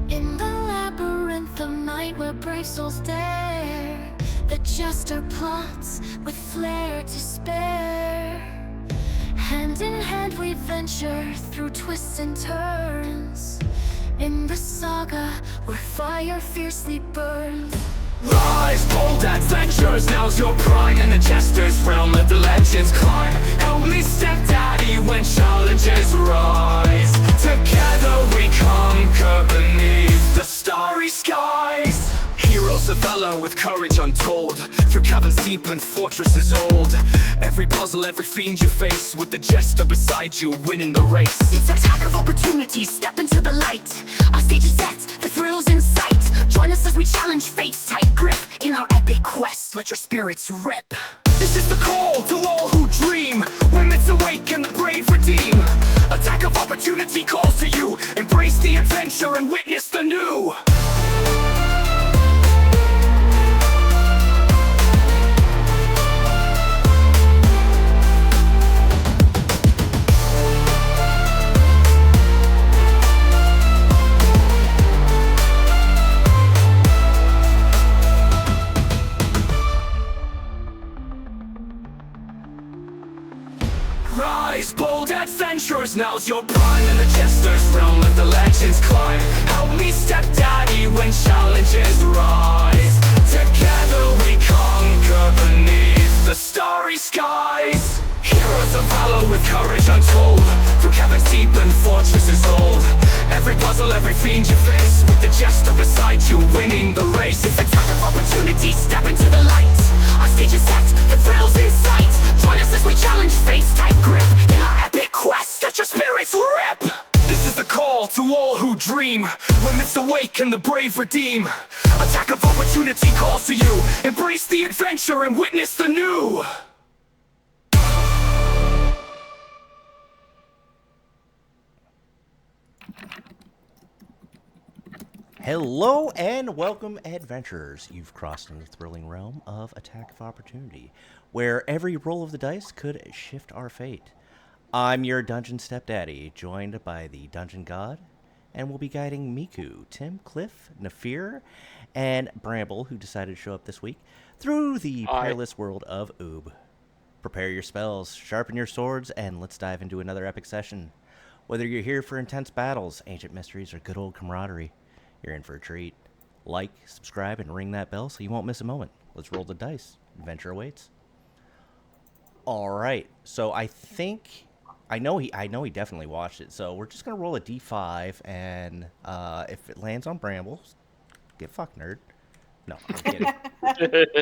In the labyrinth of night where brave souls dare, the jester plots with flair to spare. Hand in hand we venture through twists and turns, in the saga where fire fiercely burns. Rise, bold adventures, now's your prime. In the jester's realm, let the legends climb. Help me stepdaddy when challenges rise. Together we conquer beneath the starry skies. Heroes of valor with courage untold, through caverns deep and fortresses old. Every puzzle, every fiend you face, with the jester beside you, winning the race. It's attack of opportunity, step into the light. Our stage is set, the thrills in sight. Join us as we challenge fate's tight grip, in our epic quest, let your spirits rip. This is the call to all who dream, when myths awake and the brave redeem. Attack of opportunity calls to you, embrace the adventure and witness the new. Rise, bold adventurers, now's your prime. In the jester's realm, let the legends climb. Help me stepdaddy when challenges rise. Together we conquer beneath the starry skies. Heroes of valor with courage untold, through caverns deep and fortresses old. Every puzzle, every fiend you face, with the jester beside you, winning the race. It's a time of opportunity, step into the light. Our stage is set, the thrills in sight. Join us as we challenge fate's tight grip, in our epic quest, let your spirits rip. This is the call to all who dream, when myths awake and the brave redeem. Attack of opportunity calls to you, embrace the adventure and witness the new. Hello and welcome, adventurers. You've crossed into the thrilling realm of Attack of Opportunity, where every roll of the dice could shift our fate. I'm your Dungeon Stepdaddy, joined by the Dungeon God, and we'll be guiding Miku, Tim, Cliff, Nefir, and Bramble, who decided to show up this week, through the perilous world of Oob. Prepare your spells, sharpen your swords, and let's dive into another epic session. Whether you're here for intense battles, ancient mysteries, or good old camaraderie, you're in for a treat. Like, subscribe, and ring that bell so you won't miss a moment. Let's roll the dice. Adventure awaits. All right. So I know he definitely watched it. So we're just gonna roll a d5, and if it lands on Bramble, get fucked, nerd. No, I'm kidding.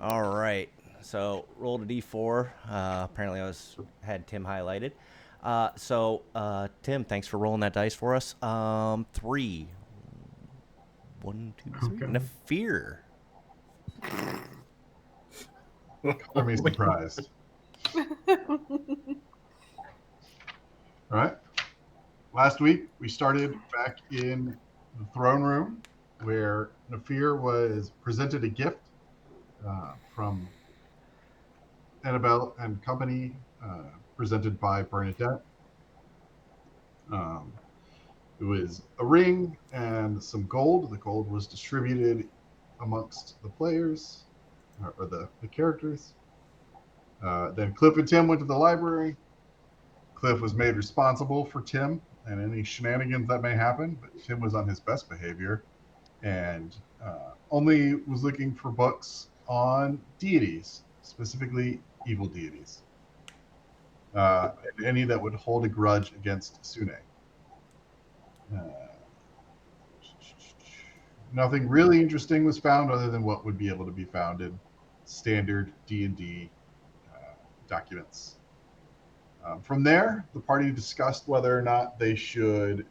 All right. So rolled a d4. Apparently I had Tim highlighted. Tim, thanks for rolling that dice for us. 3. 1, 2, 3. Okay. Nefir. Color me surprised. All right. Last week, we started back in the throne room where Nefir was presented a gift from Annabelle and company, presented by Bernadette. It was a ring and some gold. The gold was distributed amongst the players, or the characters. Then Cliff and Tim went to the library. Cliff was made responsible for Tim and any shenanigans that may happen, but Tim was on his best behavior and only was looking for books on deities, specifically evil deities. And any that would hold a grudge against Sune. Nothing really interesting was found other than what would be able to be found in standard D&D documents. From there, the party discussed whether or not they should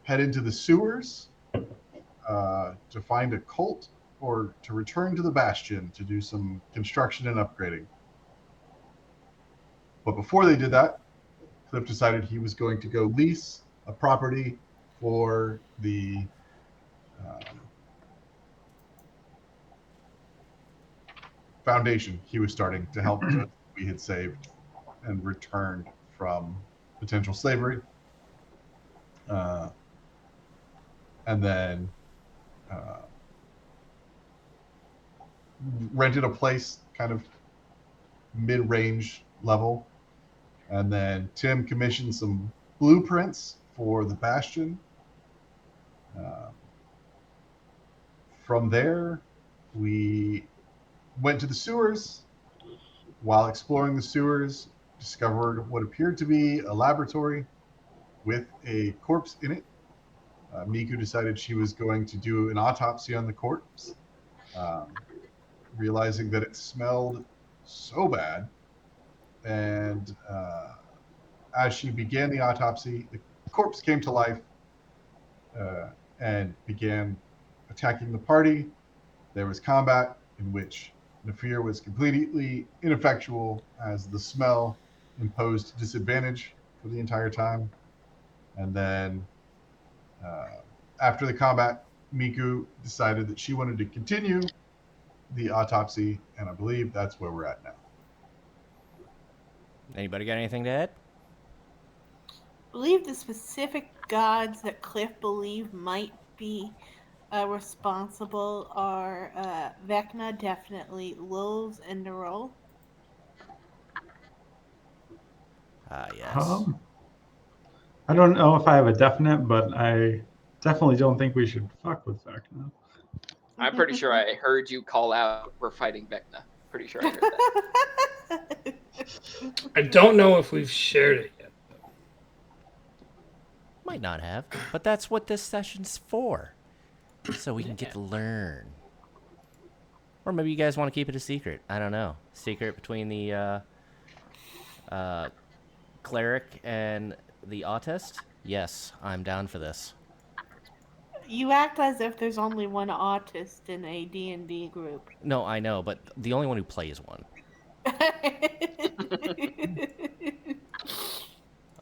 head into the sewers to find a cult or to return to the Bastion to do some construction and upgrading. But before they did that, Cliff decided he was going to go lease a property for the foundation he was starting to help we had saved and returned from potential slavery. uh, and then uh, rented a place kind of mid-range level. And then Tim commissioned some blueprints for the Bastion. Um, from there, we went to the sewers. While exploring the sewers, discovered what appeared to be a laboratory with a corpse in it. Miku decided she was going to do an autopsy on the corpse, um, realizing that it smelled so bad. And as she began the autopsy, the corpse came to life uh, and began attacking the party. There was combat in which Nefir was completely ineffectual as the smell imposed disadvantage for the entire time. And then uh, after the combat, Miku decided that she wanted to continue the autopsy, and I believe that's where we're at now. Anybody got anything to add? Believe the specific gods that Cliff believe might be responsible are Vecna, definitely, Lulz, and Nerol. Yes. I don't know if I have a definite, but I definitely don't think we should fuck with Vecna. I'm pretty sure I heard you call out, "We're fighting Vecna." Pretty sure I heard that. I don't know if we've shared it yet. Might not have, but that's what this session's for. So we can get to learn. Or maybe you guys want to keep it a secret. I don't know. Secret between the cleric and the autist? Yes, I'm down for this. You act as if there's only one autist in a D&D group. No, I know, but the only one who plays one.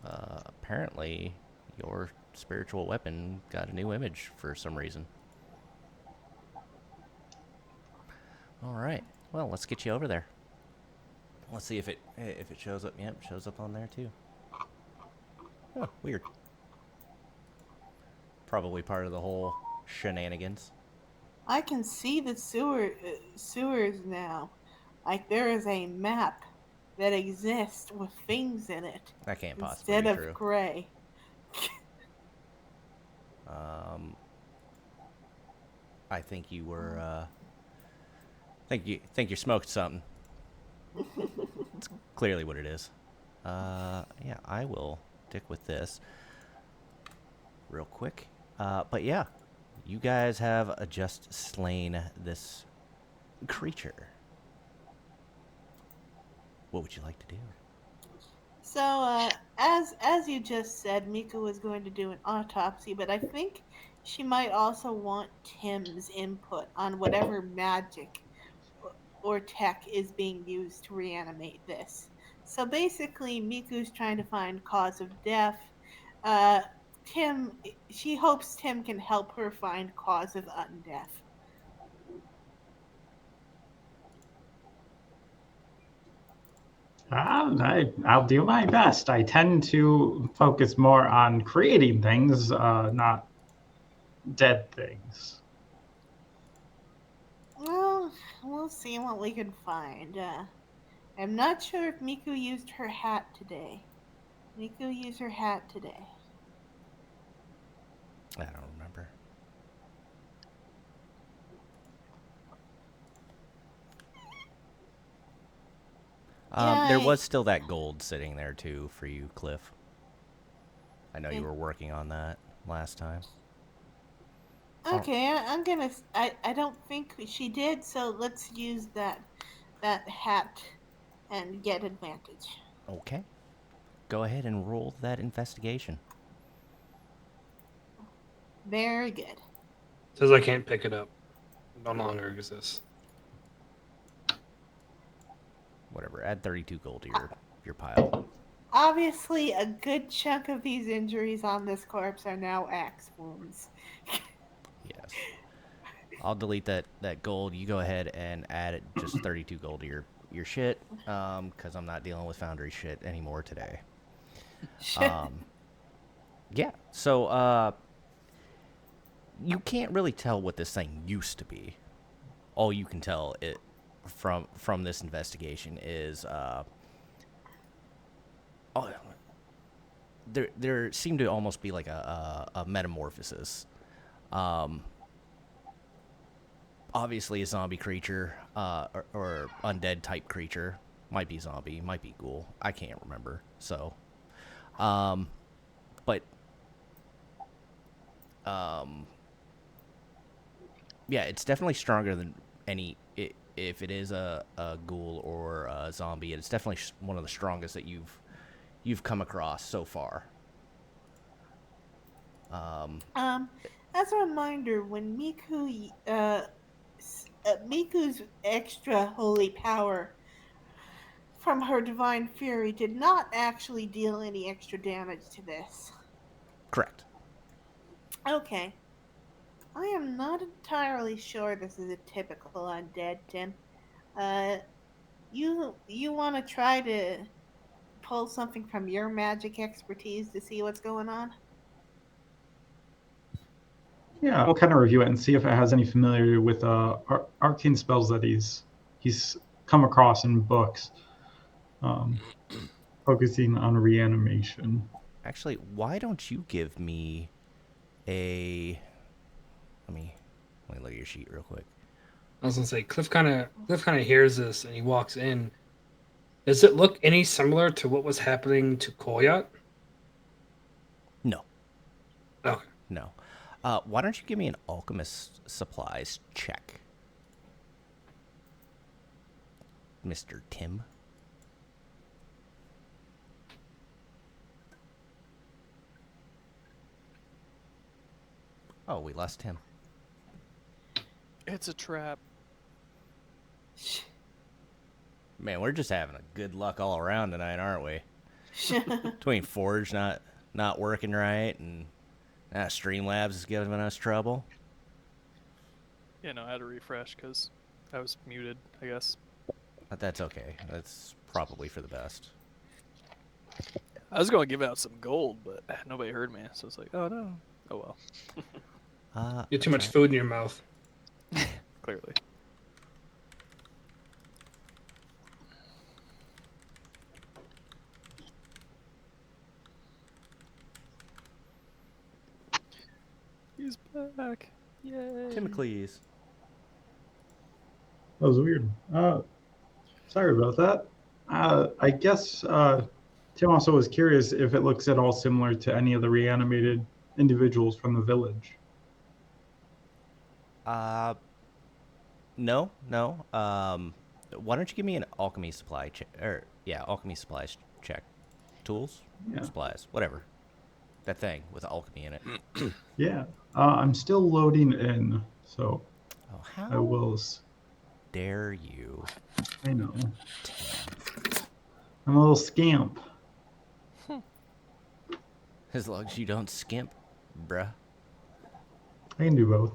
Apparently, your spiritual weapon got a new image for some reason. All right. Well, let's get you over there. Let's see if it shows up. Yep, shows up on there too. Oh, weird. Probably part of the whole shenanigans. I can see the sewers now. Like there is a map that exists with things in it That can't possibly instead be of true. gray. I think you were. Think you're smoking something. It's clearly what it is. Yeah, I will stick with this real quick. But yeah, you guys have just slain this creature. What would you like to do? So, as you just said, Mika was going to do an autopsy, but I think she might also want Tim's input on whatever magic or tech is being used to reanimate this. So basically, Miku's trying to find cause of death. She hopes Tim can help her find cause of undeath. I'll do my best. I tend to focus more on creating things, not dead things. Well, we'll see what we can find. I'm not sure if Miku used her hat today. Miku used her hat today. I don't remember. There was still that gold sitting there too for you, Cliff. I know you were working on that last time. Okay, I don't think she did, so let's use that hat and get advantage. Okay. Go ahead and roll that investigation. Very good. Says I can't pick it up. It no longer exists. Whatever. Add 32 gold to your pile. Obviously, a good chunk of these injuries on this corpse are now axe wounds. Yes. I'll delete that gold. You go ahead and add just 32 gold to your shit, because I'm not dealing with Foundry shit anymore today. Yeah. So, you can't really tell what this thing used to be. All you can tell it from this investigation is oh, there seemed to almost be like a metamorphosis. Obviously a zombie creature, or undead type creature. Might be zombie, might be ghoul. I can't remember. So, but yeah, it's definitely stronger than if it is a ghoul or a zombie. It's definitely one of the strongest that you've come across so far. As a reminder, when Miku's extra holy power from her divine fury did not actually deal any extra damage to this. Correct. Okay. I am not entirely sure this is a typical undead, Tim. Uh, you want to try to pull something from your magic expertise to see what's going on? Yeah, I'll kind of review it and see if it has any familiarity with arcane spells that he's come across in books, um, focusing on reanimation. Actually, why don't you give me a let me look at your sheet real quick. I was gonna say Cliff kind of hears this and he walks in. Does it look any similar to what was happening to Koyat? No. Okay. No. Why don't you give me an alchemist supplies check, Mr. Tim? Oh, we lost Tim. It's a trap. Man, we're just having a good luck all around tonight, aren't we? Between Forge not working right and Streamlabs is giving us trouble. Yeah, no, I had to refresh because I was muted, I guess. But that's okay. That's probably for the best. I was going to give out some gold, but nobody heard me, so it's like, oh no. Oh well. You have too much food in your mouth. Clearly. He's back. Yay. Timocles. That was weird. Sorry about that. I guess Tim also was curious if it looks at all similar to any of the reanimated individuals from the village. No. Why don't you give me an alchemy supply check? Alchemy supplies check. Tools? Yeah. Supplies. Whatever. That thing with alchemy in it. Yeah. I'm still loading in, so Oh, how I will. dare you? I know. I'm a little scamp. As long as you don't skimp, bruh. I can do both.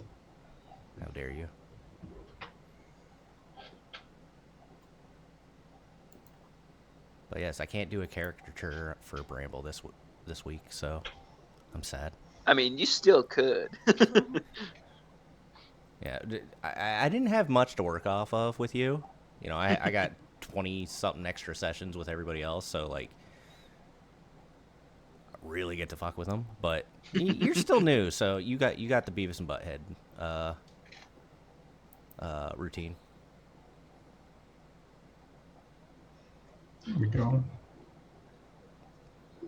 How dare you? But yes, I can't do a caricature for Bramble this week, so I'm sad. I mean, you still could. Yeah, I didn't have much to work off of with you. You know, I got 20-something extra sessions with everybody else, so, like, I really get to fuck with them. But you're still new, so you got the Beavis and Butthead routine. There we go.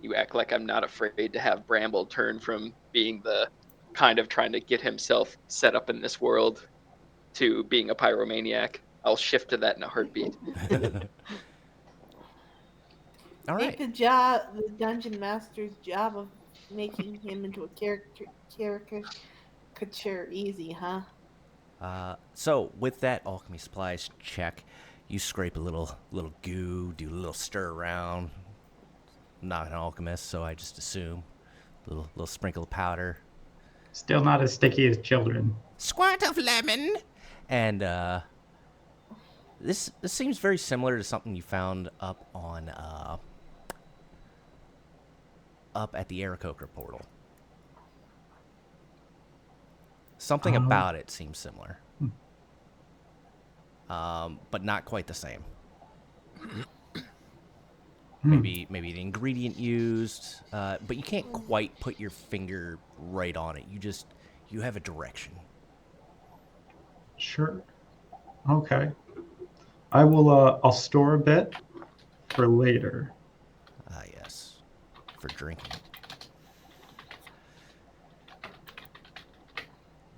You act like I'm not afraid to have Bramble turn from being the kind of trying to get himself set up in this world to being a pyromaniac. I'll shift to that in a heartbeat. All right. Make the dungeon master's job of making him into a caricature easy, huh? So with that alchemy supplies check, you scrape a little goo, do a little stir around. I'm not an alchemist, so I just assume a little sprinkle of powder. Still not as sticky as children. Squirt of lemon, and this seems very similar to something you found up at the Aarakocra portal. Something Um, about it seems similar, Hmm. but not quite the same. Hmm. Maybe the ingredient used, but you can't quite put your finger right on it. You have a direction. Sure. Okay. I will. I'll store a bit for later. Ah, yes, for drinking.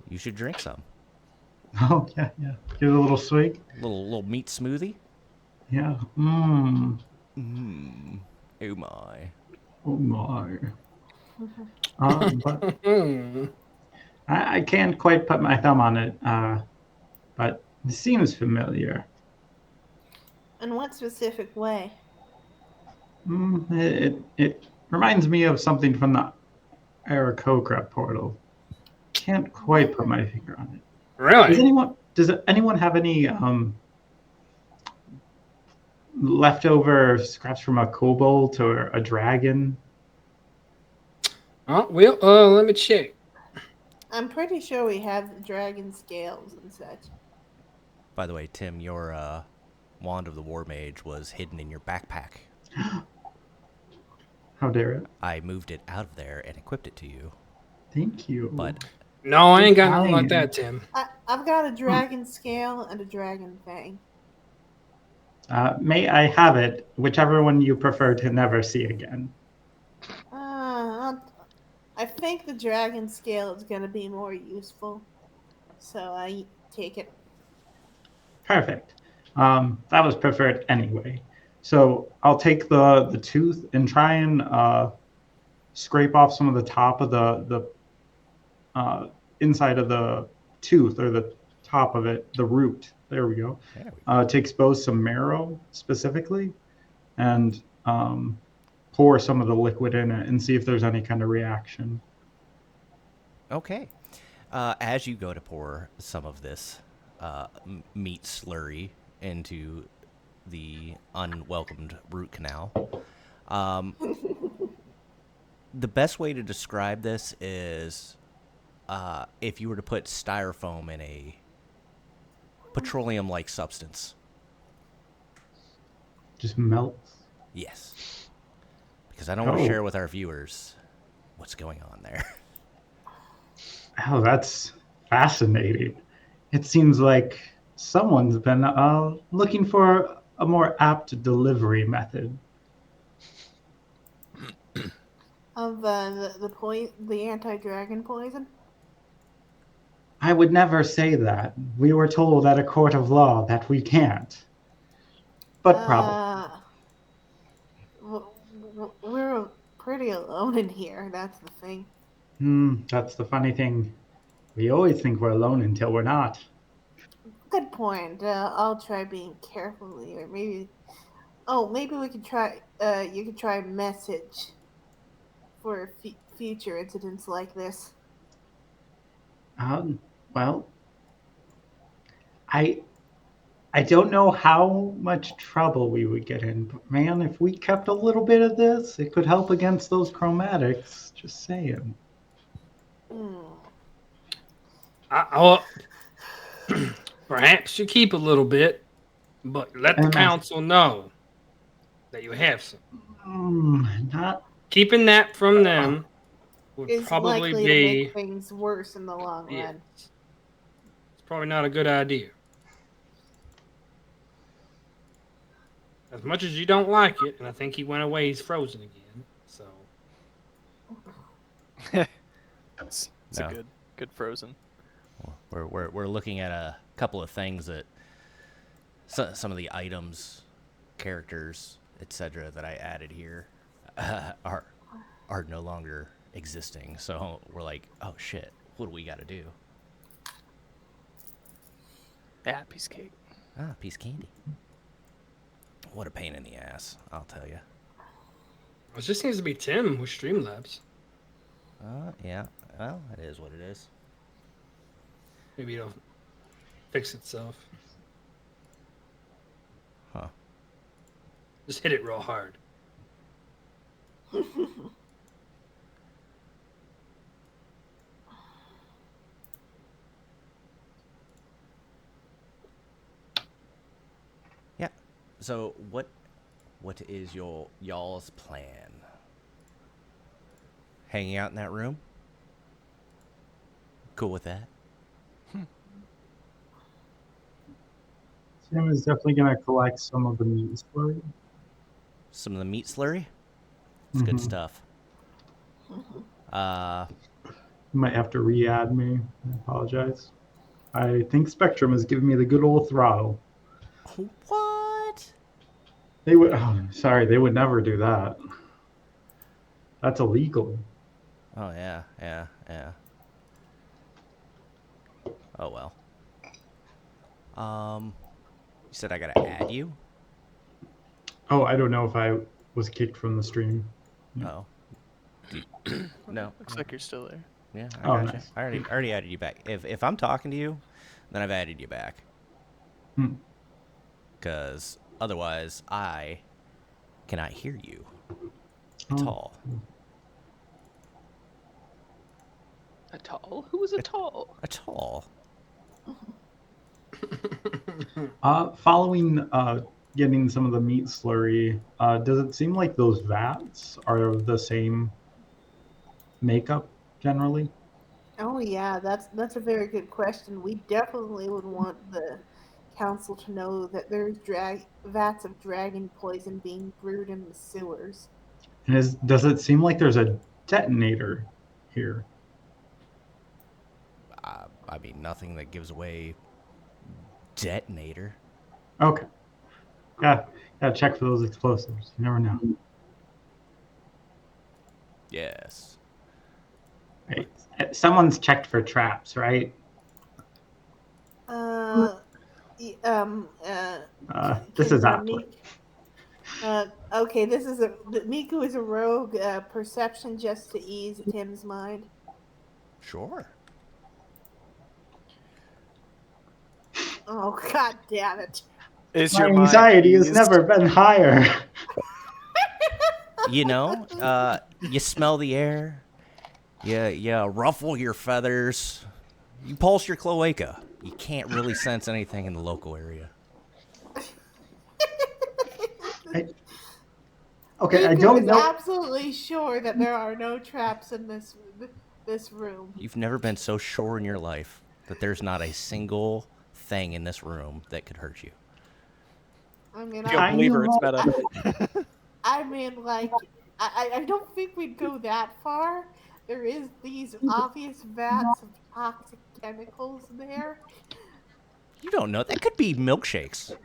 You should drink some. Oh yeah, yeah. Give it a little swig. Little meat smoothie. Yeah. Mmm. Mmm. Oh my. Oh my. But Hmm. I can't quite put my thumb on it. But it seems familiar. In what specific way? It reminds me of something from the Aarakocra portal. Can't quite put Really? my finger on it. Really? Does anyone have any leftover scraps from a kobold or a dragon? Oh, well, let me check. I'm pretty sure we have dragon scales and such. By the way, Tim, your wand of the war mage was hidden in your backpack. How dare it? I moved it out of there and equipped it to you. Thank you. But No, I ain't got nothing like Italian. that, Tim. I've got a dragon scale and a dragon fang. May I have it, whichever one you prefer to never see again. I think the dragon scale is going to be more useful, so I take it. Perfect. That was preferred anyway. So I'll take the tooth and try and scrape off some of the top of the inside of the tooth, or the top of it, the root. There we go. there we go. To expose some marrow specifically, and pour some of the liquid in it and see if there's any kind of reaction. Okay. As you go to pour some of this meat slurry into the unwelcomed root canal, the best way to describe this is if you were to put styrofoam in a petroleum-like substance. Just melts. Yes. Because I don't want to Oh. share with our viewers what's going on there. Oh, that's fascinating. It seems like someone's been looking for a more apt delivery method. Of the anti-dragon poison. I would never say that. We were told at a court of law that we can't. But probably. We're pretty alone in here. That's the thing. That's the funny thing. We always think we're alone until we're not. Good point. I'll try being carefully, or maybe. Oh, maybe we could try. You could try message for future incidents like this. Well, I I don't know how much trouble we would get in, but man, if we kept a little bit of this, it could help against those chromatics. Just saying. Hmm. Perhaps you keep a little bit, but let the And council know that you have some. not. Keeping that from them would Is probably likely to be. make things worse in the long Yeah, run. it's probably not a good idea. As much as you don't like it, and I think he went away, he's frozen again. So It's No. a good frozen. We're looking at a couple of things that some of the items, characters, etc. that I added here are no longer existing. So we're like, oh shit, what do we got to do? Yeah, piece of cake. Ah, piece of candy. What a pain in the ass, I'll tell you. it just seems to be Tim with Streamlabs. Yeah. Well, it is what it is. Maybe it'll fix itself. Huh. Just hit it real hard. So what is y'all's plan? Hanging out in that room? Cool with that? Sam is definitely going to collect some of the meat slurry. Some of the meat slurry? It's good stuff. You might have to re-add me. I apologize. I think Spectrum is giving me the good old throttle. What? They would. Oh, sorry, they would never do that. That's illegal. Oh yeah. Oh well. You said I gotta add you? Oh, I don't know if I was kicked from the stream. Oh. No. Looks like you're still there. Yeah, I Oh, gotcha. nice. I already added you back. If I'm talking to you, then I've added you back. Because otherwise, I cannot hear you at all. A tall? Who was a tall? At all. Following getting some of the meat slurry, does it seem like those vats are of the same makeup generally? Oh yeah, that's a very good question. We definitely would want the council to know that there's vats of dragon poison being brewed in the sewers. And does it seem like there's a detonator here? I mean, nothing that gives away detonator. Okay. Yeah, gotta check for those explosives. You never know. Yes. Right. Someone's checked for traps, right? This is awkward. Okay, Miku is a rogue. Perception just to ease Tim's mind. Sure. Oh god damn it! Is My your mind anxiety has eased? never been higher. You know, you smell the air. You ruffle your feathers. You pulse your cloaca. You can't really sense anything in the local area. Okay, I Miku don't is know. absolutely sure that there are no traps in this room. You've never been so sure in your life that there's not a single thing in this room that could hurt you. I mean, Go believer, it's meta. I mean, like, I don't think we'd go that far. There is these obvious vats of toxic chemicals there. You don't know. That could be milkshakes.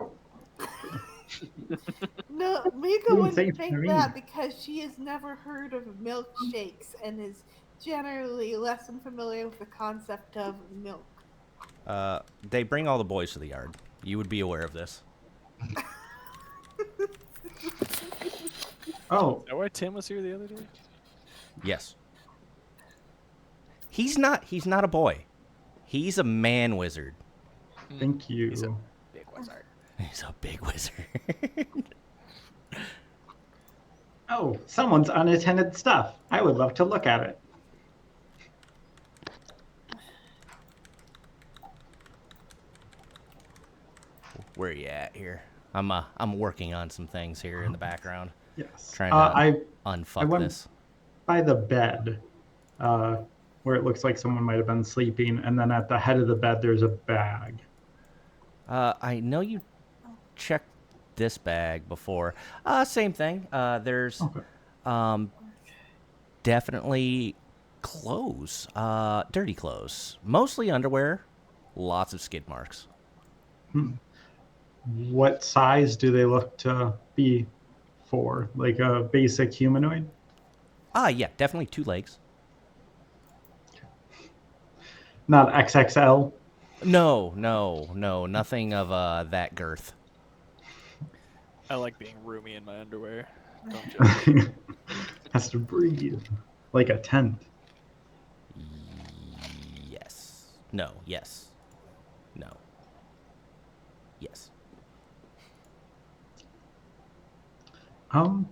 No, Mika Doing wouldn't safe think for me. that because she has never heard of milkshakes and is generally less than familiar with the concept of milk. They bring all the boys to the yard. You would be aware of this. Oh, Is that why Tim was here the other day? Yes. He's not a boy. He's a man wizard. thank you. He's a big wizard. He's a big wizard. Oh, someone's unattended stuff. I would love to look at it. Where are you at here? I'm working on some things here in the background. Yes. Trying to I unfuck went this. by the bed, where it looks like someone might have been sleeping, and then at the head of the bed there's a bag. I know you checked this bag before. Same thing. There's Okay. definitely clothes. Dirty clothes. Mostly underwear. Lots of skid marks. What size do they look to be for? Like a basic humanoid? Yeah, definitely 2 legs. Not XXL? No, nothing of that girth. I like being roomy in my underwear. Don't judge. Has to breathe. Like a tent. Yes. No. Yes. No. Yes. I'm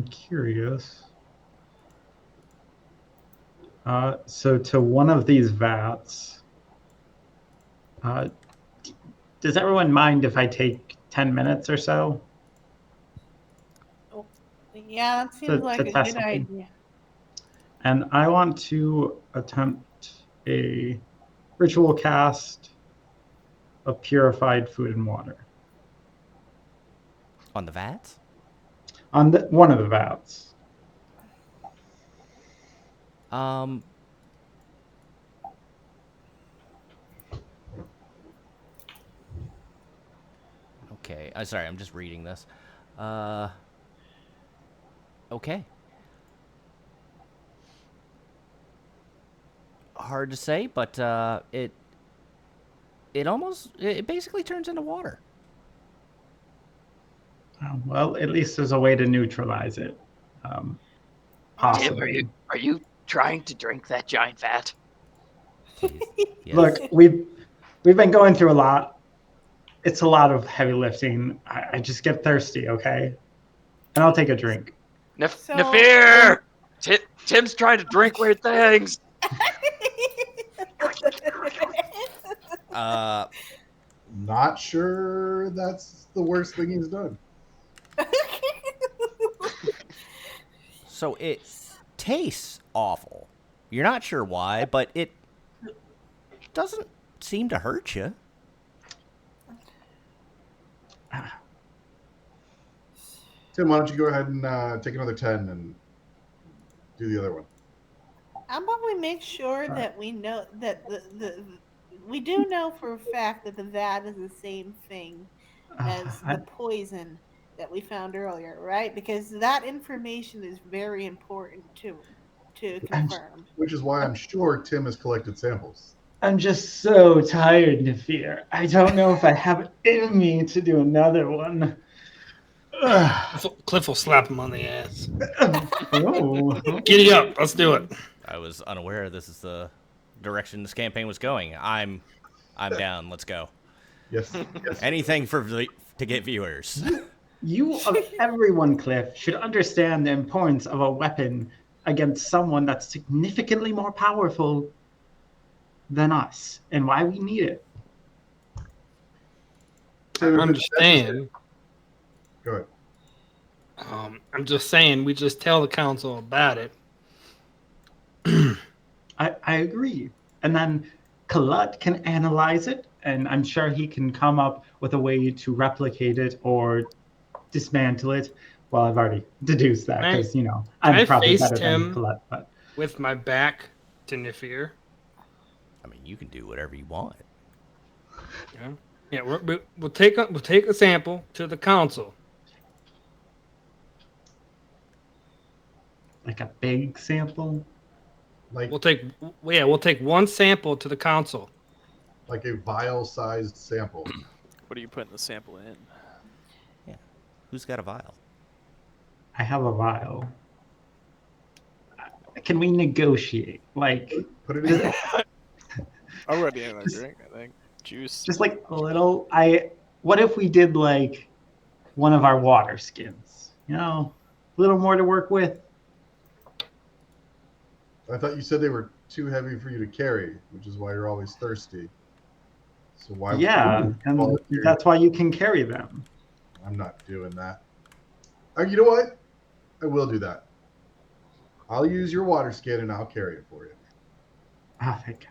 curious. So to one of these vats, Does everyone mind if I take 10 minutes or so Yeah, that seems like to a test good something? idea. And I want to attempt a ritual cast of purified food and water On the vats? on one of the vats. Um. Okay. Sorry, I'm just reading this. Okay. Hard to say, but it basically turns into water. Oh, well, at least there's a way to neutralize it. Tim, Possibly. are you trying to drink that giant vat? Jeez. Yes. Look, we've been going through a lot. It's a lot of heavy lifting. I just get thirsty, okay? And I'll take a drink. So- Nefir! Tim's trying to drink weird things. Not sure that's the worst thing he's done. So it tastes awful. You're not sure why, but it doesn't seem to hurt you. Tim, why don't you go ahead and take another 10 and do the other one? How about we make sure that we know that we do know for a fact that the vat is the same thing as the poison that we found earlier, right? Because that information is very important to confirm. Which is why I'm sure Tim has collected samples. I'm just so tired, Nefir. I don't know if I have it in me to do another one. Cliff will slap him on the ass. Oh. Giddy up, let's do it. I was unaware this is the direction this campaign was going. I'm down. Let's go. Yes. Yes. Anything to get viewers. You of everyone, Cliff, should understand the importance of a weapon against someone that's significantly more powerful than us and why we need it. I understand. Go ahead. I'm just saying, we just tell the council about it. I agree. And then Kalut can analyze it, and I'm sure he can come up with a way to replicate it or dismantle it. Well, I've already deduced that because, I'm probably better than Kalut. But with my back to Nefir. I mean, you can do whatever you want. Yeah. We'll take a sample to the council. Like a big sample? Like We'll take one sample to the council. like a vial-sized sample. What are you putting the sample in? Yeah. Who's got a vial? I have a vial. Can we negotiate? Like, Put it in. Already in a drink, I think. Juice. just like a little. What if we did like one of our water skins? A little more to work with. I thought you said they were too heavy for you to carry, which is why you're always thirsty. So why? Yeah, and that's why you can carry them. I'm not doing that. You know what? I will do that. I'll use your water skin and I'll carry it for you. Oh, thank God.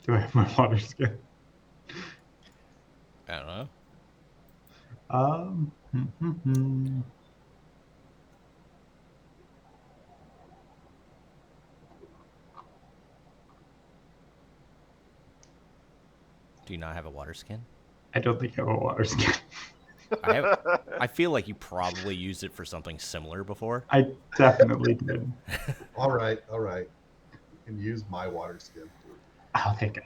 Do I have my water skin? I don't know. Do you not have a water skin? I don't think I have a water skin. I feel like you probably used it for something similar before. I definitely did. All right. You can use my water skin. Oh, thank God.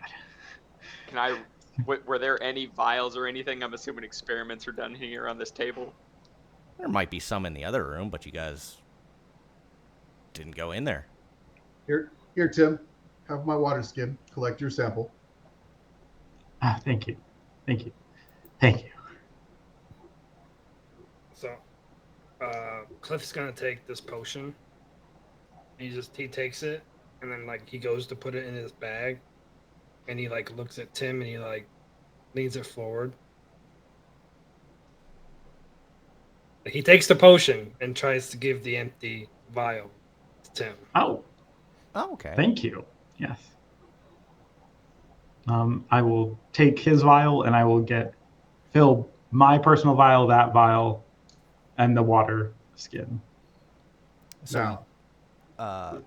Can I? Were there any vials or anything? I'm assuming experiments are done here on this table. There might be some in the other room, but you guys didn't go in there. Here, Tim. Have my water skin. Collect your sample. Ah, thank you. So, Cliff's gonna take this potion. He takes it, and then he goes to put it in his bag, and he like looks at Tim and he like leans it forward. He takes the potion and tries to give the empty vial to Tim. Oh, Oh, okay. thank you. Yes. I will take his vial and I will fill my personal vial, that vial, and the water skin. So, Now,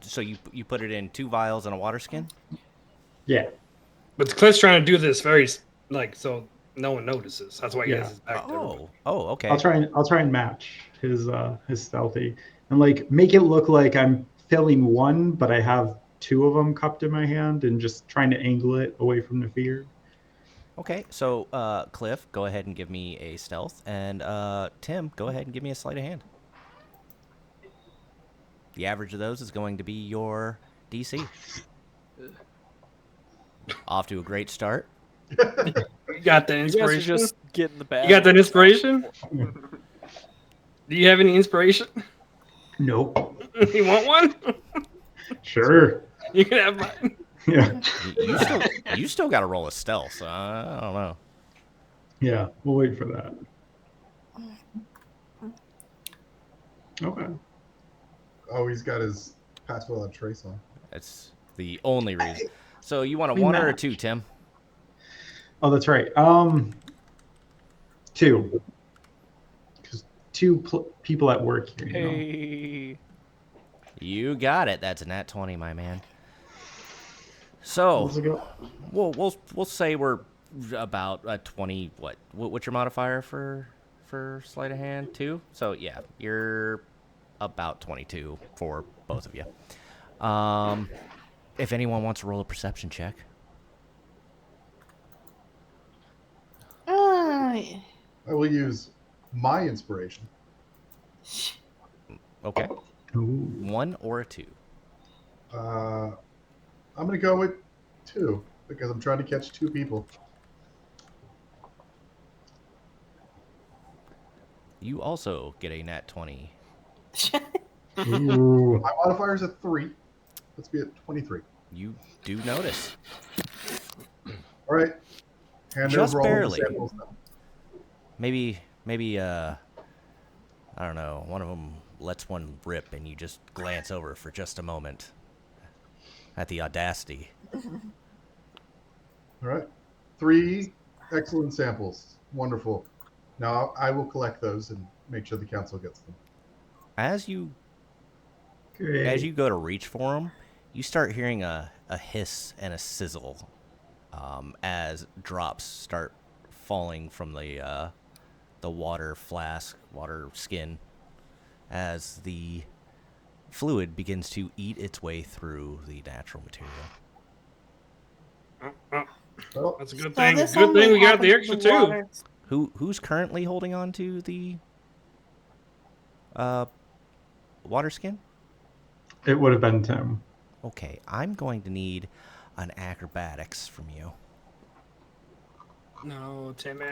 so you put it in 2 vials and a water skin? Yeah. But Cliff's trying to do this very like so no one notices. That's why he Yeah. has his back to everybody. Oh, okay. I'll try and match his stealthy and like make it look like I'm filling one, but I have 2 of them cupped in my hand and just trying to angle it away from Nefir. Okay, so Cliff, go ahead and give me a stealth, and Tim, go ahead and give me a sleight of hand. The average of those is going to be your DC. Off to a great start. You got the You guys are inspiration? just getting the bad. You got that ones. inspiration? Do you have any inspiration? Nope. You want one? Sure. You can have mine. Yeah. You still got to roll a stealth. So I don't know. Yeah. We'll wait for that. Okay. oh, he's got his pass without trace on. That's the only reason. So you want a We 1 or a match. 2, Tim? Oh, that's right. 2. Because 2 people at work here. You know? Hey. You got it. That's a nat 20, my man. So Let's go. we'll say we're about a 20. What's your modifier for sleight of hand? 2. So yeah, you're about 22 for both of you. If anyone wants to roll a perception check. I will use my inspiration. Okay. Ooh. 1 or a 2. I'm going to go with 2 because I'm trying to catch 2 people. You also get a nat 20. Ooh. My modifier is a 3. Let's be at 23. You do notice. All right. Hand Just over all barely. the samples now. Maybe I don't know, one of them lets one rip and you just glance over for just a moment at the audacity. All right. 3 excellent samples. Wonderful. Now I will collect those and make sure the council gets them. As you Great. go to reach for them, you start hearing a hiss and a sizzle as drops start falling from the water flask, water skin, as the fluid begins to eat its way through the natural material. Well, That's a good So thing. this Good only thing we got the happens extra with 2. water. Who's currently holding on to the water skin? It would have been Tim. Okay, I'm going to need an acrobatics from you. No, Timmy.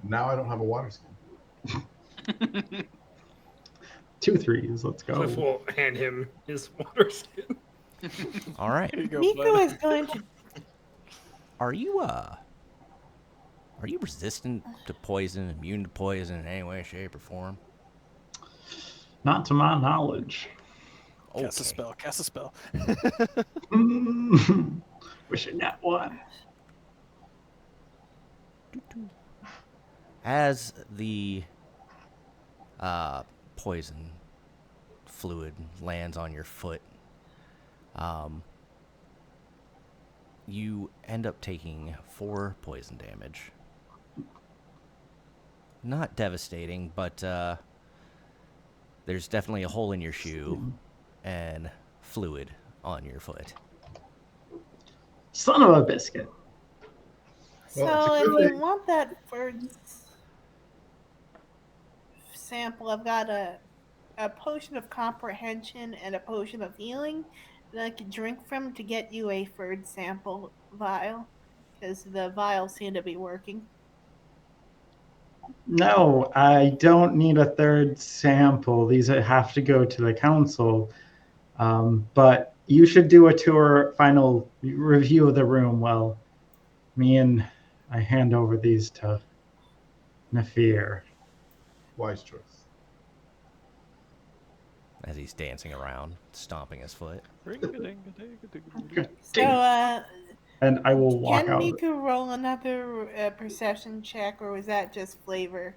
now I don't have a water skin. 2 3s. Let's go. Cliff will hand him his water skin. All right. Here you go, Nico bud. is going to. Are you resistant to poison, immune to poison in any way, shape, or form? Not to my knowledge. Cast a spell. Cast a spell. Wish I got one. As the poison fluid lands on your foot, you end up taking 4 poison damage. Not devastating, but there's definitely a hole in your shoe and fluid on your foot. Son of a biscuit. So Well, it's a if good you thing. want that first sample, I've got a potion of comprehension and a potion of healing that I could drink from to get you a third sample vial, because the vials seem to be working. No, I don't need a third sample. These have to go to the council. But you should do a final review of the room while I hand over these to Nefir. Wise choice. As he's dancing around, stomping his foot. So, And I will walk can out. Mika roll another perception check, or was that just flavor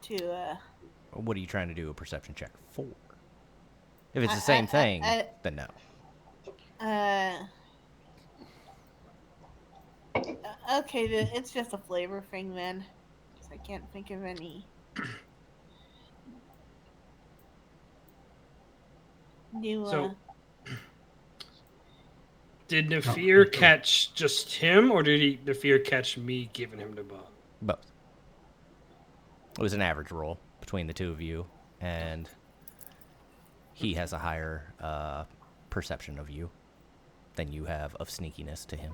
to What are you trying to do a perception check for? If it's the same thing, then no. Okay, it's just a flavor thing then. So I can't think of any new. So, did Nefir catch just him, or did Nefir catch me giving him the ball? Both. It was an average roll between the two of you, and he has a higher perception of you than you have of sneakiness to him.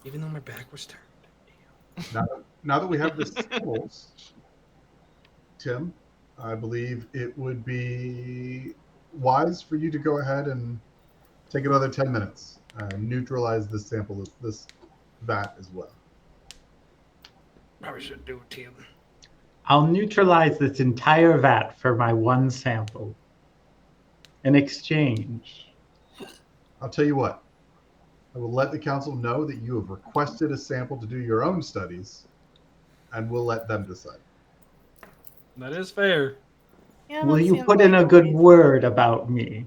Even though my back was turned. Now that we have the symbols, Tim, I believe it would be wise for you to go ahead and take another 10 minutes and neutralize this sample, this vat as well. Probably should do it, Tim. I'll neutralize this entire vat for my one sample. In exchange. I'll tell you what. I will let the council know that you have requested a sample to do your own studies, and we'll let them decide. That is fair. Yeah, Will that you seems put like in a a good reason. word about me?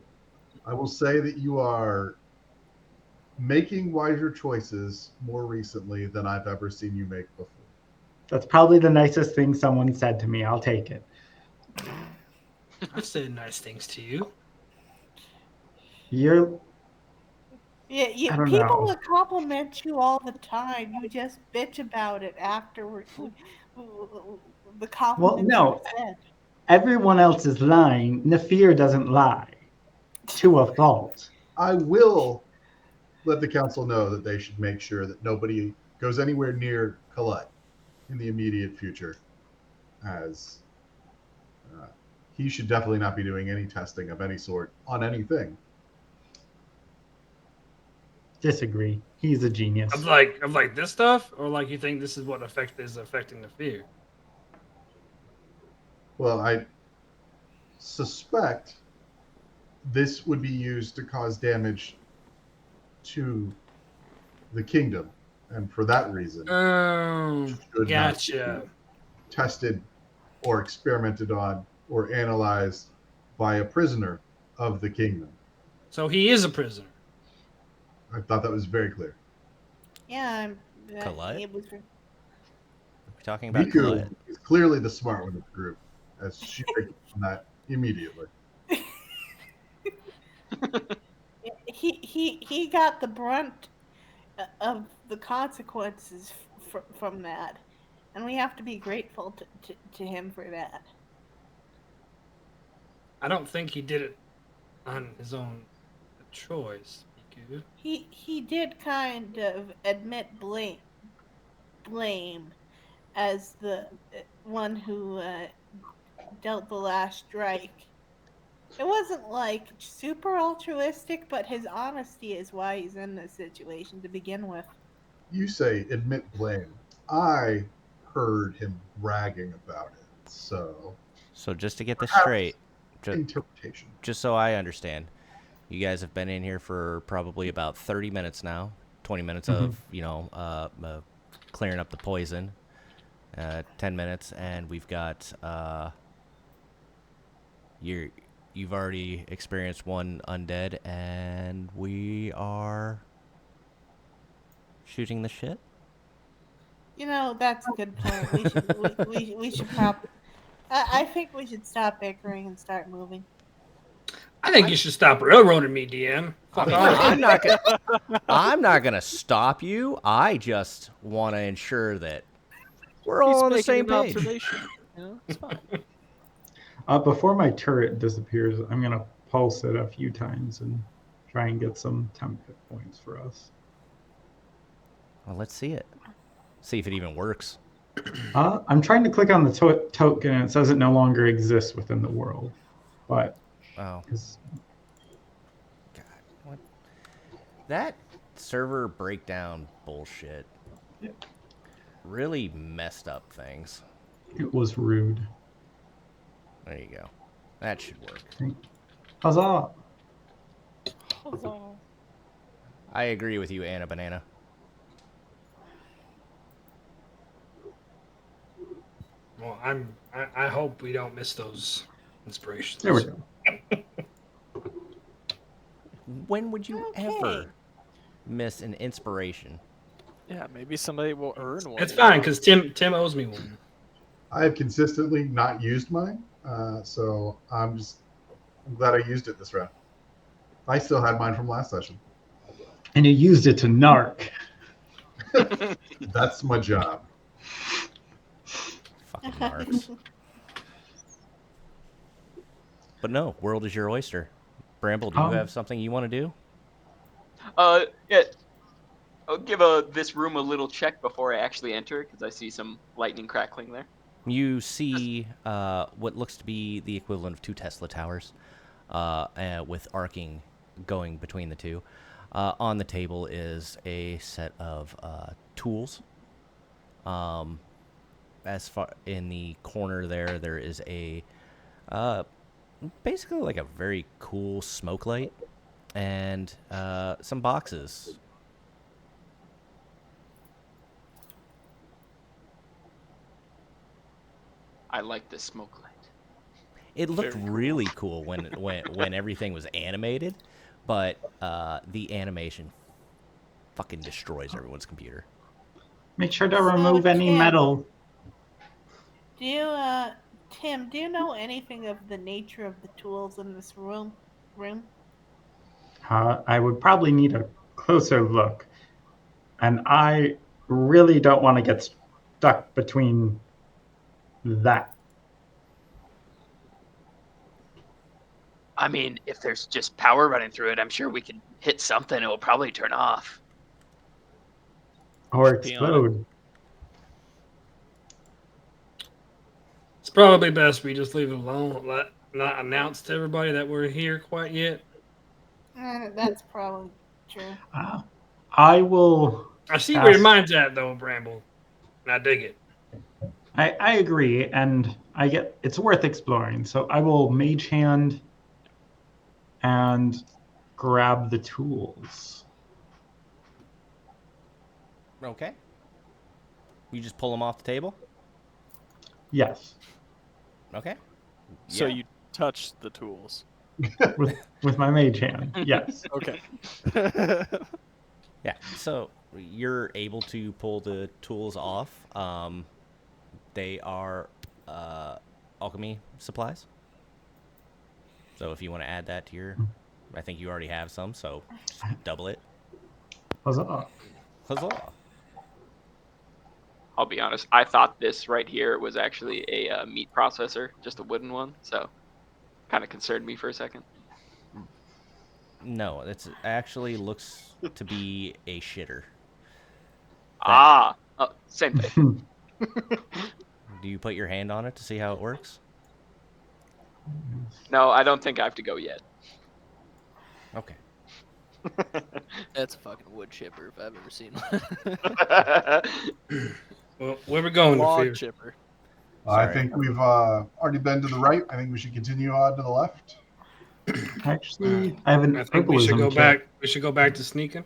I will say that you are making wiser choices more recently than I've ever seen you make before. That's probably the nicest thing someone said to me. I'll take it. I've said nice things to you. You're Yeah, I don't people know. will compliment you all the time. You just bitch about it after the compliments no. are said. Everyone else is lying. Nefir doesn't lie. To a fault. I will let the council know that they should make sure that nobody goes anywhere near Colette in the immediate future, as he should definitely not be doing any testing of any sort on anything. Disagree. He's a genius. Of like this stuff, or like you think this is what is affecting the fear? Well, I suspect this would be used to cause damage to the kingdom, and for that reason, should not Gotcha. be tested or experimented on or analyzed by a prisoner of the kingdom. So he is a prisoner. I thought that was very clear. Yeah, Colette? it was. Are we talking about Miku Colette? is clearly the smart one of the group, as she picked up on that immediately. He got the brunt of the consequences from that, and we have to be grateful to him for that. I don't think he did it on his own choice. Miku. He did kind of admit blame as the one who dealt the last strike. It wasn't like super altruistic, but his honesty is why he's in this situation to begin with. You say admit blame. I heard him bragging about it, so So just to get this perhaps straight, interpretation. just so I understand, you guys have been in here for probably about 30 minutes now. 20 minutes of, clearing up the poison. 10 minutes, and we've got you've already experienced one undead, and we are shooting the shit. You know, that's a good point. We should probably. I think we should stop bickering and start moving. I think you should stop railroading me, DM. Fuck off. I'm not gonna stop you. I just want to ensure that we're all He's on the making same an page. observation. You know, it's fine. Before my turret disappears, I'm going to pulse it a few times and try and get some temp hit points for us. Well, let's see it. See if it even works. I'm trying to click on the token, and it says it no longer exists within the world. But Oh. That server breakdown bullshit really messed up things. It was rude. There you go. That should work. Huzzah! Huzzah. I agree with you, Anna Banana. Well, I hope we don't miss those inspirations. There we go. When would you Okay. ever miss an inspiration? Yeah, maybe somebody will earn one. It's fine because Tim owes me one. I have consistently not used mine, so I'm glad I used it this round. I still had mine from last session. And you used it to narc. That's my job. Fucking marks. But no, world is your oyster. Bramble, do you have something you want to do? Yeah. I'll give this room a little check before I actually enter because I see some lightning crackling there. You see what looks to be the equivalent of 2 Tesla towers with arcing going between the two. On the table is a set of tools. As far in the corner there is a basically like a very cool smoke light and some boxes. I like the smoke light. It looked really cool when everything was animated, but the animation fucking destroys everyone's computer. Make sure to remove any Tim, metal. Do you, Tim, do you know anything of the nature of the tools in this room? I would probably need a closer look. And I really don't want to get stuck between that. I mean, if there's just power running through it, I'm sure we can hit something. It will probably turn off. Or Be on explode. It's probably best we just leave it alone. Not announce to everybody that we're here quite yet. That's probably true. I will. I see where your mind's at, though, Bramble, and I dig it. I agree, and it's worth exploring. So I will mage hand and grab the tools. Okay. You just pull them off the table? Yes, Okay. So Yeah. you touch the tools. with my mage hand. Yes. Okay. Yeah, so you're able to pull the tools off. They are alchemy supplies. So if you want to add that to your... I think you already have some, so just double it. Huzzah. Huzzah. I'll be honest. I thought this right here was actually a meat processor, just a wooden one. So, kind of concerned me for a second. No, it actually looks to be a shitter. Same thing. Do you put your hand on it to see how it works? No, I don't think I have to go yet. Okay. That's a fucking wood chipper if I've ever seen one. Well, where we going, Log Nefir? chipper. I Sorry. think we've already been to the right. I think we should continue on to the left. Actually, I have an I think we should herbalism go kit. back. We should go back to sneaking.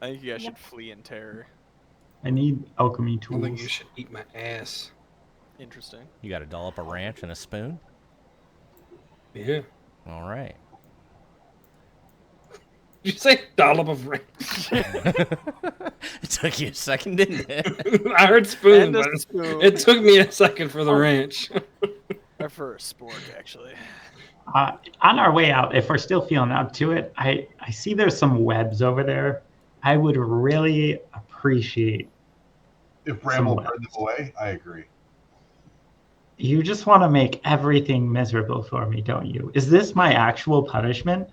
I think you guys should flee in terror. I need alchemy I think you tools. should eat my ass. Interesting. You got to dollop a ranch and a spoon? Yeah. All right. Did you say dollop of ranch? It took you a second, didn't it? I heard spoon, And a but spoon. it took me a second for the ranch. I prefer a spork, actually. On our way out, if we're still feeling up to it, I see there's some webs over there. I would really appreciate. If Bramble Some burned them away, I agree. You just want to make everything miserable for me, don't you? Is this my actual punishment?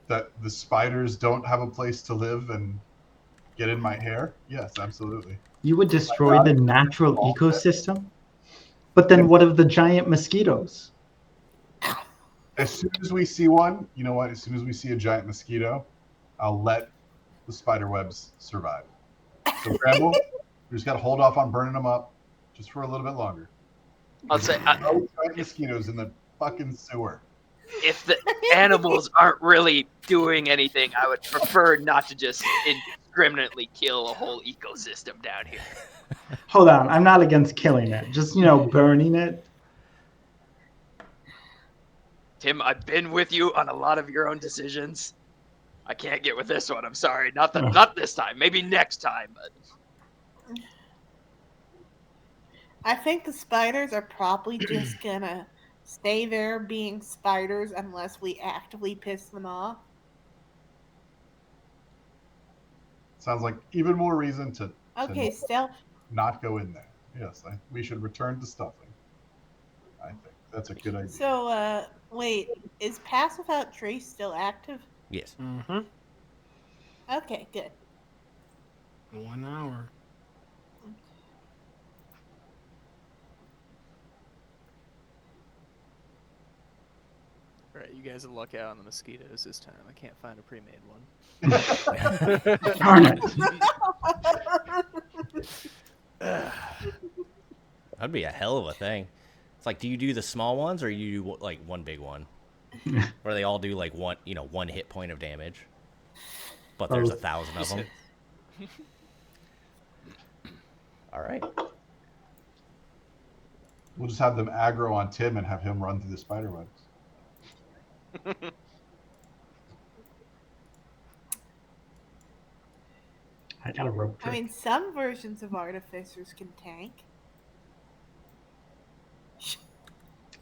That the spiders don't have a place to live and get in my hair? Yes, absolutely. You would destroy the natural ecosystem? But then what of the giant mosquitoes? As soon as we see one, you know what? As soon as we see a giant mosquito, I'll let the spider webs survive. So Bramble, you just got to hold off on burning them up just for a little bit longer. I'll say No giant mosquitoes in the fucking sewer. if the animals aren't really doing anything, I would prefer not to just indiscriminately kill a whole ecosystem down here. Hold on, I'm not against killing it. Just burning it. Tim, I've been with you on a lot of your own decisions. I can't get with this one. I'm sorry. Not this time. Maybe next time. But I think the spiders are probably just gonna stay there being spiders unless we actively piss them off. Sounds like even more reason to Okay, stealth. not go in there. Yes, we should return to stuffing. I think that's a good idea. So, wait, is Pass Without Trace still active? Yes. Mm-hmm. Okay, good. 1 hour. All right, you guys will luck out on the mosquitoes this time. I can't find a pre-made one. Darn it. That'd be a hell of a thing. It's like, do you do the small ones or you do like one big one, where they all do like one hit point of damage, but there's 1,000 of them. All right. We'll just have them aggro on Tim and have him run through the spider webs. I got a rope trick. I mean, some versions of Artificers can tank.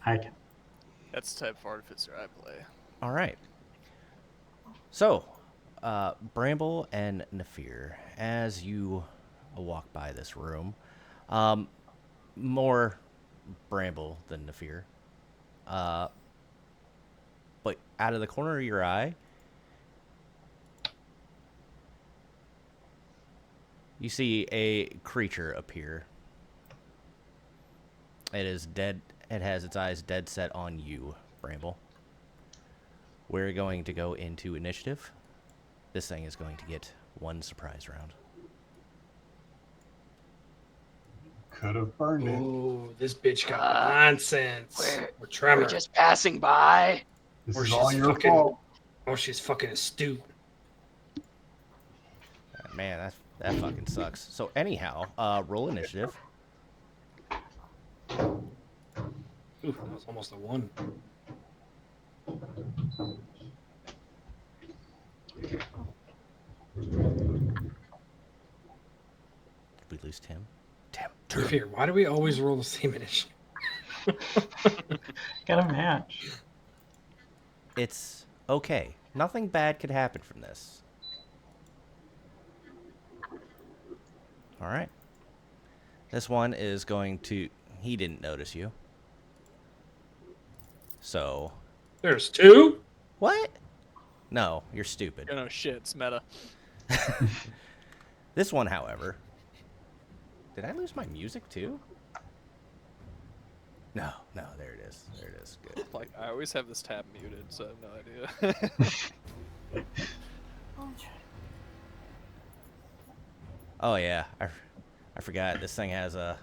I can. That's the type of artificer I play. All right. So, Bramble and Nefir, as you walk by this room, more Bramble than Nefir, but out of the corner of your eye, you see a creature appear. It is dead. It has its eyes dead set on you, Bramble. We're going to go into initiative. This thing is going to get one surprise round. Could have burned it. Ooh, this bitch got nonsense. Or tremor. we're just passing by. This Or is all she's your fucking- fault. Oh, she's fucking astute. Man, that fucking sucks. So anyhow, roll initiative. Ooh, that was almost a 1. Did we lose Tim? Tim. Nefir, why do we always roll the same initiative? Got a match. It's okay. Nothing bad could happen from this. All right. This one is going to... He didn't notice you. So... There's 2? What? No, you're stupid. Oh, no shit, it's meta. This one, however... Did I lose my music too? No, there it is. There it is. Good. Like, I always have this tab muted, so I have no idea. Oh yeah, I forgot. This thing has the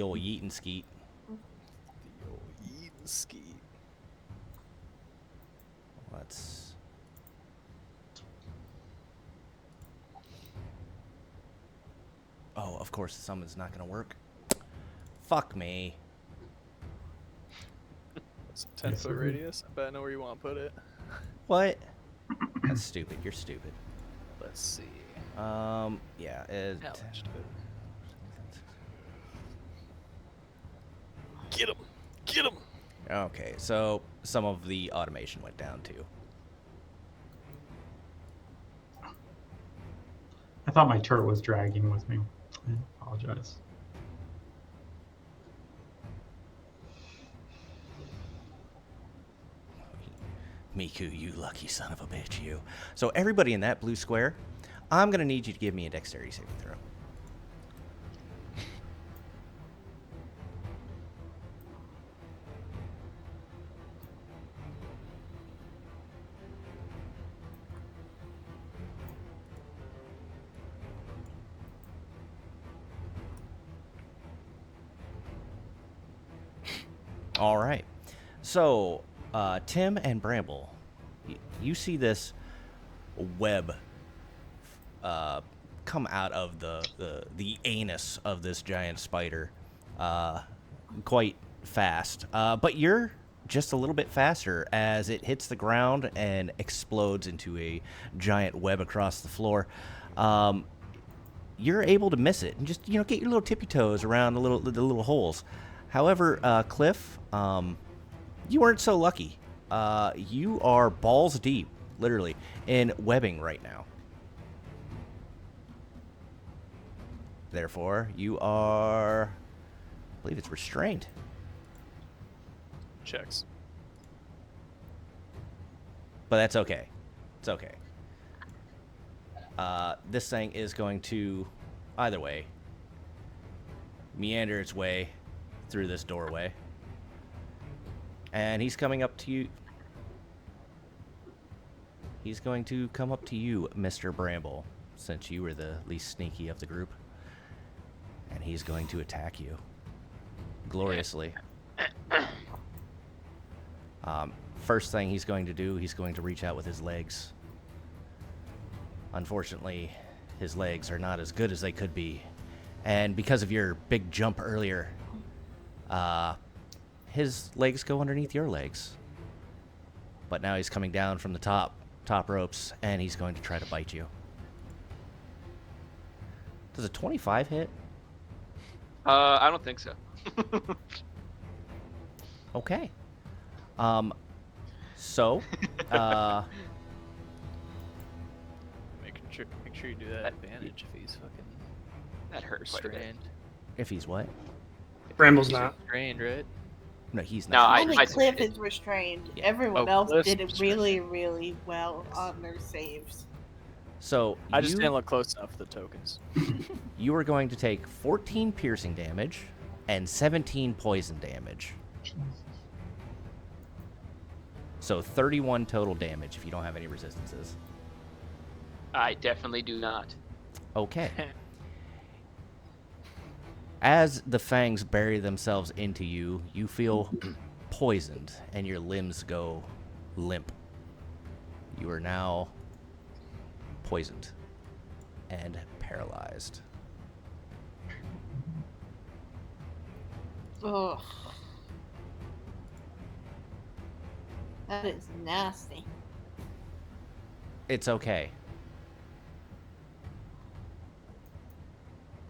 old yeet and skeet. The old eat and ski. Let's... Oh, of course the summon's not gonna work. Fuck me. It's a 10-foot radius. I bet I know where you want to put it. What? That's stupid. You're stupid. Let's see. Yeah. How much to Get him! Get him! Okay, so some of the automation went down too. I thought my turret was dragging with me. I apologize. Miku, you lucky son of a bitch, you. So everybody in that blue square, I'm gonna need you to give me a dexterity saving throw. All right. So, Tim and Bramble, you see this web come out of the anus of this giant spider quite fast. But you're just a little bit faster as it hits the ground and explodes into a giant web across the floor. You're able to miss it and just get your little tippy toes around the little holes. However, Cliff, you weren't so lucky. You are balls deep, literally, in webbing right now. Therefore, you are, I believe it's restrained. Checks. But that's okay. It's okay. This thing is going to, either way, meander its way through this doorway. And he's coming up to you. He's going to come up to you, Mr. Bramble, since you were the least sneaky of the group. And he's going to attack you gloriously. First thing he's going to do, he's going to reach out with his legs. Unfortunately, his legs are not as good as they could be. And because of your big jump earlier, his legs go underneath your legs. But now he's coming down from the top ropes, and he's going to try to bite you. Does a 25 hit? I don't think so. Okay. So, Make sure you do that advantage if he's fucking That hurt quite a bit. restrained. if he's what? Bramble's He's not. restrained, right? No, he's No, not. Only I- Cliff is restrained. Yeah. Everyone Oh, else Cliff's did it restrained. really, really well on their saves. So I just you, didn't look close enough for the tokens. you are going to take 14 piercing damage and 17 poison damage. So 31 total damage if you don't have any resistances. I definitely do not. Okay. As the fangs bury themselves into you, you feel poisoned and your limbs go limp. You are now poisoned and paralyzed. Ugh. That is nasty. It's okay.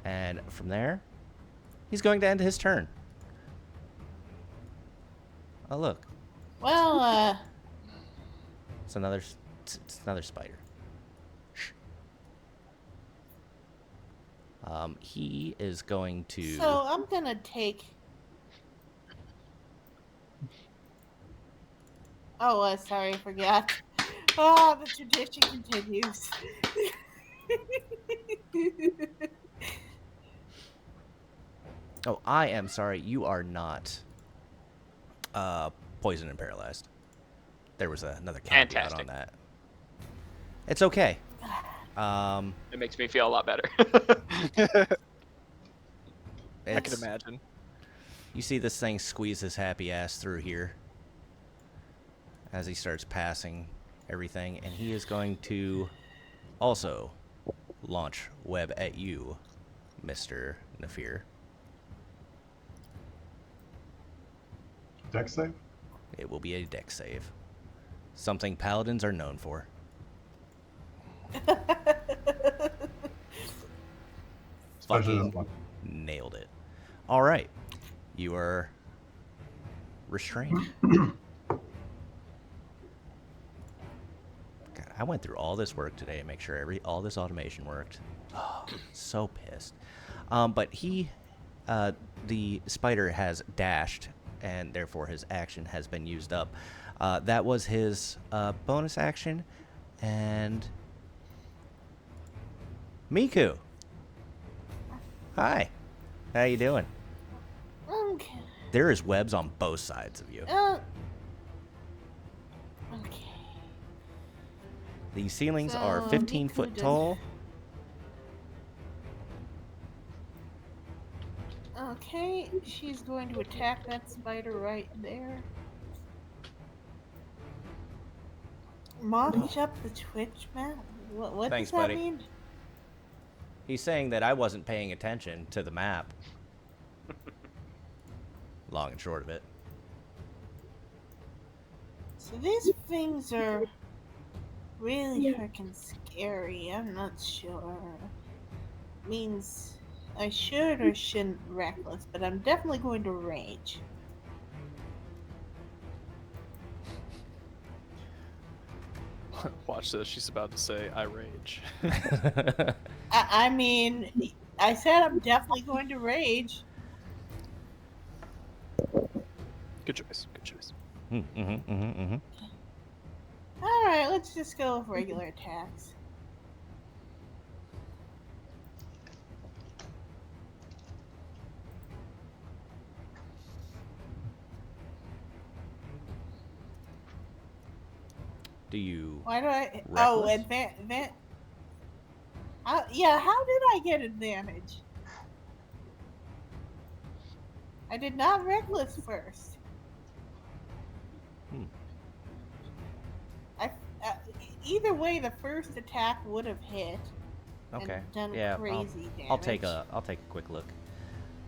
And from there, he's going to end his turn. Oh, look. Well, It's another spider. He is going to... so I'm gonna take. Oh, sorry, I forgot. Oh, the tradition continues. Oh, I am sorry. You are not poisoned and paralyzed. There was another caveat Fantastic. on that. It's okay. It makes me feel a lot better. I can It's- imagine. You see this thing squeeze his happy ass through here as he starts passing everything, and he is going to also launch web at you, Mr. Nefir. Dex save? It will be a dex save. Something paladins are known for. Especially Fucking this one. nailed it. All right. You are restrained. God, I went through all this work today to make sure all this automation worked. Oh, so pissed. But the spider has dashed, and therefore his action has been used up. That was his bonus action, and Miku. Hi. How you doing? Okay. There is webs on both sides of you. Okay. The ceilings are So, 15 Miku foot does- tall. Okay, she's going to attack that spider right there. March up the Twitch map? What Thanks, does that buddy. mean? He's saying that I wasn't paying attention to the map. Long and short of it. So these things are really freaking scary. I'm not sure. Means I should or shouldn't reckless, but I'm definitely going to rage. Watch this. She's about to say, "I rage." I mean, I said I'm definitely going to rage. Good choice. Good choice. Alright, let's just go with regular attacks. Do you? Why do I? Reckless? Oh, advantage. Yeah, how did I get advantage? I did not reckless first. I either way, the first attack would have hit. Okay. And done Yeah. crazy I'll take damage. a quick look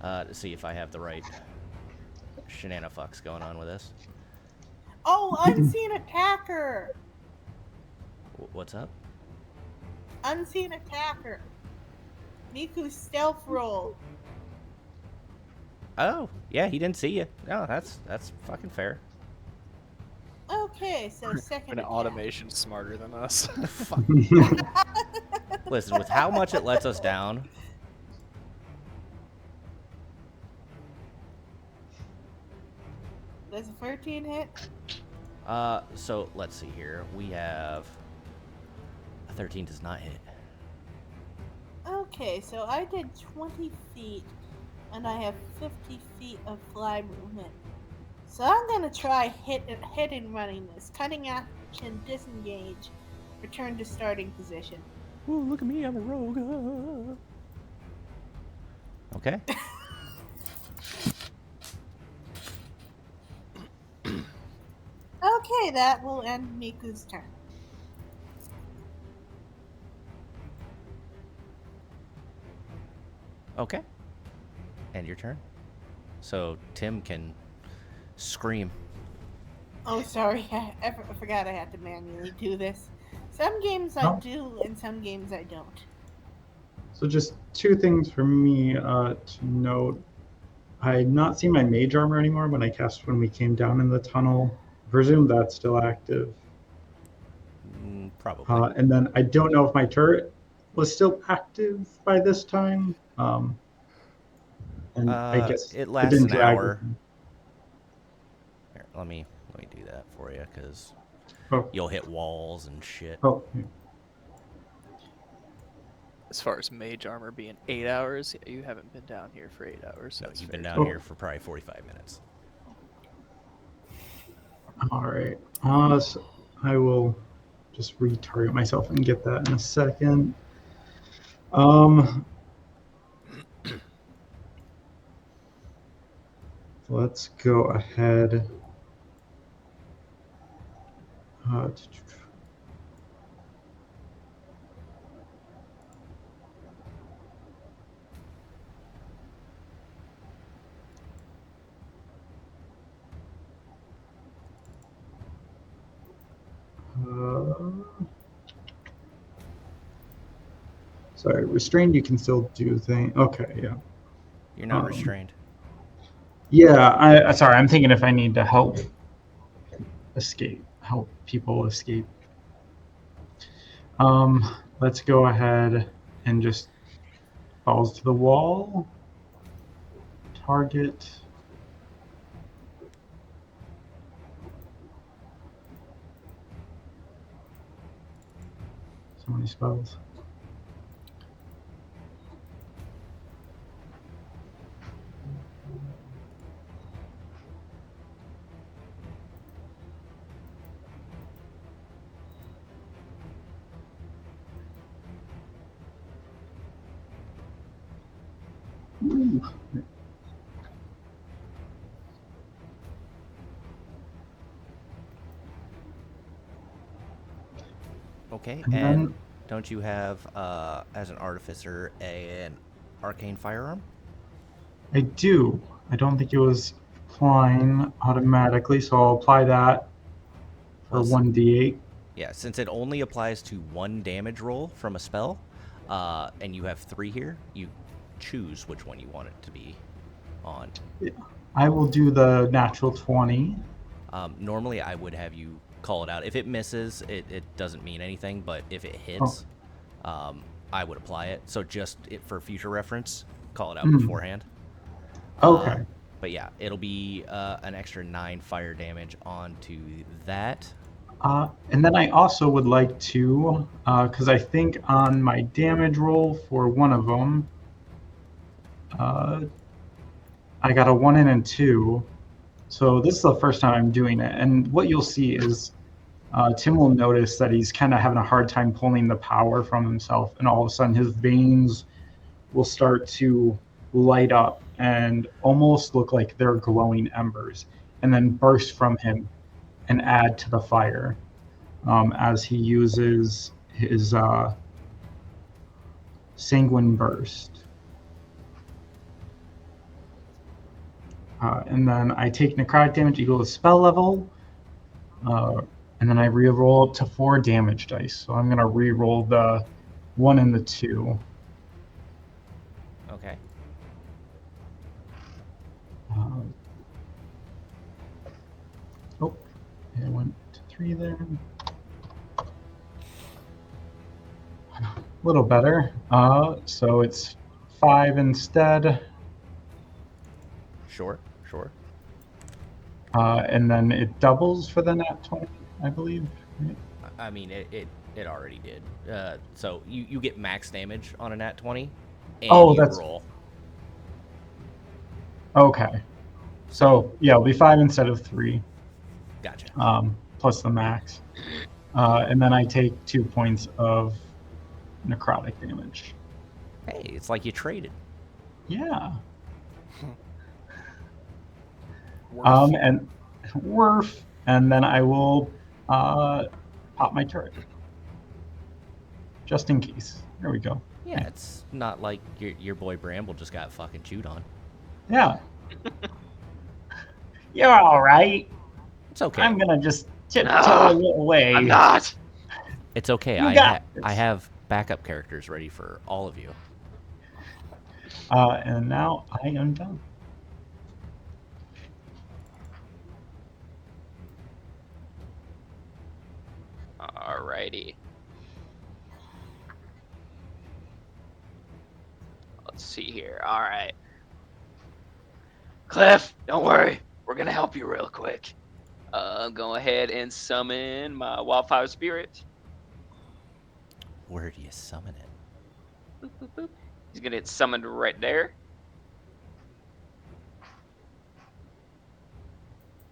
to see if I have the right shenanifucks going on with this. Oh, unseen attacker! What's up? Unseen attacker. Miku's stealth roll. Oh, yeah, he didn't see you. No, that's fucking fair. Okay, so second An attack. automation smarter than us. Fuck. Listen, with how much it lets us down. Does a 13 hit? So let's see here. We have a 13 does not hit. Okay, so I did 20 feet, and I have 50 feet of fly movement. So I'm gonna try hit and running this. Cutting action, disengage, return to starting position. Ooh, look at me, I'm a rogue. Okay. Okay, that will end Miku's turn. Okay. And your turn. So Tim can scream. Oh, sorry, I forgot I had to manually do this. Some games I do, and some games I don't. So just two things for me to note. I had not seen my mage armor anymore when I cast when we came down in the tunnel. Presume that's still active. Probably. And then I don't know if my turret was still active by this time. And I guess it it lasts didn't an drag. hour. Here, let me do that for you, because you'll hit walls and shit. Oh. Yeah. As far as mage armor being 8 hours, you haven't been down here for 8 hours. No, That's you've fair. been down here for probably 45 minutes. All right. So I will just retarget myself and get that in a second. Let's go ahead. Sorry, restrained, you can still do things. Okay, yeah. You're not restrained. Yeah, sorry, I'm thinking if I need to help people escape. Let's go ahead and just balls to the wall. Target. So many spells. Okay, And and then- don't you have, as an artificer, an arcane firearm? I do. I don't think it was applying automatically, so I'll apply that for Well, 1d8. Yeah, since it only applies to 1 damage roll from a spell, and you have 3 here, you choose which one you want it to be on. I will do the natural 20. Normally, I would have you call it out. If it misses, it doesn't mean anything, but if it Oh. hits, I would apply it. So just for future reference, call it out Mm. beforehand. Okay. But yeah, it'll be an extra 9 fire damage onto that. And then I also would like to, because I think on my damage roll for one of them, I got a 1 and a 2. So this is the first time I'm doing it. And what you'll see is Tim will notice that he's kind of having a hard time pulling the power from himself. And all of a sudden his veins will start to light up and almost look like they're glowing embers and then burst from him and add to the fire as he uses his sanguine burst. And then I take necrotic damage equal to spell level, and then I re-roll up to 4 damage dice. So I'm going to re-roll the 1 and the 2. Okay. I went to 3 there. A little better. So it's 5 instead. Sure. And then it doubles for the nat 20, I believe. Right? I mean, it already did. So you get max damage on a nat 20, and Oh, you that's- roll. Okay. So yeah, it'll be 5 instead of 3. Gotcha. Plus the max. And then I take 2 points of necrotic damage. Hey, it's like you traded. Yeah. Worth. And worth, and then I will pop my turret. Just in case. There we go. Yeah, it's not like your boy Bramble just got fucking chewed on. Yeah. You're all right. It's okay. I'm gonna just tiptoe away. I'm not. It's okay. You got this. I have backup characters ready for all of you. And now I am done. Alrighty. Let's see here. All right. Cliff, don't worry. We're going to help you real quick. Go ahead and summon my Wildfire Spirit. Where do you summon it? He's going to get summoned right there.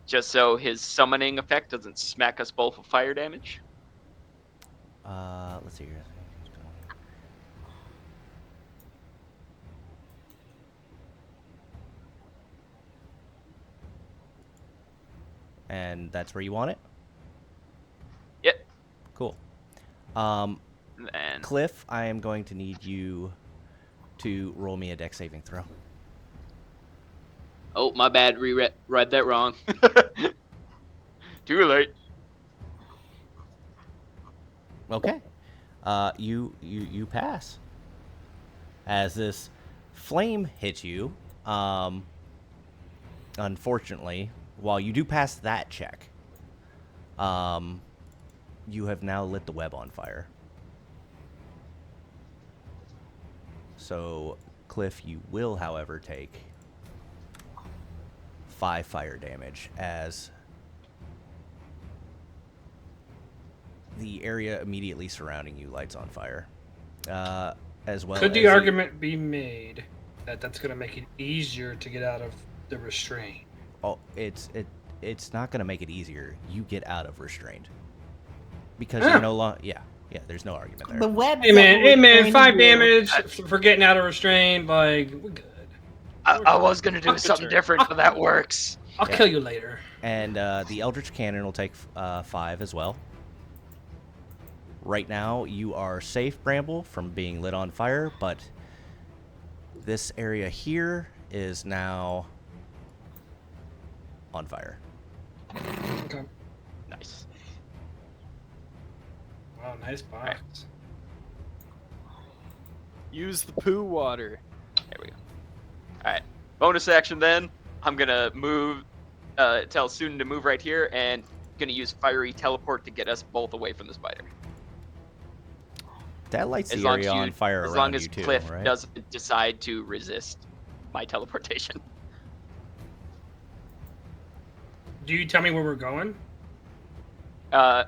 Just so his summoning effect doesn't smack us both with fire damage. Let's see here. And that's where you want it? Yep. Cool. And Cliff, I am going to need you to roll me a dex saving throw. oh, my bad. Read that wrong. Too late. Okay. You pass. As this flame hits you, unfortunately, while you do pass that check, you have now lit the web on fire. So, Cliff, you will, however, take 5 fire damage as the area immediately surrounding you lights on fire. As well Could as the argument be made that that's going to make it easier to get out of the restraint? Oh, it's not going to make it easier. You get out of restraint. Because you're no longer... Yeah, there's no argument there. The web. Hey man, 5 damage for getting out of restraint. Like, we're good. I was going to do Fuck the something turret. different, but that works. I'll kill you later. And the Eldritch Cannon will take 5 as well. Right now, you are safe, Bramble, from being lit on fire, but this area here is now on fire. Okay. Nice. Wow, nice box. Use the poo water. There we go. All right. Bonus action then. I'm gonna move. Tell Susan to move right here, and gonna use fiery teleport to get us both away from the spider. That lights As the long area as on fire as around long as you too, Cliff right? doesn't decide to resist my teleportation. Do you tell me where we're going? I'm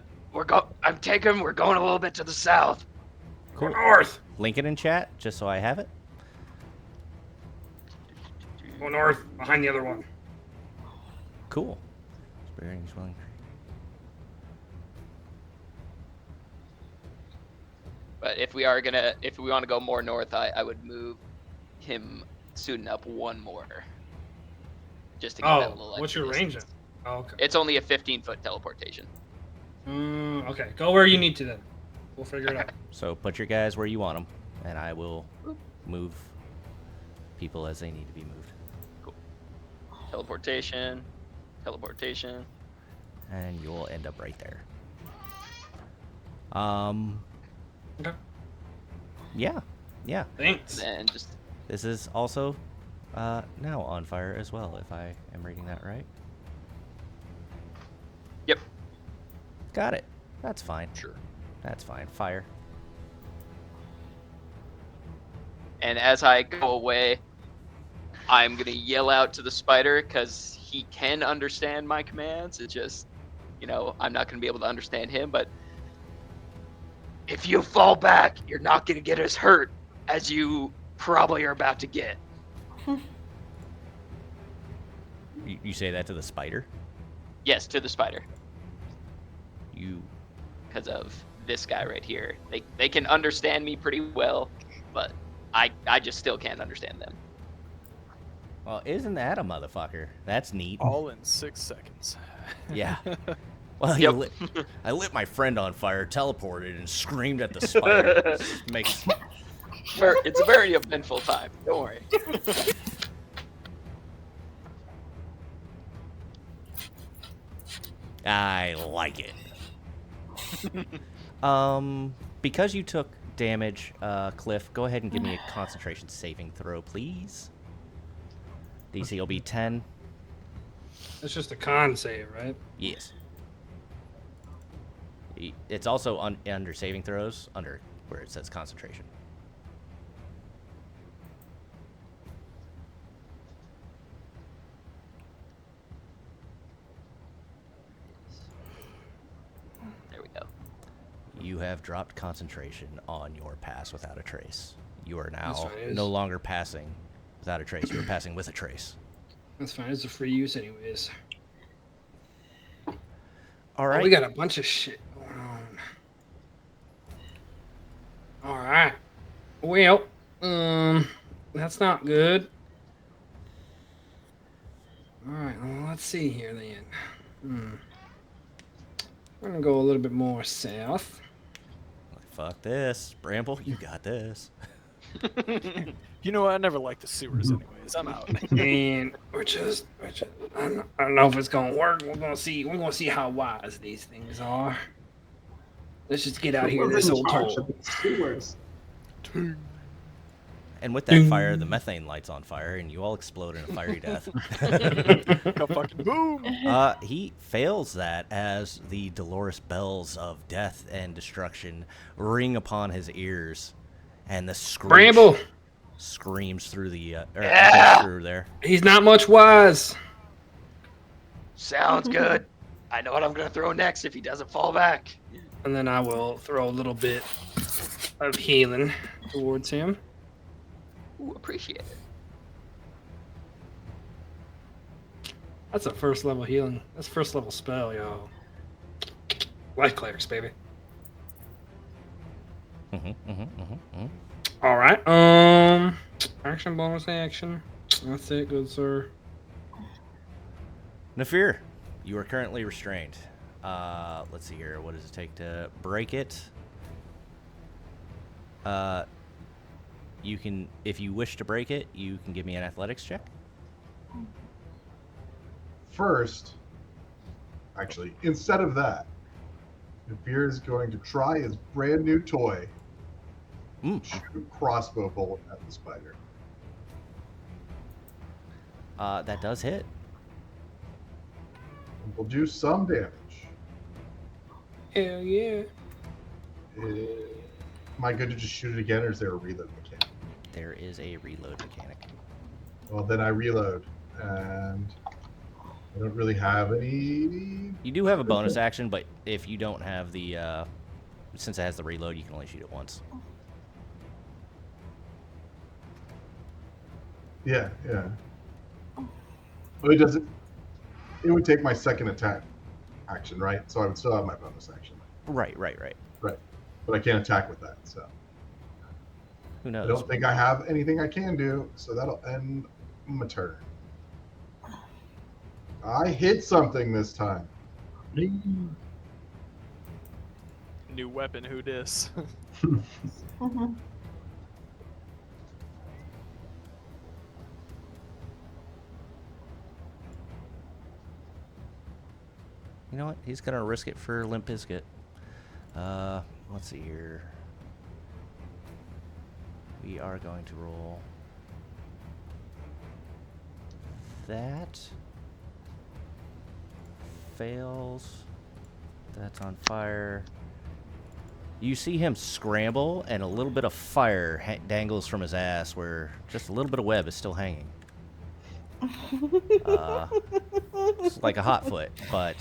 taking. We're going a little bit to the south. Cool. North. Link it in chat, just so I have it. Go north, behind the other one. Cool. Bearings willing. But if we want to go more north, I would move him Sudan up one more, just to get that little. What's extra your range? distance. Oh, okay. It's only a 15-foot teleportation. Okay, go where you need to then. We'll figure it out. So put your guys where you want them, and I will move people as they need to be moved. Cool. Teleportation. And you'll end up right there. Okay. Yeah. Thanks. And just This is also now on fire as well, if I am reading that right. Yep. Got it. That's fine. Sure. That's fine. Fire. And as I go away, I'm gonna yell out to the spider because he can understand my commands. It's just, I'm not gonna be able to understand him. But if you fall back, you're not gonna get as hurt as you probably are about to get. You say that to the spider? Yes, to the spider. You. Because of this guy right here. They can understand me pretty well, but I just still can't understand them. Well, isn't that a motherfucker? That's neat. All in 6 seconds. Yeah. Well, Yep. I lit my friend on fire, teleported, and screamed at the spider. It's a very eventful time. Don't worry. I like it. Because you took damage, Cliff, go ahead and give me a concentration saving throw, please. DC will be 10. It's just a con save, right? Yes. It's also under saving throws, under where it says concentration. There we go. You have dropped concentration on your pass without a trace. You are That's now fine. no longer passing without a trace. You are passing with a trace. That's fine. It's a free use anyways. All right. We got a bunch of shit going on. All right. Well, that's not good. All right. Well, let's see here then. We're gonna go a little bit more south. Fuck this. Bramble, you got this. You know what? I never liked the sewers anyways. I'm out. And I don't know if it's gonna work. We're gonna see how wise these things are. Let's just get out here in this old hole. And with that fire, the methane light's on fire, and you all explode in a fiery death. Go fucking boom! He fails that as the dolorous bells of death and destruction ring upon his ears, and the screech Bramble! screams through the through there. He's not much wise. Sounds good. I know what I'm gonna throw next if he doesn't fall back. And then I will throw a little bit of healing towards him. Ooh, appreciate it. That's a first level healing. That's first level spell, yo. Life clerics, baby. All right. Action, bonus action. That's it, good sir. Nefir, you are currently restrained. Let's see here. What does it take to break it? You can, if you wish to break it, you can give me an athletics check. First, actually, instead of that, Nefir is going to try his brand new toy, shoot a crossbow bolt at the spider. That does hit. We'll do some damage. Hell yeah. Am I good to just shoot it again, or is there a reload mechanic? There is a reload mechanic. Well, then I reload, and I don't really have any. You do have a bonus action, but if you don't have the, since it has the reload, you can only shoot it once. Yeah. But it doesn't. It would take my second attack action, right? So I would still have my bonus action. Right. Right. But I can't attack with that, so. Who knows? I don't think I have anything I can do, so that'll end my turn. I hit something this time. New weapon, who dis? You know what? He's gonna risk it for Limp Bizkit. Let's see here. We are going to roll that. Fails. That's on fire. You see him scramble, and a little bit of fire dangles from his ass, where just a little bit of web is still hanging. It's like a hot foot, but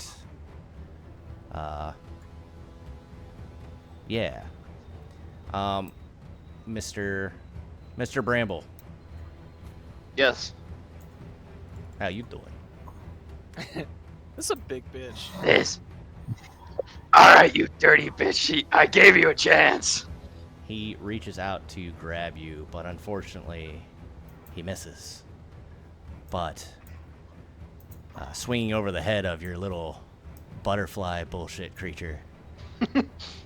yeah. Mr. Bramble, Yes. how you doing? This is a big bitch. This. Alright, you dirty bitch. I gave you a chance. He reaches out to grab you, but unfortunately, he misses. But swinging over the head of your little butterfly bullshit creature,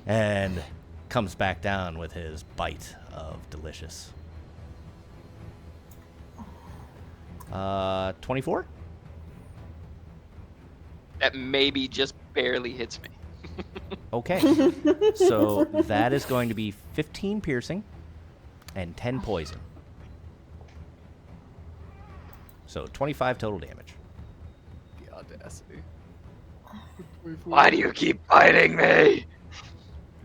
and comes back down with his bite of delicious. 24? That maybe just barely hits me. Okay. So that is going to be 15 piercing and 10 poison. So 25 total damage. The audacity. Why do you keep biting me?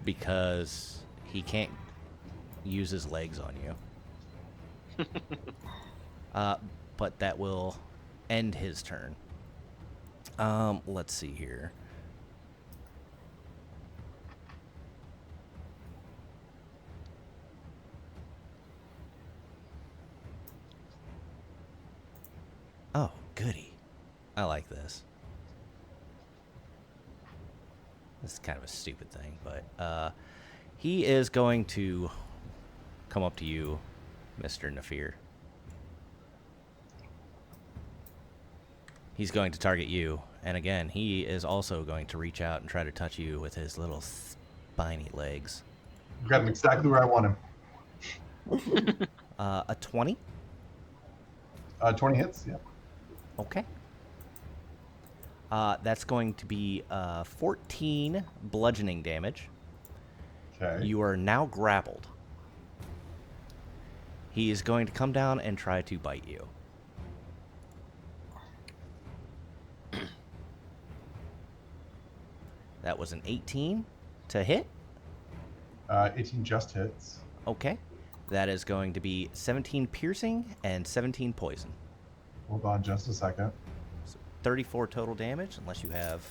Because he can't use his legs on you. But that will end his turn. Let's see here. Oh, goody. I like this. This is kind of a stupid thing, but he is going to come up to you, Mr. Nefir. He's going to target you, and again, he is also going to reach out and try to touch you with his little spiny legs. You got him exactly where I want him. A 20? 20 hits, yeah. Okay. That's going to be 14 bludgeoning damage. Okay. You are now grappled. He is going to come down and try to bite you. That was an 18 to hit. 18 just hits. Okay. That is going to be 17 piercing and 17 poison. Hold on just a second. So 34 total damage, unless you have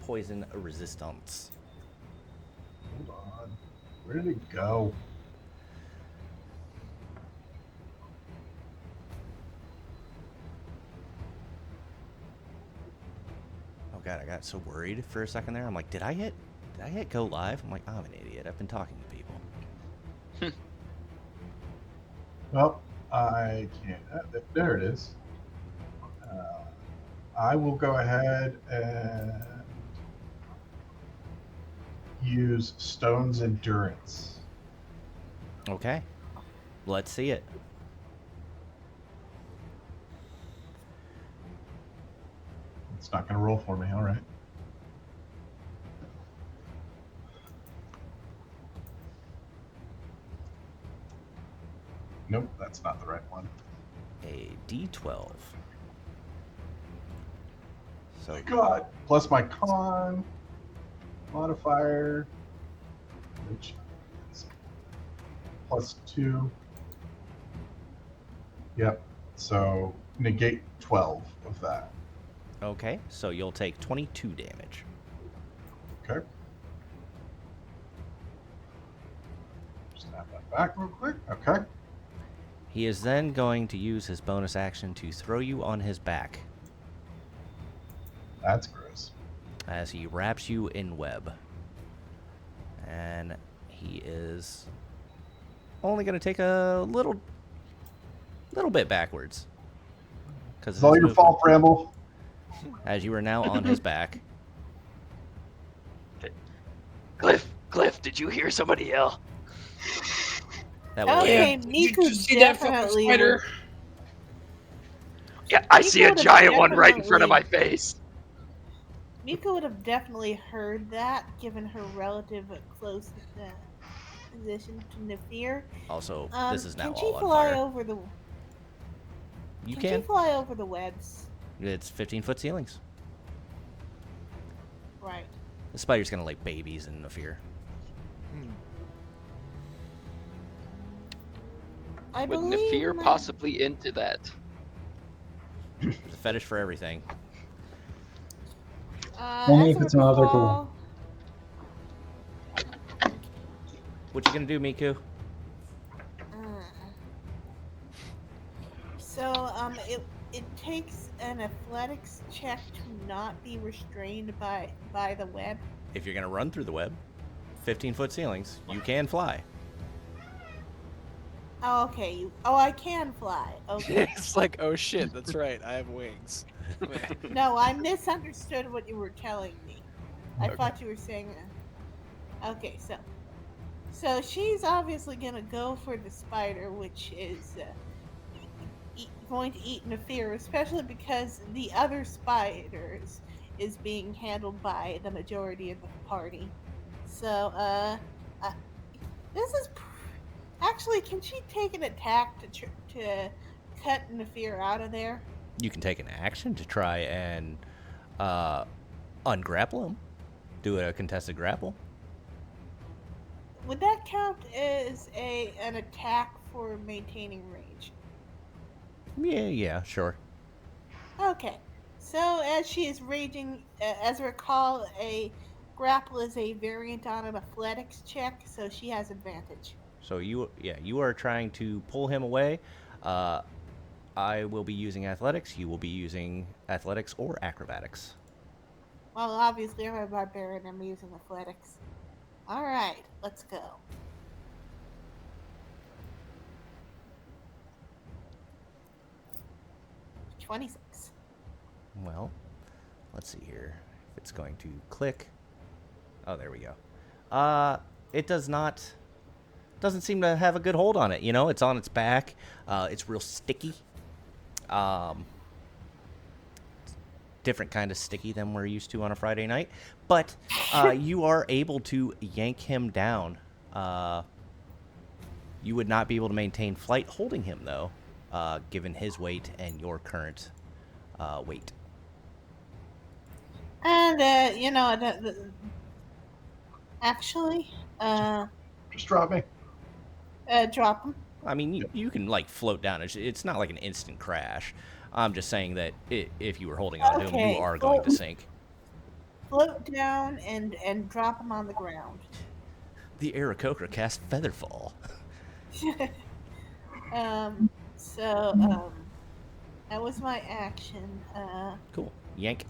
poison resistance. Hold on. Where did it go? Oh god, I got so worried for a second there. I'm like, did I hit go live? I'm like, I'm an idiot. I've been talking to people. Well, I can't. There it is. I will go ahead and use Stone's Endurance. Okay. Let's see it. It's not going to roll for me. All right. Nope, that's not the right one. A D12. So God, plus my con modifier, which is +2. Yep. So negate 12 of that. okay, so you'll take 22 damage. Okay. Just add that back real quick. Okay. He is then going to use his bonus action to throw you on his back That's gross. as he wraps you in web. And he is only going to take a little bit backwards. It's all your fault, Bramble. As you are now on his back. Cliff, did you hear somebody yell? That will Okay, Did you Miku see that fucking definitely spider? Yeah, I You see a could've giant one right in front of my definitely- face. Mika would have definitely heard that, given her relative close position to Nefir. Also, this is now Can she all on fly fire. over the? You Can can. she fly over the webs? It's 15-foot ceilings. Right. The spider's going to lay babies in Nefir. I With believe Nefir my- possibly into that. There's a fetish for everything. Only as if I it's another recall- What you going to do, Miku? So it takes an athletics check to not be restrained by the web. If you're going to run through the web, 15-foot ceilings, you can fly. Oh, okay. I can fly. Okay. It's like, oh shit, that's right, I have wings. No, I misunderstood what you were telling me. I Okay. thought you were saying. Okay, so she's obviously gonna go for the spider, which is going to eat Nefir, especially because the other spiders is being handled by the majority of the party. So, this is actually. Can she take an attack to cut Nefir out of there? You can take an action to try and ungrapple him. Do a contested grapple. Would that count as an attack for maintaining range? Yeah, sure. Okay. So as she is raging, as I recall, a grapple is a variant on an athletics check, so she has advantage. So you are trying to pull him away. I will be using athletics. You will be using athletics or acrobatics. Well, obviously I'm a barbarian. I'm using athletics. All right, let's go. $26. Well, let's see here. If it's going to click. Oh, there we go. It doesn't seem to have a good hold on it. You know, it's on its back. It's real sticky. Different kind of sticky than we're used to on a Friday night. But you are able to yank him down. You would not be able to maintain flight holding him, though, given his weight and your current weight. And actually, Just drop me. drop him. I mean, you can, like, float down. It's not like an instant crash. I'm just saying that if you were holding on to him, you Okay, are going to sink. Float down and drop him on the ground. The Aarakocra cast Featherfall. That was my action. Cool. Yank.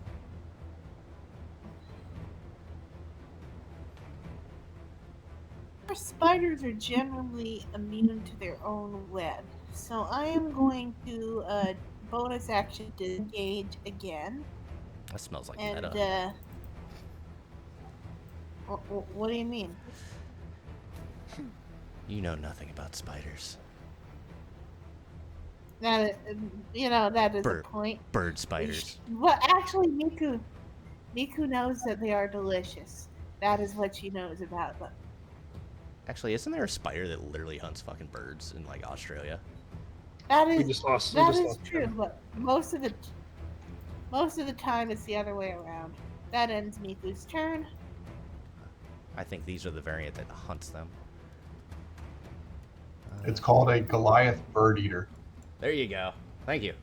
Spiders are generally immune to their own web, so I am going to bonus action disengage again. That smells like And meta. what do you mean? You know nothing about spiders. That that is a point. Bird spiders. Well, actually, Miku knows that they are delicious. That is what she knows about them. Actually, isn't there a spider that literally hunts fucking birds in like Australia? That We is just lost. that is true, but most of the time it's the other way around. That ends Miku's turn. I think these are the variant that hunts them. It's called a Goliath bird eater. There you go. Thank you.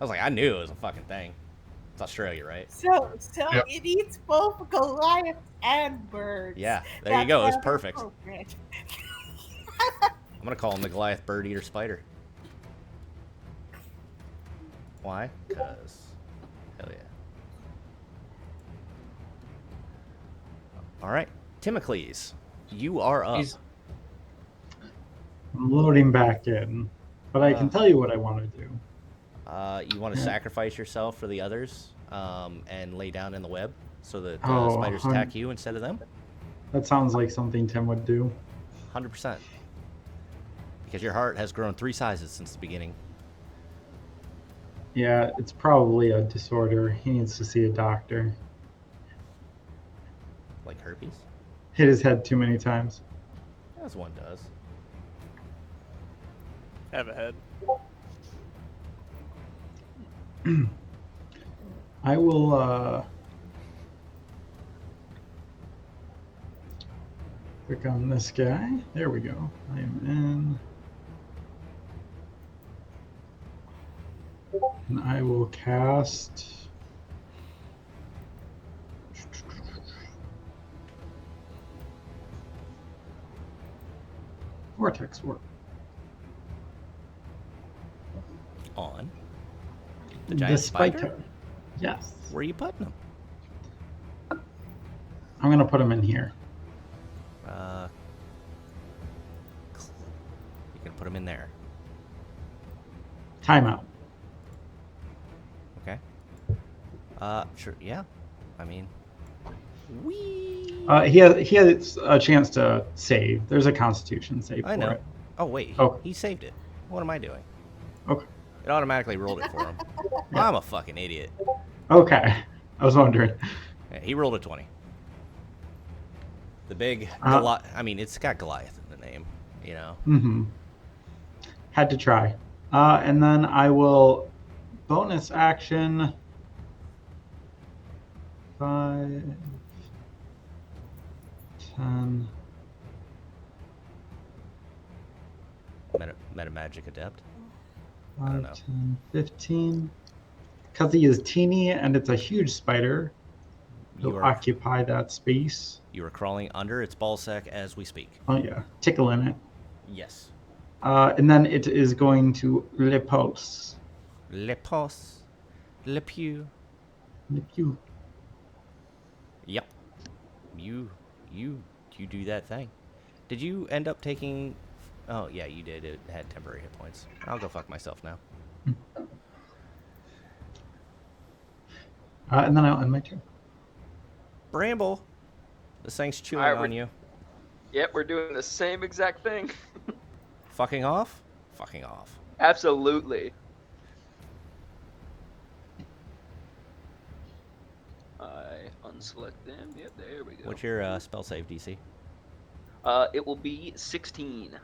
I was like, I knew it was a fucking thing. It's Australia, right? So Yep. it eats both Goliath and birds. Yeah, there you go. It was rather perfect. appropriate. I'm gonna call him the Goliath bird eater spider. Why? Because hell yeah. All right, Timocles, you are up. I'm loading back in, but I can tell you what I want to do. You want to sacrifice yourself for the others and lay down in the web so that Oh, spiders attack you instead of them? That sounds like something Tim would do. 100%. Because your heart has grown 3 sizes since the beginning. Yeah, it's probably a disorder. He needs to see a doctor. Like herpes? Hit his head too many times. As one does. Have a head. I will click on this guy. There we go. I am in. And I will cast Vortex Warp. On the giant spider? Yes. Where are you putting them? I'm going to put him in here. You can put them in there. Timeout. Okay. Sure. Yeah. I mean, He has a chance to save. There's a Constitution save I for know. it. Oh wait, Okay. he saved it. What am I doing? Okay. It automatically rolled it for him. I'm a fucking idiot. Okay. I was wondering. Yeah, he rolled a 20. The big I mean, it's got Goliath in the name, you know. Mm-hmm. Had to try. And then I will bonus action 5, 10. Metamagic adept. I don't 5, know. 10, 15. Because he is teeny and it's a huge spider, he'll occupy that space. You are crawling under its ballsack as we speak. Oh yeah, tickling it. Yes. And then it is going to repose. Lepos. Lepew. Lepew. Yep. You do that thing. Did you end up taking... Oh, yeah, you did. It had temporary hit points. I'll go fuck myself now. And then I'll end my turn. Bramble. This thing's chewing on you. Yep, we're doing the same exact thing. Fucking off? Fucking off. Absolutely. I unselect them. Yep, there we go. What's your spell save DC? It will be 16.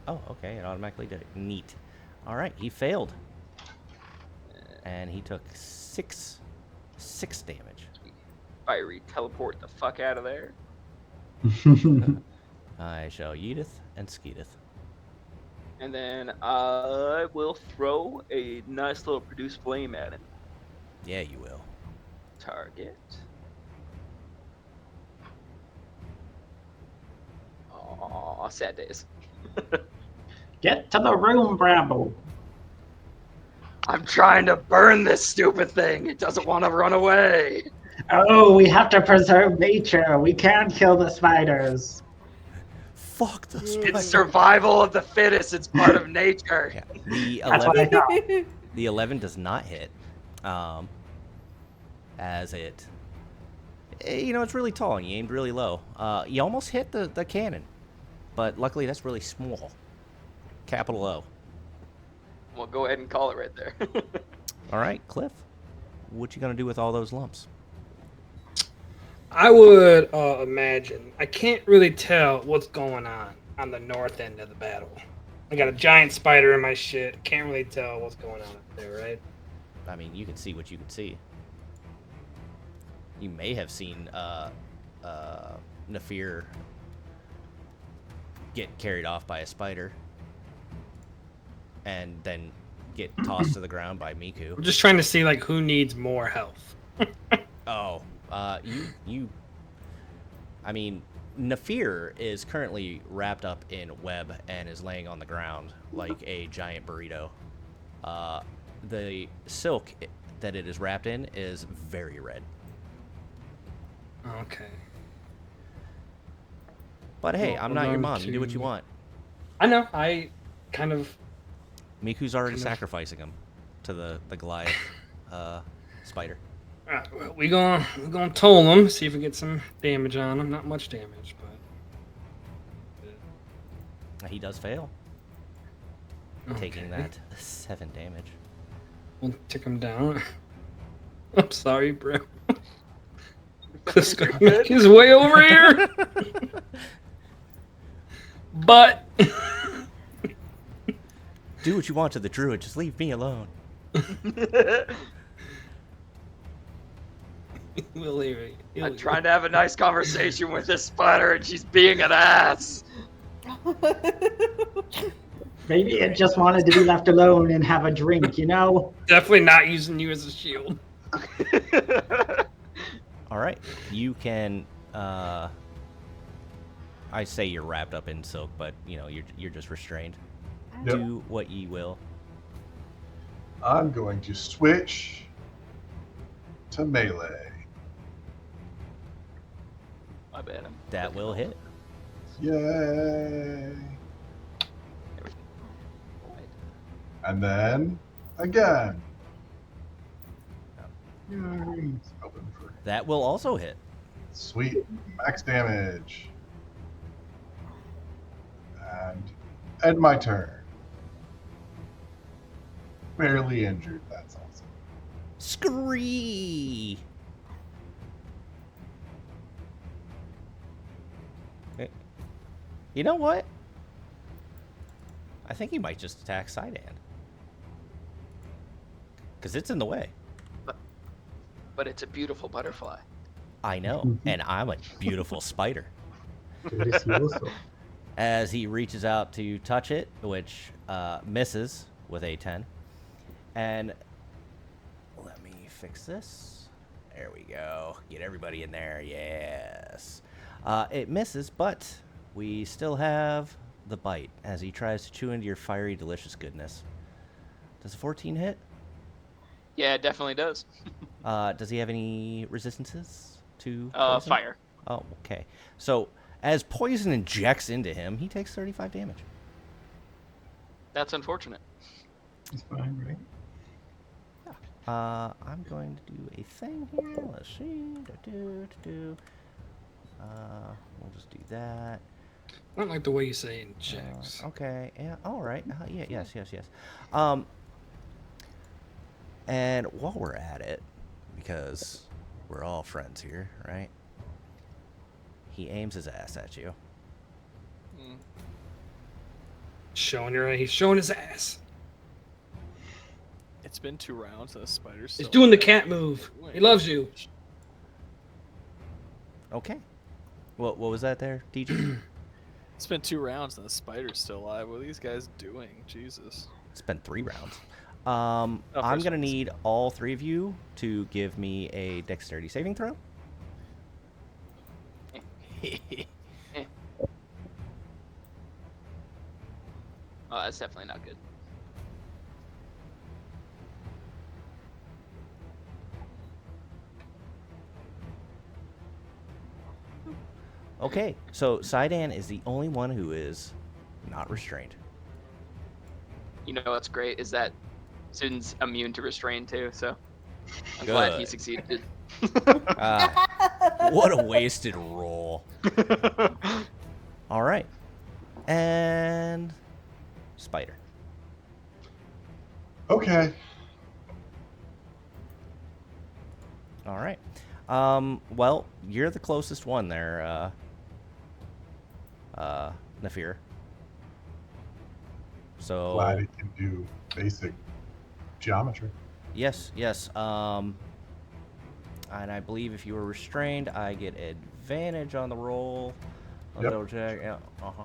Oh, okay. It automatically did it. Neat. All right, he failed. And he took 6 damage. Fiery teleport the fuck out of there. I shall yeeteth and skeeteth. And then I will throw a nice little produce flame at him. Yeah, you will. Target. Aw, sad days. Get to the room, Bramble. I'm trying to burn this stupid thing. It doesn't want to run away. Oh, we have to preserve nature. We can't kill the spiders. Fuck the spider. It's survival of the fittest. It's part of nature. Yeah. The That's what I 11, thought. the 11 does not hit. As it... You know, it's really tall and you aimed really low. You almost hit the cannon. but luckily that's really small. Capital O. Well, go ahead and call it right there. All right, Cliff. What you gonna do with all those lumps? I would imagine. I can't really tell what's going on the north end of the battle. I got a giant spider in my shit. Can't really tell what's going on up there, right? I mean, you can see what you can see. You may have seen Nefir get carried off by a spider and then get tossed to the ground by Miku. We're just trying to see like who needs more health. Oh, I mean, Nefir is currently wrapped up in web and is laying on the ground like a giant burrito. The silk that it is wrapped in is very red. Okay. But hey, Well, I'm we're not your going mom. You do what you to- want. I know. I kind of. Miku's already Kind of- sacrificing him to the Goliath spider. Alright, well, we're gonna toll him. See if we get some damage on him. Not much damage, but. He does fail, taking Okay. that 7 damage. We'll tick him down. I'm sorry, bro. Cliff's gonna make his way over here. But Do what you want to the druid. Just leave me alone. we'll leave it. I'm trying to have a nice conversation with this spider, and she's being an ass. Maybe it just wanted to be left alone and have a drink, you know? Definitely not using you as a shield. All right, you can. I say you're wrapped up in silk, but you know you're just restrained. Yep. Do what ye will. I'm going to switch to melee. My bad. That will hit. Yay! And then again. Yay! Hoping for That will also hit. sweet max damage. And end my turn. Barely injured. That's awesome. Scree. You know what? I think he might just attack Sidan. Because it's in the way. But it's a beautiful butterfly. I know. And I'm a beautiful spider. Delicioso. As he reaches out to touch it, which misses with a 10. And let me fix this. There we go. Get everybody in there. Yes. It misses, but we still have the bite as he tries to chew into your fiery, delicious goodness. Does a 14 hit? Yeah, it definitely does. Does he have any resistances to poison? Fire. Oh, okay. So as poison injects into him, he takes 35 damage. That's unfortunate. It's fine, right? I'm going to do a thing here. Let's see. We'll just do that. I don't like the way you say injects. Okay. Yeah. All right. Yeah. Yes. And while we're at it, because we're all friends here, right? He aims his ass at you. He's showing his ass. It's been 2 rounds and the spider's He's still doing the alive. cat move. He loves you. Okay. What was that there, DJ? It's been 2 rounds and the spider's still alive. What are these guys doing? Jesus. It's been 3 rounds. I'm first gonna one's- need all 3 of you to give me a dexterity saving throw. Oh, that's definitely not good. Okay, so Sidan is the only one who is not restrained. You know what's great is that Sudan's immune to restrain too, so I'm glad he Good. succeeded. What a wasted roll. All right. And spider. Okay. All right. Well, you're the closest one there, Nefir. So Glad it can do basic geometry. yes. And I believe if you were restrained, I get advantage on the roll. I'll Yep. double check. Yeah.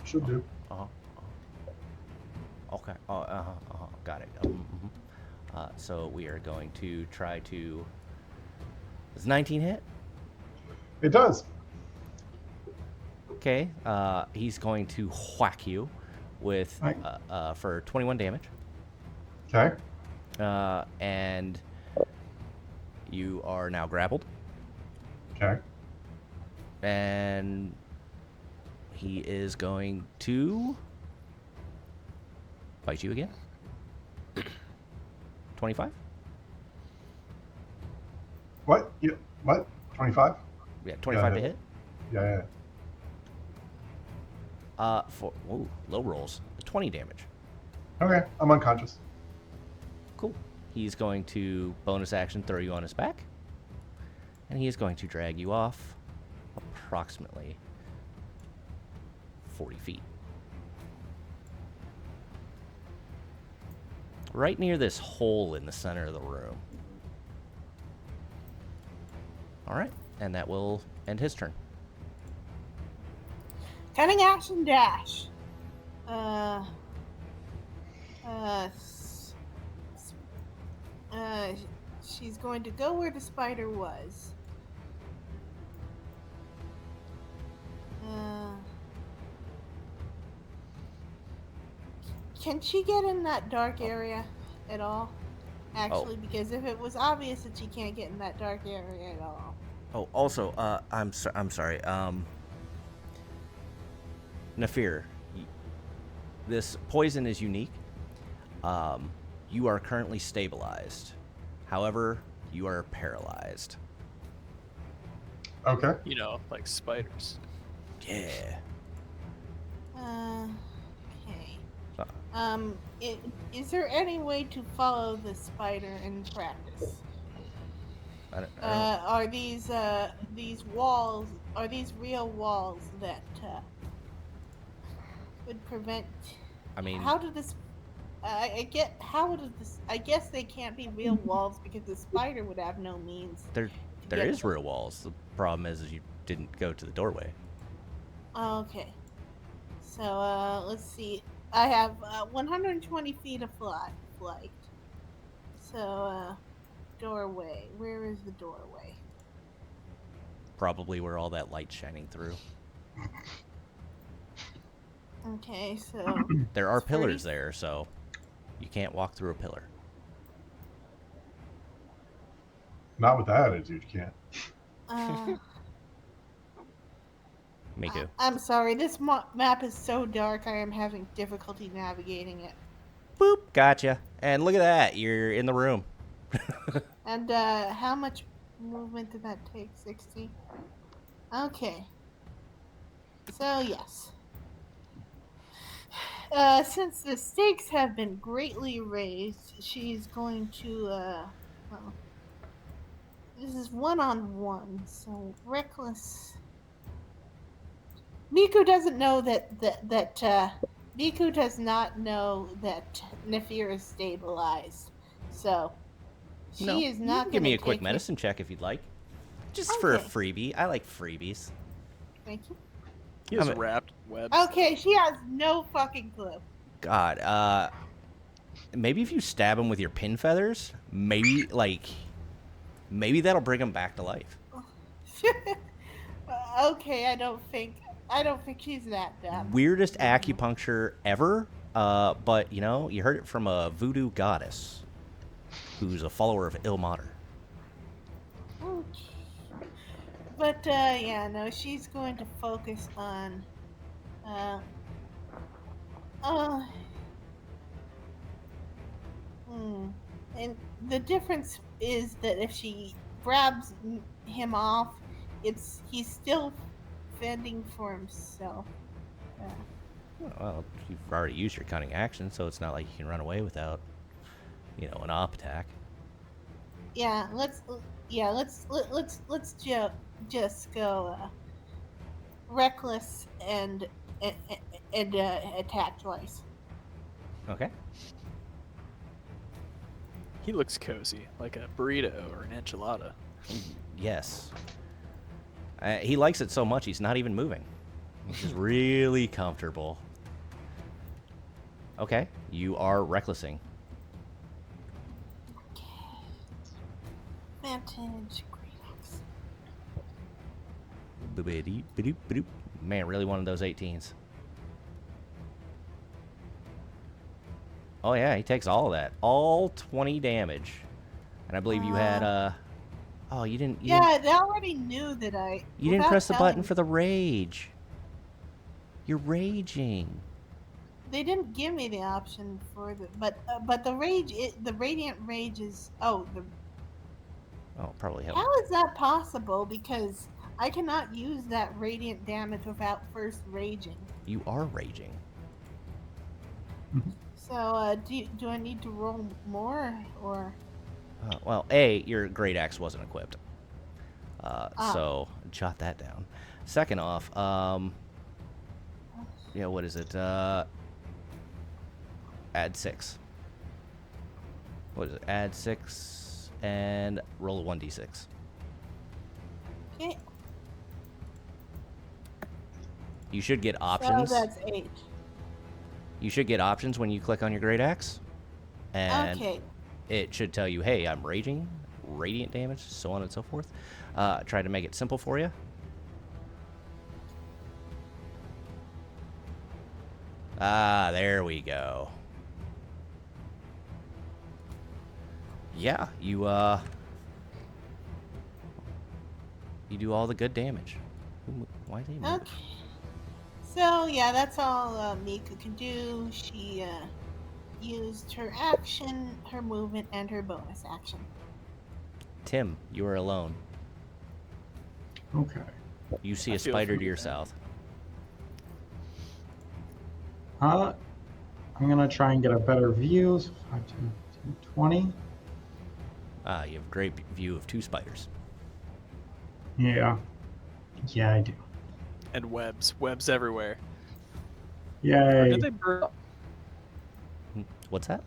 Should do. Okay. Got it. So we are going to try to. Does 19 hit? It does. Okay. He's going to whack you with for 21 damage. Okay. And you are now grappled. Okay. And he is going to bite you again. 25? What? Yeah. What? 25? Yeah, 25 to hit. Yeah. For low rolls, 20 damage. Okay. I'm unconscious. Cool. He's going to bonus action throw you on his back. And he is going to drag you off approximately 40 feet. Right near this hole in the center of the room. All right. And that will end his turn. Cunning action dash. She's going to go where the spider was. Can she get in that dark area at all? Actually, because if it was obvious that she can't get in that dark area at all. Oh, also, I'm sorry. Nefir, this poison is unique. You are currently stabilized. However, you are paralyzed. Okay. You know, like spiders. Yeah. Okay. Is there any way to follow the spider in practice? I don't Are these walls? Are these real walls that would prevent? I mean, how did this? I get. How would this? I guess they can't be real walls because the spider would have no means. there is real walls. The problem is you didn't go to the doorway. Okay. So let's see. I have 120 feet of flight. So doorway. Where is the doorway? Probably where all that light's shining through. Okay, so There are pillars there, so you can't walk through a pillar. Not with that attitude, you can't. Miku. I'm sorry. This map is so dark. I am having difficulty navigating it. Boop. Gotcha. And look at that. You're in the room. And how much movement did that take? 60? Okay. So, yes. Since the stakes have been greatly raised, she's going to, well, this is one-on-one, so reckless. Miku doesn't know Miku does not know that Nefir is stabilized, so she is not going to give me a quick medicine check if you'd like. Just for a freebie. I like freebies. Thank you. He has wrapped webs. Okay, she has no fucking clue. God, maybe if you stab him with your pin feathers, maybe that'll bring him back to life. Okay, I don't think she's that dumb. Weirdest acupuncture ever, but you heard it from a voodoo goddess who's a follower of Ilmater. Okay. But yeah, no, she's going to focus on and the difference is that if she grabs him off, he's still fending for himself. Well, you've already used your cunning action, so it's not like you can run away without, an op attack. Yeah, let's just go reckless and, and attack twice. Okay. He looks cozy, like a burrito or an enchilada. Yes. He likes it so much he's not even moving. He's just really comfortable. Okay, you are recklessing. Advantage, great axe. Boop-a-dee, ba-doop, ba-doop. Man, really one of those 18s. Oh yeah, he takes all of that. All 20 damage. And I believe you had, oh, you didn't... Yeah, they already knew that I... You didn't without press the button telling- for the rage. You're raging. They didn't give me the option for the... But the rage... the radiant rage is... Oh, the... Oh, probably help. How is that possible? Because I cannot use that radiant damage without first raging. You are raging. So, do I need to roll more, or... Well, A, your great axe wasn't equipped. So jot that down. Second off, yeah, what is it? Add 6. What is it? Add 6 and roll a 1d6. Okay, You should get options. so that's 8. You should get options when you click on your great axe. And Okay. it should tell you, hey, I'm raging, radiant damage, so on and so forth. Try to make it simple for you. Ah, there we go. Yeah, you do all the good damage. Why did he move? Okay. So, yeah, that's all Mika can do. She used her action, her movement, and her bonus action. Tim, you are alone. Okay. You see a I feel spider for to you, your man. south. I'm gonna try and get a better view. So 5, 10, 20. Ah, you have a great view of 2 spiders. Yeah. Yeah, I do. And webs everywhere. Or Yay. did they burn up? What's that?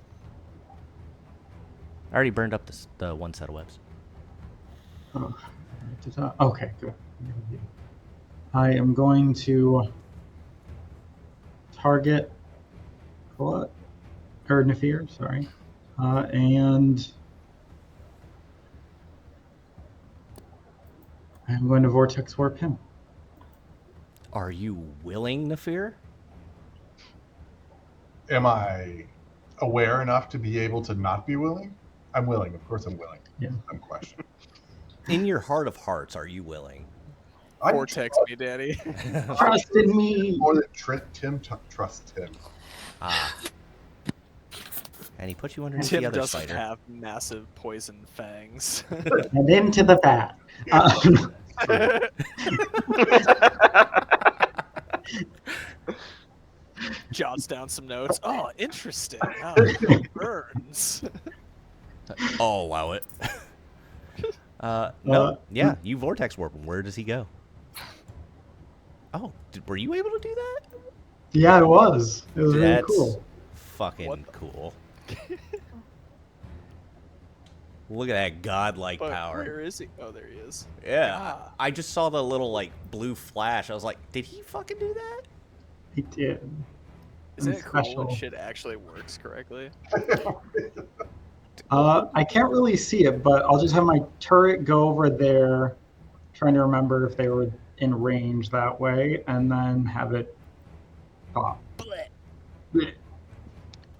I already burned up the one set of webs. Oh, okay, good. I am going to target Nefir, sorry, and I'm going to vortex warp him. Are you willing, Nefir? Am I aware enough to be able to not be willing? I'm willing. Of course I'm willing. Yeah. I'm questioning. In your heart of hearts, are you willing? I Vortex me, Daddy. Trust in me. more than Tim trusts Tim. Ah. And he put you underneath Tim the other doesn't spider. have massive poison fangs. And into the bat. Jots down some notes. Oh, interesting. Oh, burns. I'll allow it. No, yeah, you vortex warp him. Where does he go? Oh, were you able to do that? Yeah, it was. It was really That's cool. fucking What cool. Look at that godlike But power. where is he? Oh, there he is. Yeah, Ah. I just saw the little like blue flash. I was like, did he fucking do that? He did. Isn't I'm it cool special. when shit actually works correctly? I can't really see it, but I'll just have my turret go over there, trying to remember if they were in range that way, and then have it pop. Blech.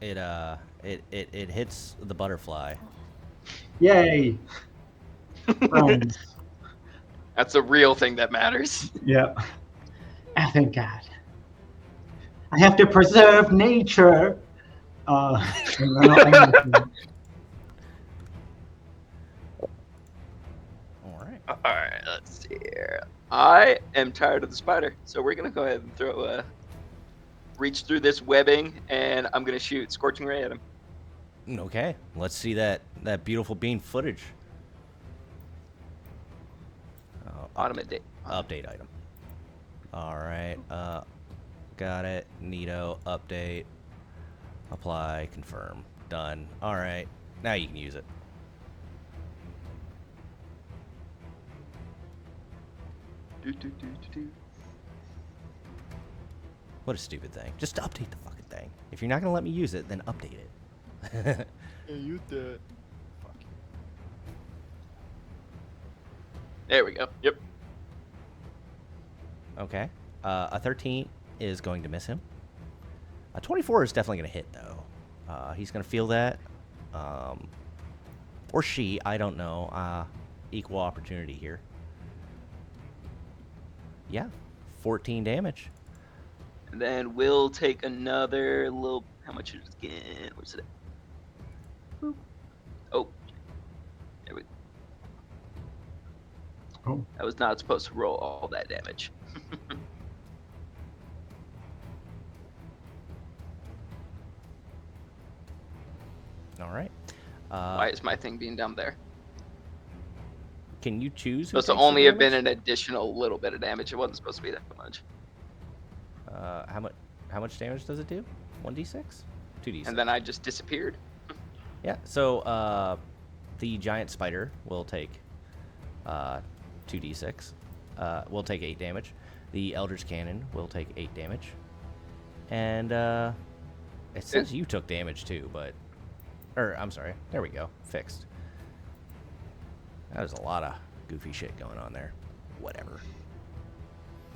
It hits the butterfly. Yay! Friends. That's the real thing that matters. Yeah. Ah, thank God. I have to preserve nature. And then All right. All right, let's see here. I am tired of the spider, so we're gonna go ahead and throw a reach through this webbing, and I'm gonna shoot Scorching Ray at him. Okay, let's see that beautiful bean footage. Automate Update item. All right, got it. Neato, update, apply, confirm, done. All right, now you can use it. What a stupid thing. Just update the fucking thing. If you're not gonna let me use it, then update it. Hey, you did. There we go. Yep. Okay. A 13 is going to miss him. A 24 is definitely going to hit, though. He's going to feel that. Or she, I don't know. Equal opportunity here. Yeah. 14 damage. And then we'll take another little. How much is it again? What's it? Boop. Oh. There we go. Oh. I was not supposed to roll all that damage. All right. Why is my thing being down there? Can you choose? Supposed to only have been an additional little bit of damage. It wasn't supposed to be that much. How much damage does it do? 1d6? 2d6. And then I just disappeared. Yeah. So the giant spider will take 2d6. Will take 8 damage. The Eldritch Cannon will take 8 damage. And it says you took damage too, but... Or, I'm sorry. There we go. Fixed. There's a lot of goofy shit going on there. Whatever.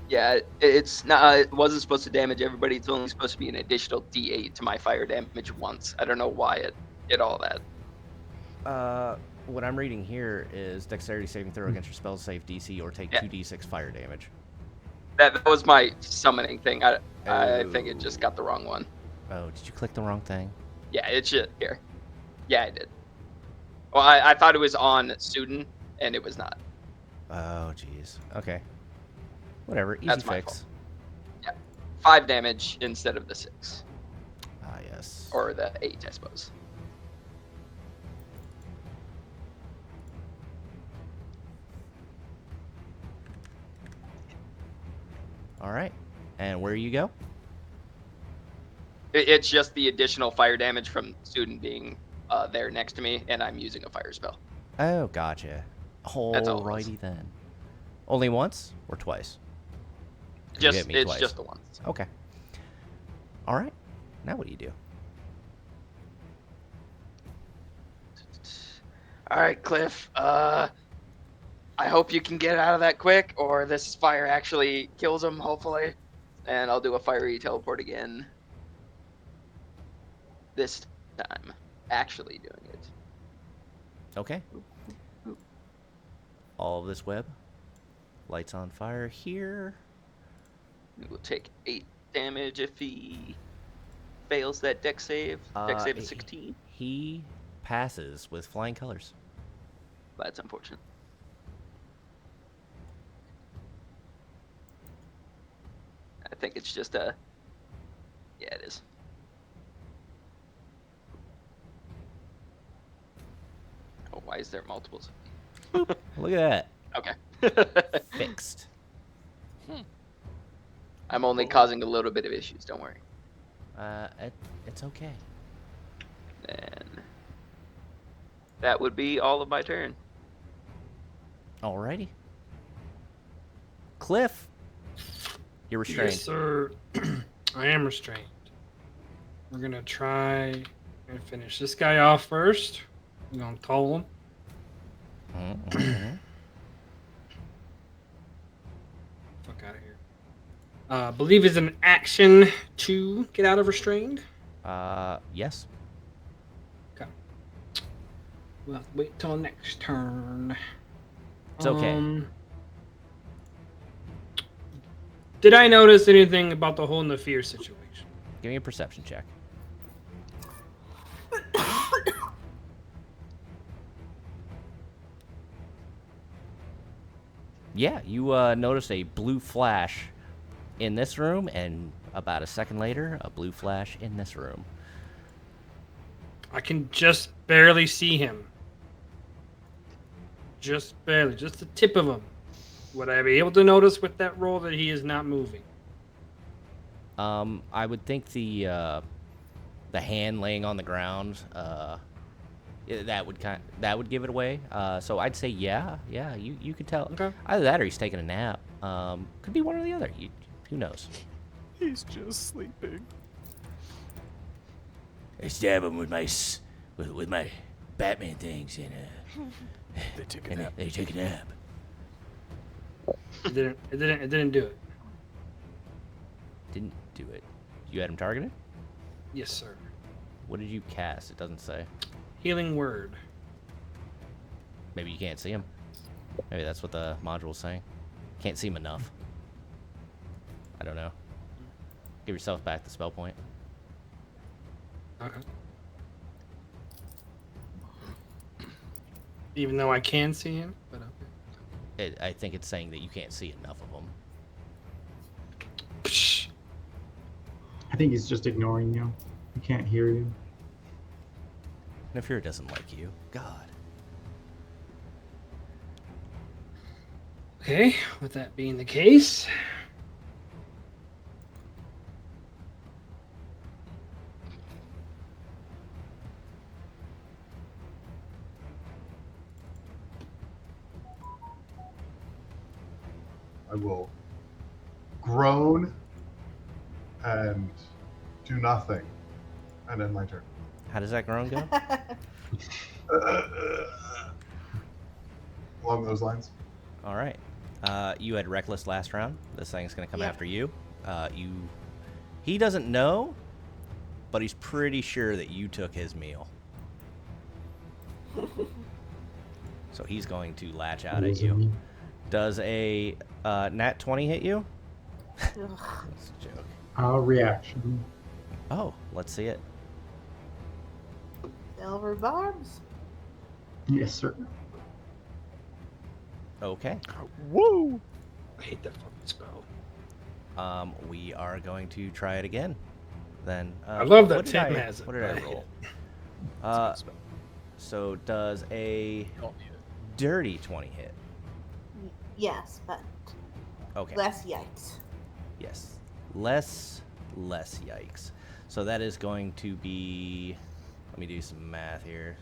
Yeah, it's not. It wasn't supposed to damage everybody. It's only supposed to be an additional D8 to my fire damage once. I don't know why it did all that. What I'm reading here is dexterity saving throw against your spell save DC or take 2d6 fire damage. That was my summoning thing. I think it just got the wrong one. Oh, did you click the wrong thing? Yeah, it should. Here. Yeah, I did. Well, I thought it was on Suden, and it was not. Oh, jeez. Okay. Whatever. Easy That's my fix. fault. Yeah. 5 damage instead of the 6. Ah, yes. Or the 8, I suppose. All right. And where you go? It's just the additional fire damage from Suden being there next to me, and I'm using a fire spell. Oh, gotcha. That's all it was. Alrighty then. Only once or twice? You Just hit me it's twice. just the once. Okay. All right. Now what do you do? All right, Cliff. I hope you can get out of that quick, or this fire actually kills him, hopefully. And I'll do a fiery teleport again. This time, actually doing it. Okay. All of this web. Lights on fire here. He will take 8 damage if he fails that dex save. Dex save is 16. He passes with flying colors. That's unfortunate. I think it's just a... Yeah, it is. Oh, why is there multiples? Look at Okay. that. Fixed. I'm only causing a little bit of issues, don't worry. It's okay. And that would be all of my turn. Alrighty. Cliff, you're restrained. Yes, sir. I am restrained. We're gonna try and finish this guy off first. We're gonna toll him. Mhm. Fuck out of here. Believe is an action to get out of restrained. Yes. Okay. We'll have to wait till next turn. It's okay. Did I notice anything about the whole Nefir situation? Give me a perception check. Yeah, you notice a blue flash in this room and About a second later, a blue flash in this room. I can just barely see him. Just barely, just the tip of him. Would I be able to notice with that roll that he is not moving? I would think the hand laying on the ground, that would give it away. So I'd say yeah, you could tell. Okay. Either that or he's taking a nap. Could be one or the other. Who knows? He's just sleeping. I stab him with my Batman things, and They took a nap. they take a nap. It didn't do it. Didn't do it. You had him targeted? Yes, sir. What did you cast? It doesn't say. Healing word. Maybe you can't see him. Maybe that's what the module's saying. Can't see him enough. I don't know. Give yourself back the spell point. Okay. Even though I can see him, but okay. I think it's saying that you can't see enough of him. Psh. I think he's just ignoring you. He can't hear you. Nefir doesn't like you. God. Okay, with that being the case, I will groan and do nothing, and end my turn. How does that groan go? Along those lines. All right. You had reckless last round. This thing's gonna come Yeah. after you. He doesn't know, but he's pretty sure that you took his meal. So he's going to latch out at you. Does a nat 20 hit you? That's a joke. Reaction. Oh, let's see it. Silver barbs. Yes, sir. Okay. Woo! I hate that fucking spell. We are going to try it again. Then. I love that what did Tim I- has it. What did I roll? So does a dirty 20 hit? Yes, but Okay. less yikes. Yes. Less yikes. So that is going to be. Let me do some math here.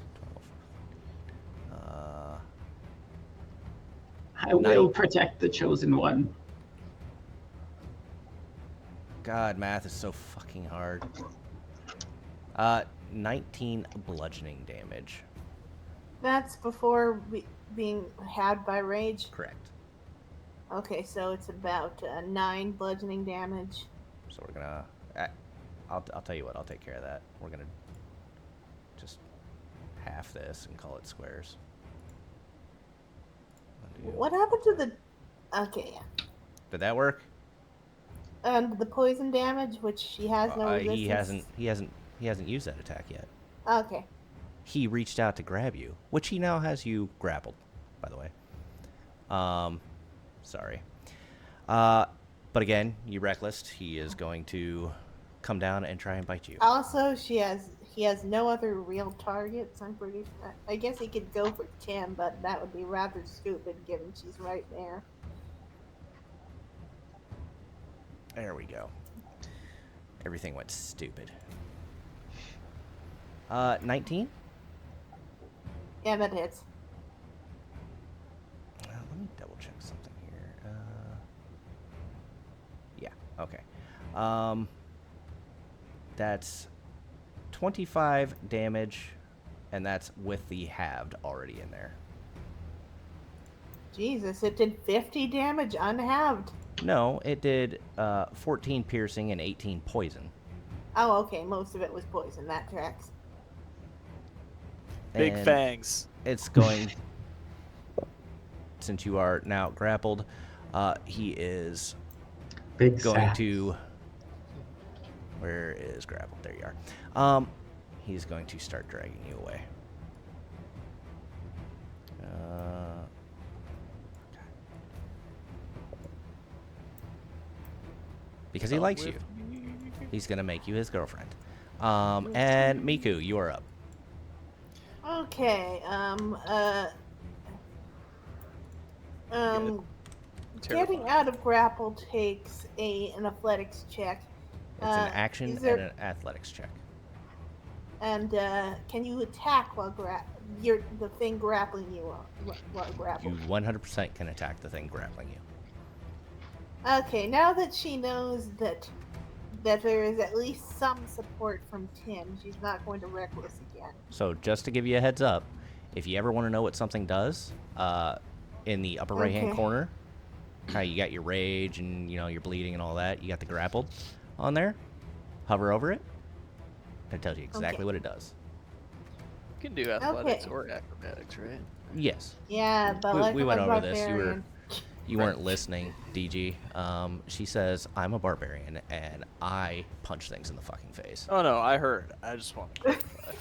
12. I will protect the chosen one. God, math is so fucking hard. 19 bludgeoning damage. That's before being had by rage. Correct. Okay, so it's about 9 bludgeoning damage. So we're gonna. I'll tell you what. I'll take care of that. We're gonna just half this and call it squares. What happened to the? Okay, yeah. Did that work? And the poison damage, which she has no resistance. He hasn't used that attack yet. Okay. He reached out to grab you, which he now has you grappled, by the way. Sorry. But again, you reckless. He is going to come down and try and bite you. Also, he has no other real targets. I'm pretty. I guess he could go for Tim, but that would be rather stupid given she's right there. There we go. Everything went stupid. 19? Yeah, that hits. Let me double check something here. Yeah, okay. That's 25 damage, and that's with the halved already in there. Jesus, it did 50 damage unhalved. No, it did 14 piercing and 18 poison. Oh, okay. Most of it was poison. That tracks. Big And fangs. It's going. Since you are now grappled, he is Big going sass. to. Where is grappled? There you are. He's going to start dragging you away. Because he likes you. He's gonna make you his girlfriend. And Miku, you are up. Okay. Getting Terrifying. out of grapple takes an athletics check. It's an action Is and there an athletics check. and can you attack while the thing grappling you while You grappled? 100% can attack the thing grappling you. Okay, now that she knows that there is at least some support from Tim, she's not going to reckless again. So just to give you a heads up, if you ever want to know what something does, in the upper right-hand Okay. corner, how you got your rage and you're bleeding and all that, you got the grappled on there. Hover over it. It tells you exactly Okay. what it does. You can do athletics Okay. or acrobatics, right? Yes. Yeah, but like we I'm went a over this. barbarian. You weren't listening, DG. She says, "I'm a barbarian and I punch things in the fucking face." Oh no, I heard. I just want to clarify.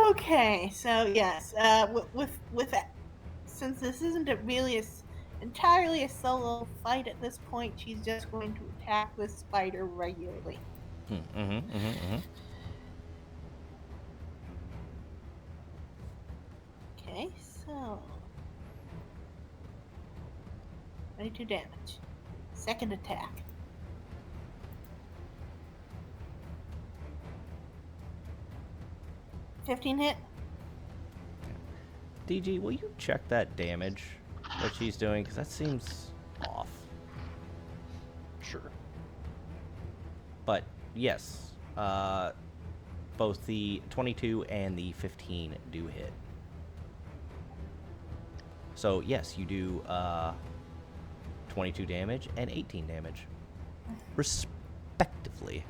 Okay, so yes, with that, since this isn't really entirely a solo fight at this point, she's just going to attack this spider regularly. Okay, so 22 damage. Second attack. $15 hit. DG, will you check that damage that she's doing? Because that seems off. Sure. But yes, both the 22 and the 15 do hit. So yes, you do 22 damage and 18 damage, respectively.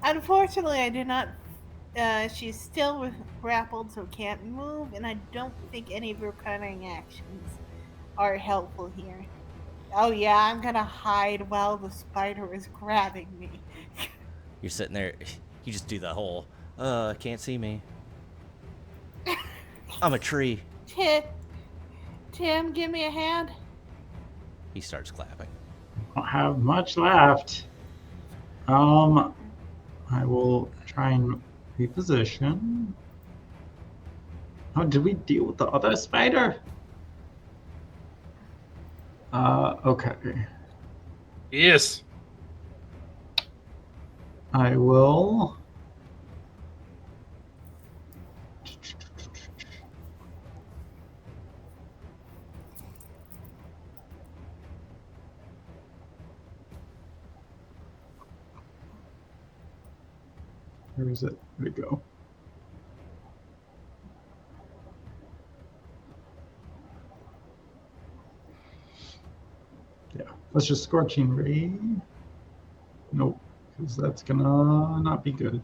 Unfortunately, I did not. She's still grappled, so can't move, and I don't think any of her cunning actions are helpful here. Oh yeah, I'm gonna hide while the spider is grabbing me. You're sitting there, you just do the whole, can't see me. I'm a tree. Tim, give me a hand. He starts clapping. Don't have much left. I will try and reposition. Oh, did we deal with the other spider? Okay. Yes. I will. Where is it? Where'd it go? Yeah, let's just Scorching Ray. Nope, because that's gonna not be good.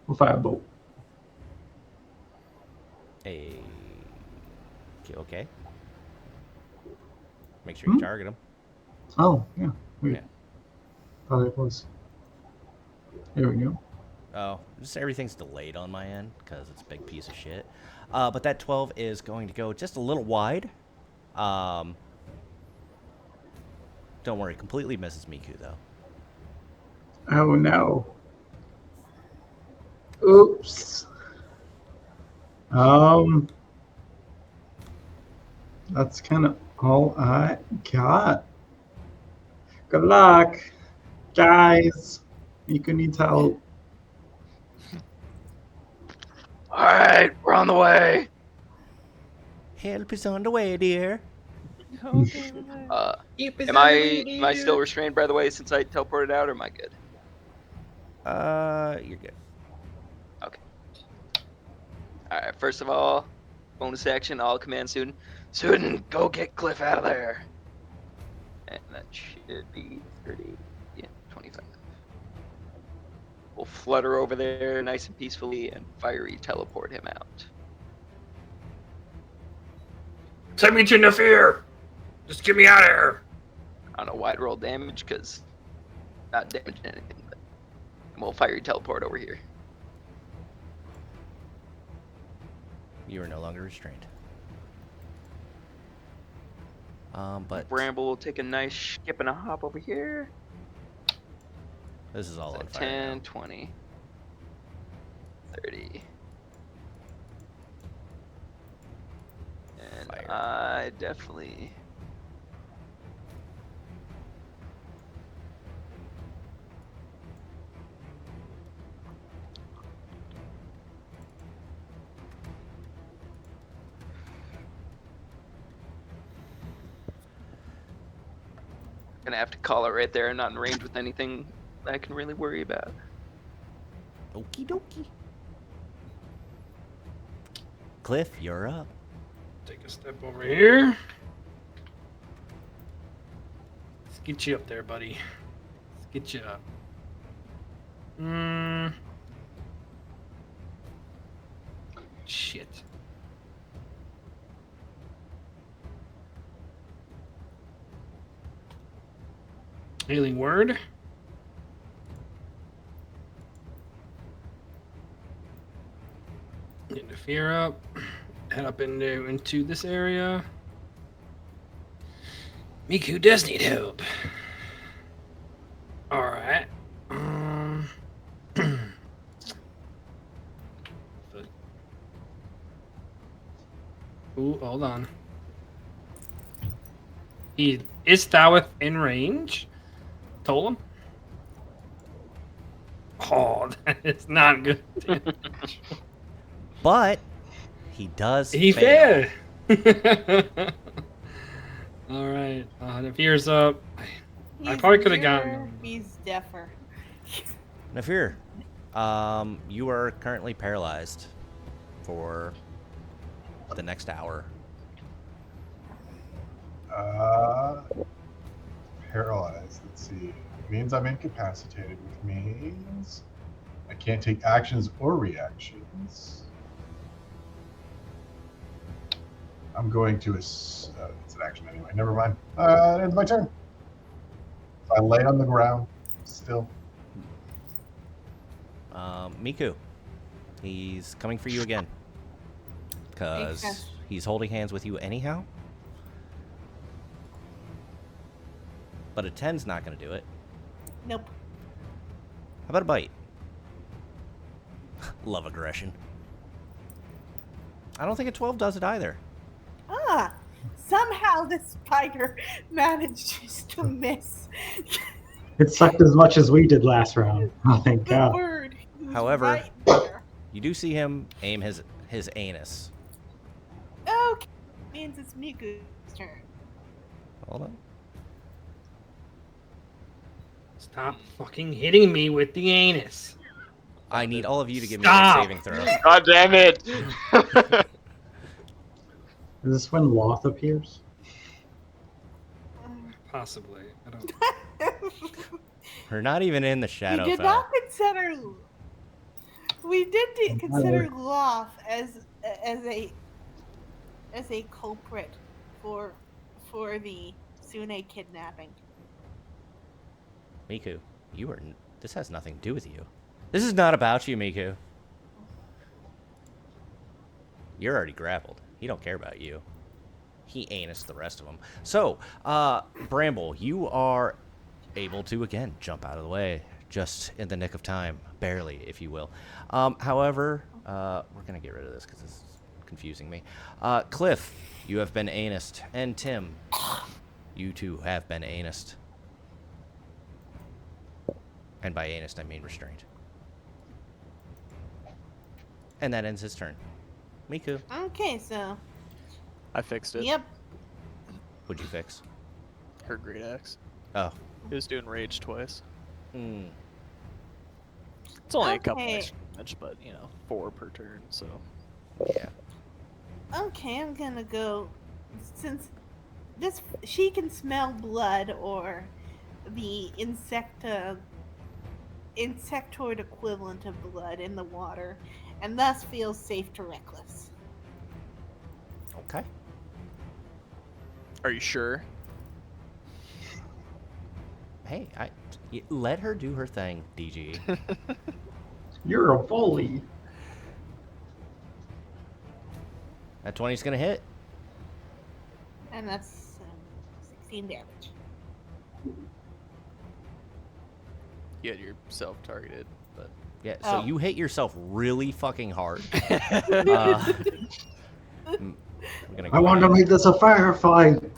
We'll Firebolt. Okay. Make sure you target him. Oh, yeah. Weird. Yeah. Thought it was. There we go. Oh, just everything's delayed on my end because it's a big piece of shit. But that 12 is going to go just a little wide. Don't worry, completely misses Miku though. Oh no. Oops. That's kind of all I got. Good luck, guys. Miku needs help. All right, we're on the way. Help is on the way, dear. Am I still restrained, by the way, since I teleported out, or am I good? You're good. Okay. All right. First of all, bonus action. I'll command Suden, go get Cliff out of there. And that should be 30. Yeah, 25. We'll flutter over there nice and peacefully and fiery teleport him out. Take me to Nefir. Just get me out of here. On a wide roll damage because not damaging anything, but we'll fiery teleport over here. You are no longer restrained. But Bramble will take a nice skip and a hop over here. this is all So on fire 10, now. 20, 30. And Fire. I definitely... Gonna have to call it right there. I'm not in range with anything I can really worry about. Okie dokie. Cliff, you're up. Take a step over here. Let's get you up there, buddy. Let's get you up. Shit. Healing word. Get Nefir up. Head up into this area. Miku does need help. Alright. Ooh, hold on. Is Thawith in range? Told him. Oh, that is not good. But he does He fail. failed. All right. Nefir's up. I probably could have gotten. He's deafer. Nefir, you are currently paralyzed for the next hour. Paralyzed. Let's see. Means I'm incapacitated, which means I can't take actions or reactions. I'm going to it's an action anyway. Never mind. It's my turn. I lay on the ground still. Miku, he's coming for you again. Because he's holding hands with you anyhow. But a 10's not going to do it. Nope. How about a bite? Love aggression. I don't think a 12 does it either. Ah, somehow the spider manages to miss It sucked as much as we did last round. Oh, thank the God. word. He's However, right there. You do see him aim his anus. Okay, means it's Miku's turn. Hold on. Stop fucking hitting me with the anus. I need all of you to give me Stop. a saving throw. God damn it! Is this when Loth appears? Possibly. I don't. We're not even in the shadow. We did not consider. We did consider Loth as a culprit for the Sune kidnapping. Miku, this has nothing to do with you. This is not about you, Miku. You're already grappled. He don't care about you. He anus the rest of them. So, Bramble, you are able to, again, jump out of the way. Just in the nick of time. Barely, if you will. However, we're going to get rid of this because this is confusing me. Cliff, you have been anused. And Tim, you too have been anused. And by anused, I mean restrained. And that ends his turn. Miku. Okay, so. I fixed it. Yep. What'd you fix? Her great axe. Oh. He was doing rage twice. Hmm. It's only a couple Okay. extra damage, but 4 per turn, so. Yeah. Okay, I'm gonna go. Since she can smell blood or the insectoid equivalent of blood in the water, and thus feels safe to Reckless. Okay. Are you sure? Hey, let her do her thing, DG. You're a bully. That 20's gonna hit. And that's 16 damage. You had yourself targeted, but Yeah, so Oh. you hit yourself really fucking hard. We're gonna I want to ahead- make this a firefight.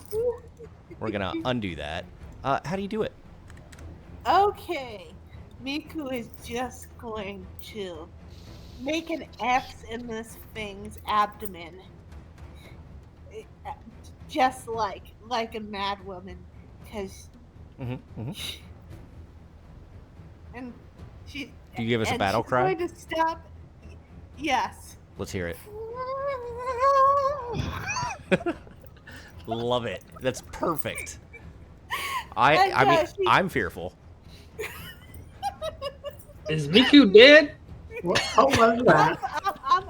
We're gonna undo that. How do you do it? Okay. Miku is just going to make an X in this thing's abdomen. Just like a mad woman. Because Mm-hmm. and she Do you give us a and battle she's cry? going to stop. Yes. Let's hear it. Love it. That's perfect. I'm fearful. Is Miku dead? What was that?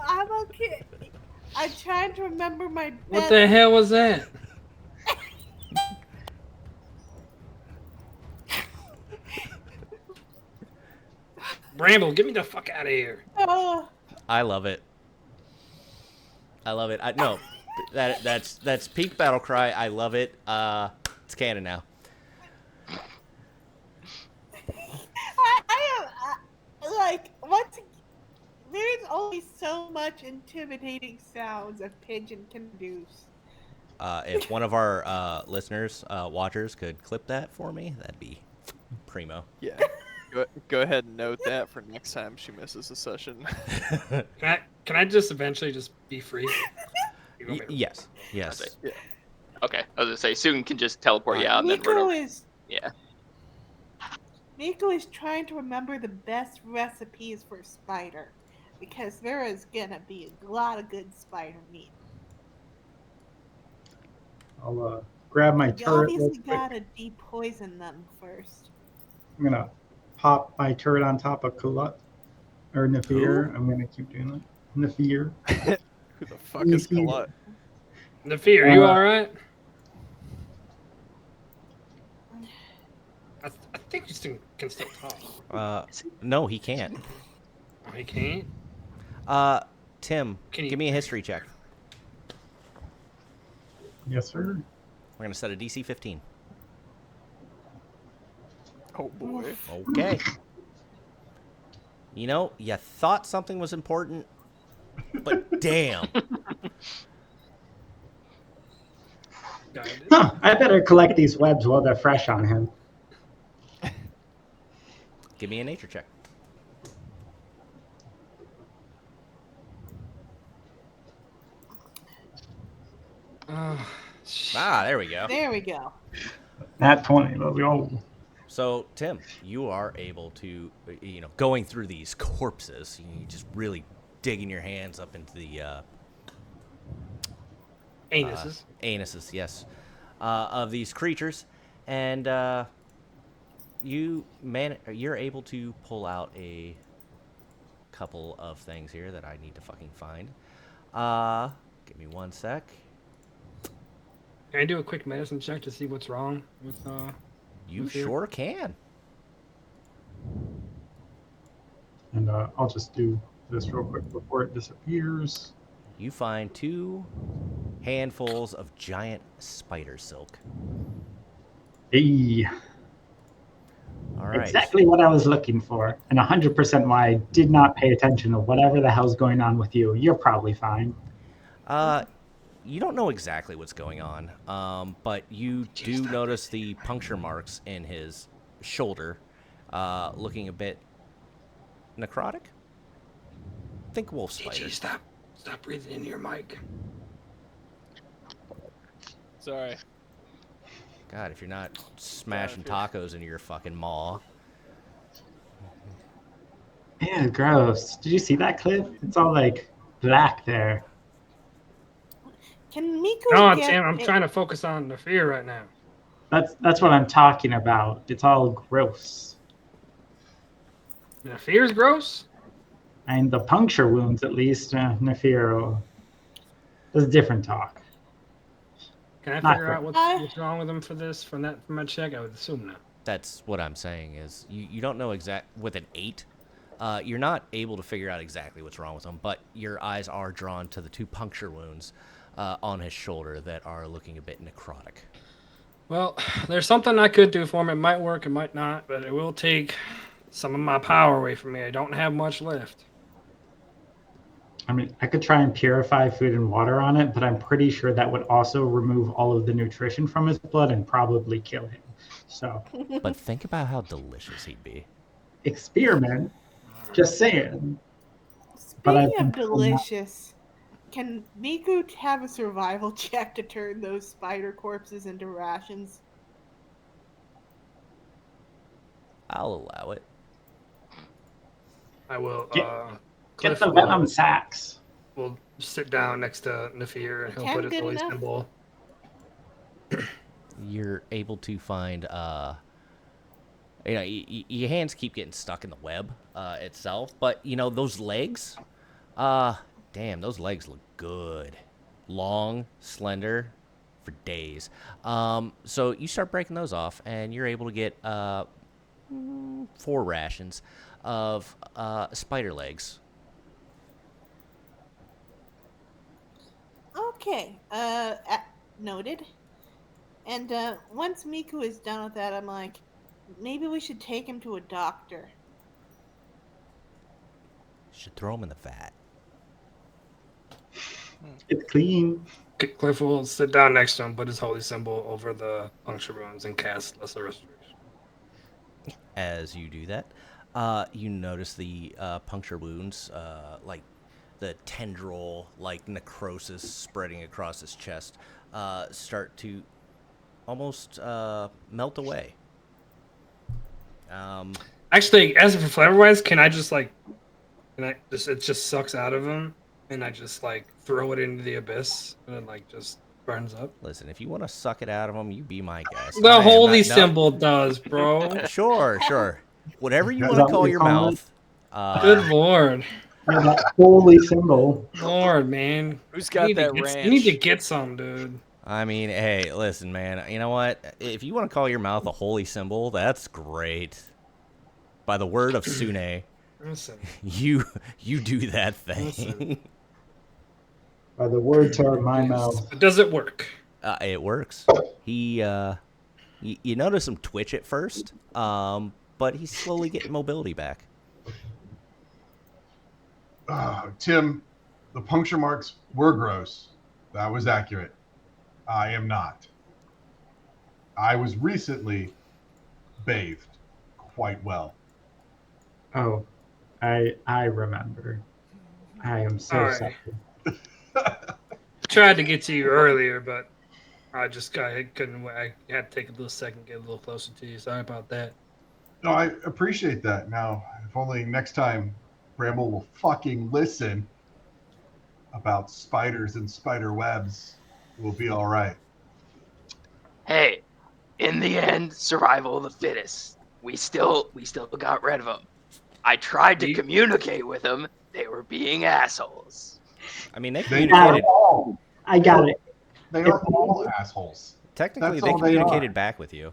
I'm okay. I'm trying to remember my. What the hell was that? Bramble, get me the fuck out of here. Oh. I love it. No, that's peak battle cry. I love it. It's canon now. I am like once. There's only so much intimidating sounds a pigeon can produce. If one of our listeners, watchers, could clip that for me, that'd be primo. yeah. Go ahead and note that for next time she misses a session. Can I just eventually just be free? You want me to- Yes. Yeah. Okay, I was gonna say Sugan can just teleport you out and then run over. Yeah. Miko is trying to remember the best recipes for spider, because there is gonna be a lot of good spider meat. I'll grab my You turret real obviously quick. gotta depoison them first. I'm gonna pop my turret on top of Kulut or Nefir. I'm gonna keep doing that. Nefir. Who the fuck is Nefir. Kalut? Nefir, are you alright? I think he can still talk. No, he can't. Oh, he can't? Tim, give me a history check. Yes, sir. We're gonna set a DC 15. Oh boy. Okay. You know, you thought something was important, but damn. Huh, I better collect these webs while they're fresh on him. Give me a nature check. There we go. There we go. Nat 20. Let's go. So, Tim, you are able to, going through these corpses, you just really digging your hands up into the anuses. Anuses, yes, of these creatures, and you're able to pull out a couple of things here that I need to fucking find. Give me one sec. Can I do a quick medicine check to see what's wrong with You Nefir? sure can. And I'll just do this real quick before it disappears. You find 2 handfuls of giant spider silk. Hey, All right. exactly what I was looking for. And 100% why I did not pay attention to whatever the hell's going on with you. You're probably fine. You don't know exactly what's going on, but you do notice the puncture marks in his shoulder, looking a bit necrotic. Think wolf spider. Stop breathing into your mic. Sorry. God, if you're not smashing tacos into your fucking maw. Yeah, gross. Did you see that clip? It's all like black there. Can Miku No, get I'm trying to focus on Nefir right now. That's what I'm talking about. It's all gross. Nefir's gross? And the puncture wounds, at least, Nefir, is different talk. Can I Not figure out gross. what's wrong with him for my check? I would assume no. That's what I'm saying is you don't know with an 8. You're not able to figure out exactly what's wrong with him, but your eyes are drawn to the 2 puncture wounds on his shoulder that are looking a bit necrotic. Well, there's something I could do for him. It might work, it might not, but it will take some of my power away from me. I don't have much left. I mean, I could try and purify food and water on it, but I'm pretty sure that would also remove all of the nutrition from his blood and probably kill him. So, But think about how delicious he'd be. experiment. Just saying. But I've Speaking been of delicious, can Miku have a survival check to turn those spider corpses into rations? I'll allow it. I will. Get Cliff the venom sacks. will sit down next to Nefir and he'll 10 put his good holy enough? symbol. You're able to find, your hands keep getting stuck in the web itself, but, those legs, damn, those legs look good. Long, slender, for days. So you start breaking those off, and you're able to get 4 rations of spider legs. Okay, noted. And once Miku is done with that, I'm like, maybe we should take him to a doctor. Should throw them in the vat. It's clean. Cliff will sit down next to him, put his holy symbol over the puncture wounds, and cast Lesser Restoration. As you do that, you notice the puncture wounds, like the tendril, like necrosis spreading across his chest, start to almost melt away. Actually, as for flavor-wise, can I just it just sucks out of him, and I just throw it into the abyss, and it just burns up? Listen, if you want to suck it out of him, you be my guest. The I am holy not- no. symbol does, bro. Sure. Whatever you Is want that to call what your you're calling mouth. Good lord. Yeah, that holy symbol. Lord, man. Who's got that ranch? You need to get some, dude. I mean, hey, listen, man. You know what? If you want to call your mouth a holy symbol, that's great. By the word of Sune, Listen. you do that thing. Listen. By the words out of my mouth. Does it work? It works. He, you notice him twitch at first, but he's slowly getting mobility back. Tim, the puncture marks were gross. That was accurate. I am not. I was recently bathed quite well. Oh, I remember. I am so All right. sorry. Tried to get to you earlier, but I couldn't wait. I had to take a little second, get a little closer to you. Sorry about that. No, I appreciate that. Now, if only next time Bramble will fucking listen about spiders and spider webs, we'll be all right. Hey, in the end, survival of the fittest. We still got rid of them. I tried to communicate with them. They were being assholes. I mean, they They communicated. are I got it. They are all assholes. Technically, That's they all they communicated are. back with you.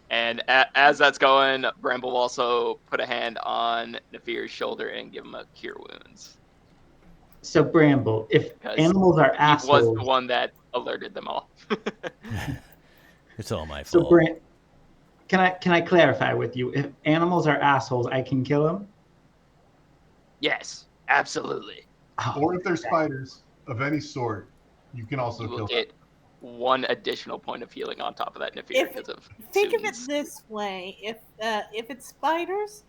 And as that's going, Bramble will also put a hand on Nefir's shoulder and give him a cure wounds. So Bramble, if Because animals are He assholes, was the one that alerted them all. It's all my so fault. can I clarify with you? If animals are assholes, I can kill them. Yes, absolutely. Or if they're spiders of any sort, you can also You kill will them. get 1 additional point of healing on top of that Nefir If- because of Think of it Sune's. this way: if it's spiders,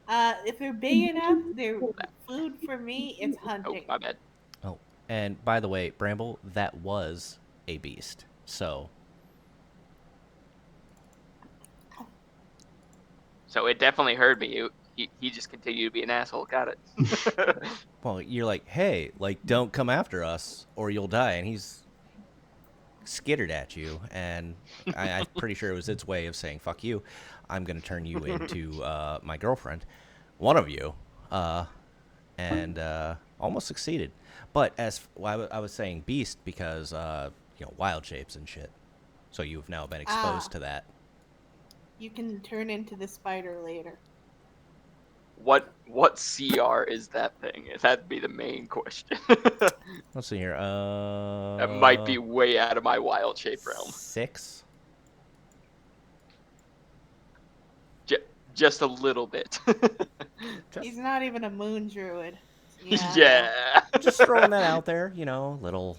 if they're big enough, they're food for me. It's Oh, hunting. my bad. Oh, and by the way, Bramble, that was a beast. So So it definitely heard me. He just continued to be an asshole. Got it. well, you're like, hey, don't come after us or you'll die, and he's skittered at you, and I'm pretty sure it was its way of saying, fuck you, I'm going to turn you into my girlfriend, one of you, and almost succeeded. But I was saying beast because, wild shapes and shit, so you've now been exposed to that. You can turn into the spider later. what CR is that thing? That'd be the main question. Let's see here. That might be way out of my wild shape realm. 6. Just a little bit. He's not even a moon druid. Yeah. I know. Yeah. Just throwing that out there, little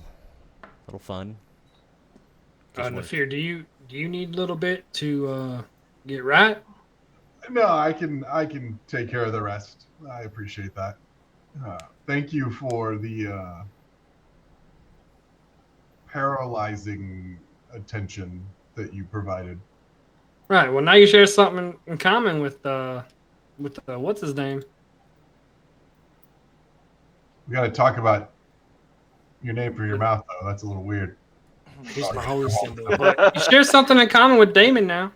fun. Just wanted- Nefir, do you need a little bit to get right? No, I can take care of the rest. I appreciate that. Thank you for the paralyzing attention that you provided. Right. Well, now you share something in common with what's his name? We got to talk about your name for your mouth, though. That's a little weird. He's my holy symbol. But you share something in common with Damon now.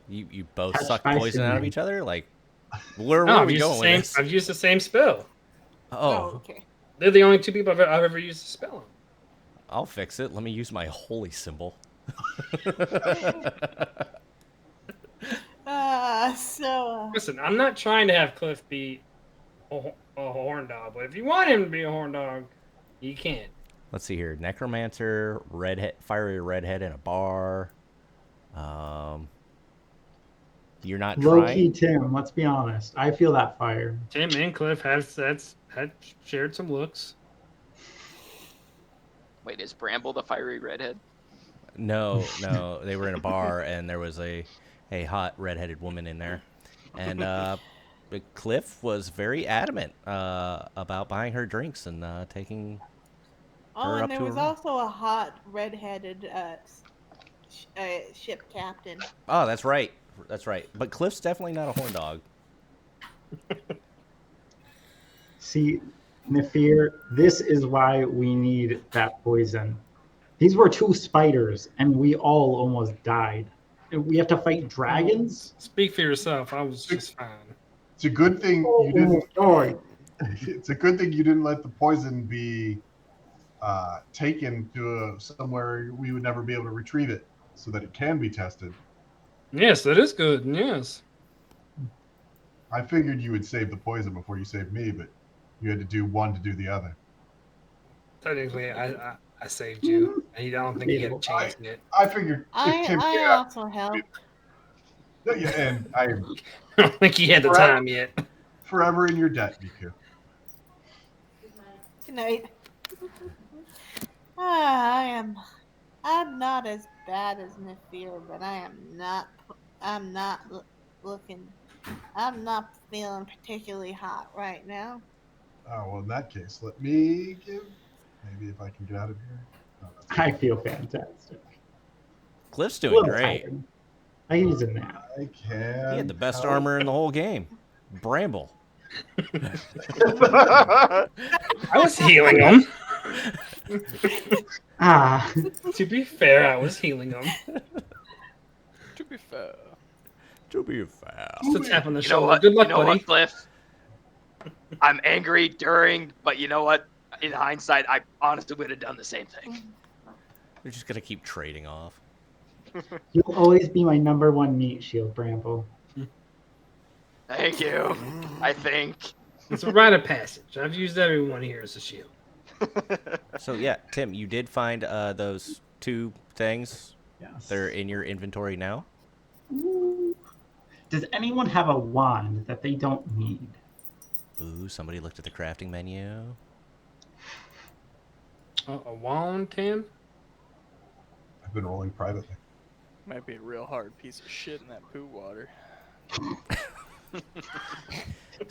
You both Touched suck by poison out of Superman. each other? Like, where No, are I've we used the going same. with this? I've used the same spell. Oh, Oh, okay. They're the only two people I've ever used the spell on. I'll fix it. Let me use my holy symbol. Listen, I'm not trying to have Cliff be a horn dog, but if you want him to be a horn dog, you can. Let's see here. Necromancer, fiery redhead in a bar. You're not Low trying? key, Tim. Let's be honest. I feel that fire. Tim and Cliff had shared some looks. Wait, is Bramble the fiery redhead? No. They were in a bar, and there was a hot redheaded woman in there. And Cliff was very adamant about buying her drinks and taking Oh, her and up there to was her room. also a hot redheaded ship captain. Oh, that's right. That's right. But Cliff's definitely not a horn dog. See, Nefir, this is why we need that poison. These were 2 spiders, and we all almost died. And we have to fight dragons? Speak for yourself. I was just fine. It's a good thing you Oh, didn't. sorry. It's a good thing you didn't let the poison be taken to somewhere we would never be able to retrieve it, so that it can be tested. Yes, that is good. Yes. I figured you would save the poison before you saved me, but you had to do one to do the other. Technically, I saved you. I don't think you had a chance yet. I figured if Tim I can't, also helped. yeah, and I am I don't think he had the time yet. forever in your debt, Miku. Good night. I'm not as bad as Nefir, but I'm not looking. I'm not feeling particularly hot right now. Oh, well, in that case, let me give. Maybe if I can get out of here. Oh, I feel fantastic. Cliff's A doing little great. tired. I can use a nap. I can. He had the best help. armor in the whole game. Bramble. I was healing him. Ah, To be fair, I was healing him. To be fair. To be fair. Just a tap on the You know shoulder. what? Good luck, you know buddy. what, Cliff? I'm angry during, but you know what? In hindsight, I honestly would have done the same thing. We're just gonna keep trading off. you'll always be my #1 meat shield, Bramble. Thank you. I think. It's a rite of passage. I've used everyone here as a shield. So yeah, Tim, you did find those 2 things. Yes. They're in your inventory now. Ooh. Does anyone have a wand that they don't need? Ooh, somebody looked at the crafting menu. A wand, Tim? I've been rolling privately. Might be a real hard piece of shit in that poo water. For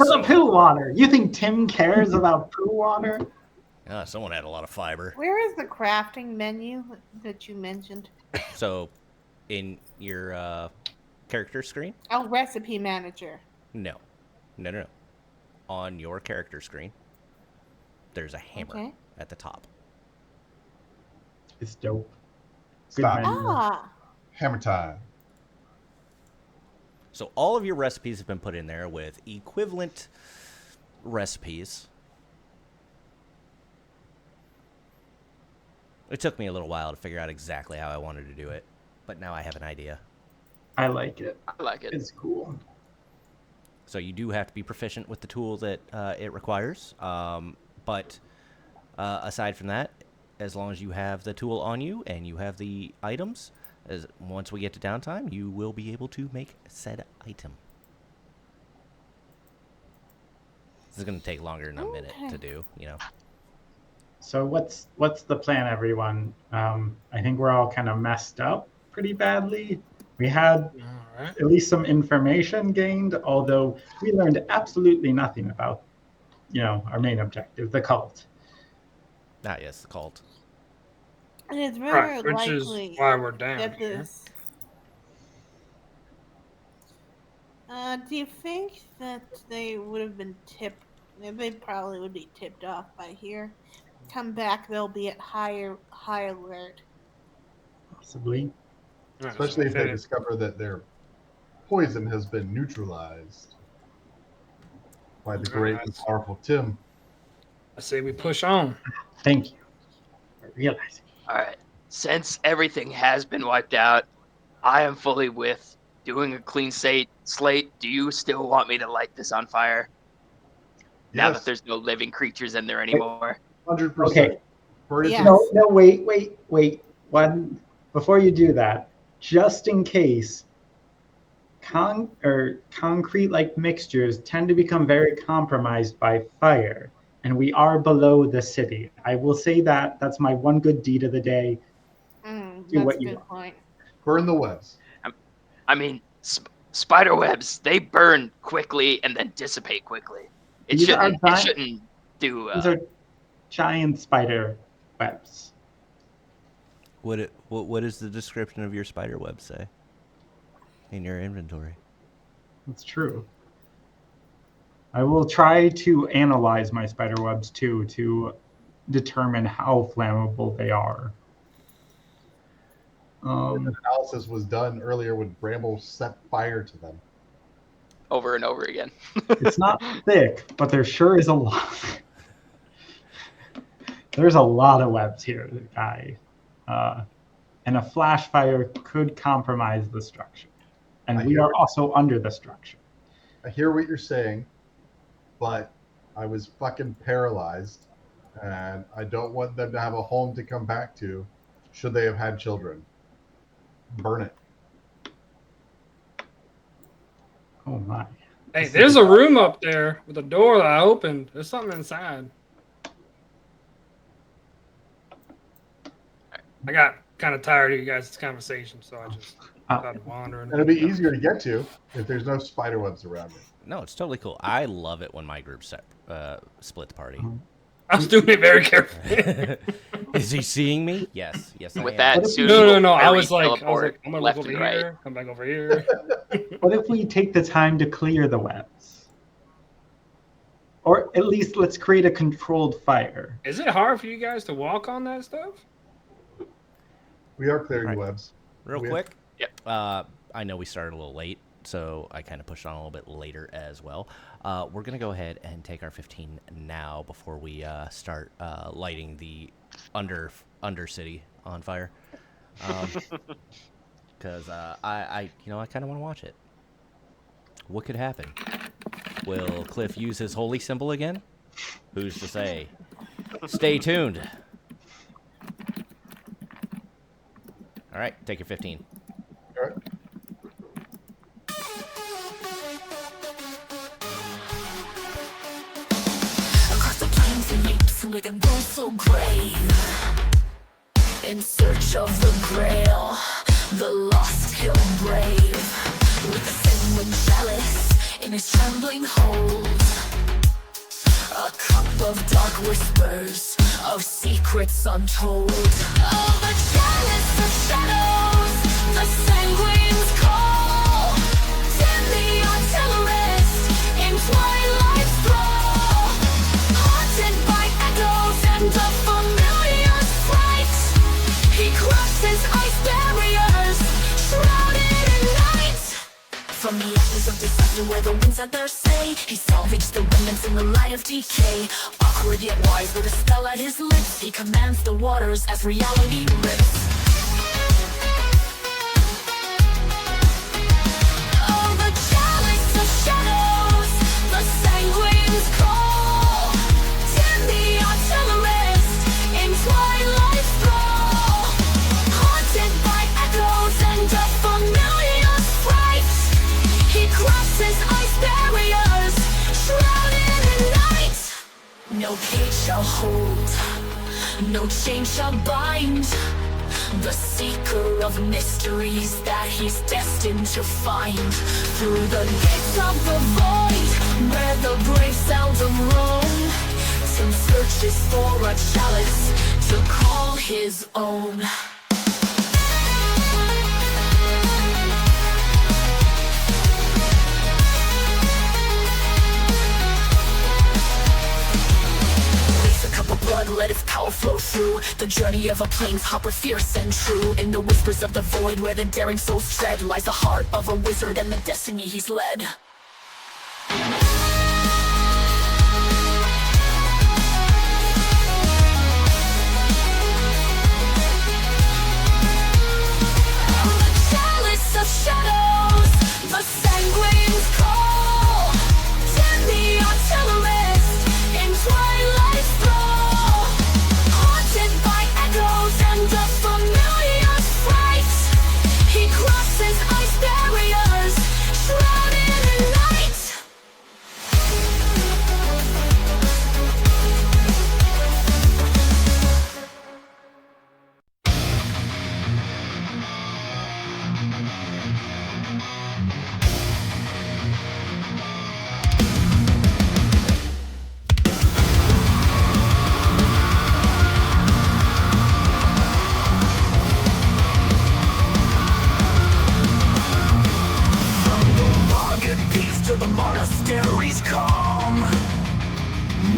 the poo water. You think Tim cares about poo water? Someone had a lot of fiber. Where is the crafting menu that you mentioned? So, in your character screen? Oh, recipe manager. No. On your character screen, there's a hammer Okay. at the top. It's dope. Stop. menu. Ah, Hammer time. So all of your recipes have been put in there with equivalent recipes. It took me a little while to figure out exactly how I wanted to do it, but now I have an idea. I like it. I like it. It's cool. So you do have to be proficient with the tool that it requires. But aside from that, as long as you have the tool on you and you have the items, once we get to downtime, you will be able to make said item. This is going to take longer than a minute to do, you know. So what's the plan, everyone? I think we're all kind of messed up pretty badly. We had at least some information gained, although we learned absolutely nothing about, our main objective, the cult. Ah, yes, the cult. And it's very Right, which likely is why we're down that here. this. Do you think that they would have been tipped? They probably would be tipped off by here. Come back, they'll be at high alert. Possibly. Especially if they discover that their poison has been neutralized by the great and powerful Tim. I say we push on. Thank you for realizing. All right. Since everything has been wiped out, I am fully with doing a clean slate. Do you still want me to light this on fire? Now that there's no living creatures in there anymore. 100%. Okay. Yes. No, wait. One, before you do that, just in case, concrete-like mixtures tend to become very compromised by fire, and we are below the city. I will say that. That's my one good deed of the day. Do what you want. Point. Burn the webs. I mean, spider webs, they burn quickly and then dissipate quickly. It shouldn't do... These are giant spider webs. What does the description of your spider web say in your inventory? That's true. I will try to analyze my spider webs too to determine how flammable they are. The analysis was done earlier when Bramble set fire to them. Over and over again. It's not thick, but there sure is a lot. There's a lot of webs here, guy. And a flash fire could compromise the structure. And we are also under the structure. I hear what you're saying, but I was fucking paralyzed, and I don't want them to have a home to come back to should they have had children. Burn it. Oh my. Hey, there's a room up there with a door that I opened. There's something inside. I got kind of tired of you guys' conversation, so I just started wandering. And it'll be easier to get to if there's no spider webs around it. No, it's totally cool. I love it when my group split the party. I was doing it very carefully. Is he seeing me? Yes, I With am. that, soon No. I was like, I'm gonna look left over and here, right. come back over here. What if we take the time to clear the webs? Or at least let's create a controlled fire. Is it hard for you guys to walk on that stuff? We are clearing webs. Real quick. Yep. I know we started a little late, so I kind of pushed on a little bit later as well. We're going to go ahead and take our 15 now before we start lighting the Undercity on fire. Because I kind of want to watch it. What could happen? Will Cliff use his holy symbol again? Who's to say? Stay tuned. All right, take your 15. All right. Across the plains and leaps with a glow so grave, in search of the grail, the lost hill brave, with the sanguine chalice in his trembling hold, a cup of dark whispers, of secrets untold. Oh, the chalice of shadows, the sanguine's call, and the artillerist in twilight's thrall, haunted by echoes and a familiar fright. He crosses ice barriers, shrouded in night. From the ashes of disaster where the winds had their say, he salvaged the remnants in the light of decay. Awkward yet wise with a spell at his lips, he commands the waters as reality rips. shall hold, no chain shall bind the seeker of mysteries that he's destined to find. Through the gates of the void, where the brave seldom roam, Tim searches for a chalice to call his own. Blood, let its power flow through the journey of a plains hopper, fierce and true. In the whispers of the void, where the daring souls tread, lies the heart of a wizard and the destiny he's led. The chalice of shadows, the sanguine's call, Tim the artillerist in twilight's thrall. Haunted by echoes and a familiar fright, he crosses ice barriers, shrouded in night. Rugged peace to the monastery's calm.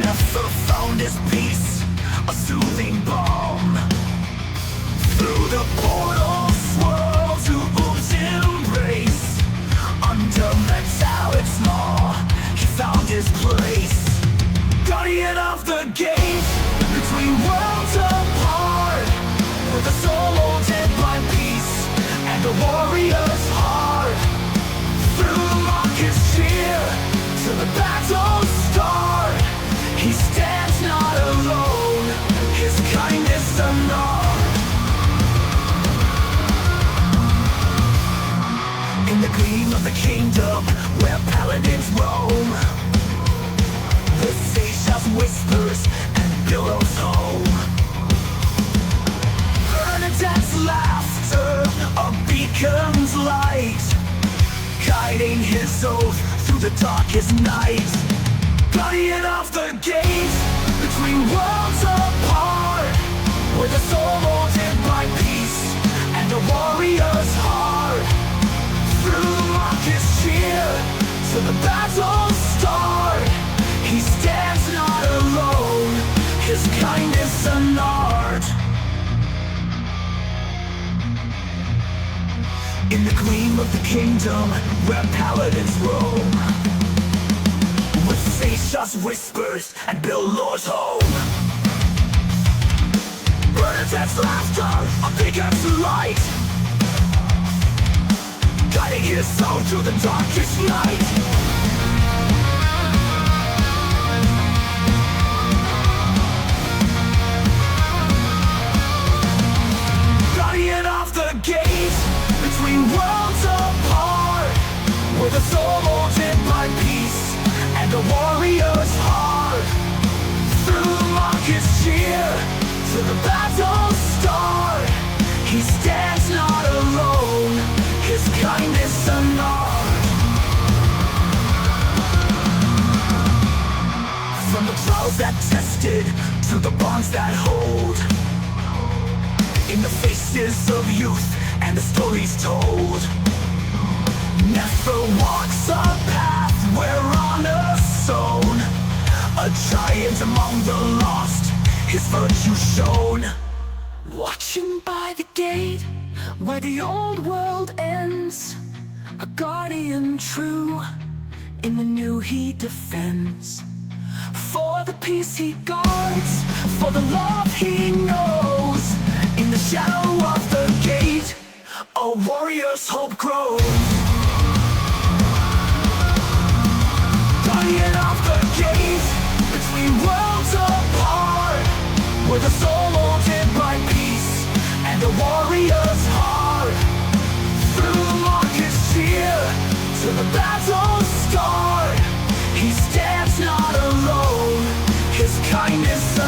Nefir found his peace, a soothing balm. Through the portal swirl to Oob's embrace, under metallic's law, he found his place. Guardian of the gate, between worlds apart, with a soul haunted by peace and a warrior's heart. Through Marcus cheer to the battle's start, he stands not alone, his kindness unmarred. In the gleam of the kingdom, where paladins roam, the sage shouts whispers and billows home. Bernadette's laughter, a beacon's light, guiding his oath through the darkest night. Guardian of the gate, between worlds apart, with a soul haunted by peace and a warrior's heart. Through Marcus cheer to the battle's start, he stands not alone, his kindness unmarred. In the gleam of the kingdom, where paladins roam, with sage whispers and billows home. Bernadette's laughter, a beacon's light, guiding his soul through the darkest night. Guardian of the gate, between worlds apart, with a soul haunted by peace and a warrior's heart. Through Marcus cheer to the battle's start, he stands not alone, his kindness unmarred. From the trials that tested to the bonds that hold, in the faces of youth and the stories told, Nefir walks a path where honor's sown, a giant among the lost, his virtue shown. Watching by the gate where the old world ends, a guardian true, in the new he defends. For the peace he guards, for the love he knows, in the shadow of the gate, a warrior's hope grows. Guardian of the gate, between worlds apart, with a soul haunted by peace and a warrior's heart. Through Marcus cheer to the battle's start, he stands not alone, his kindness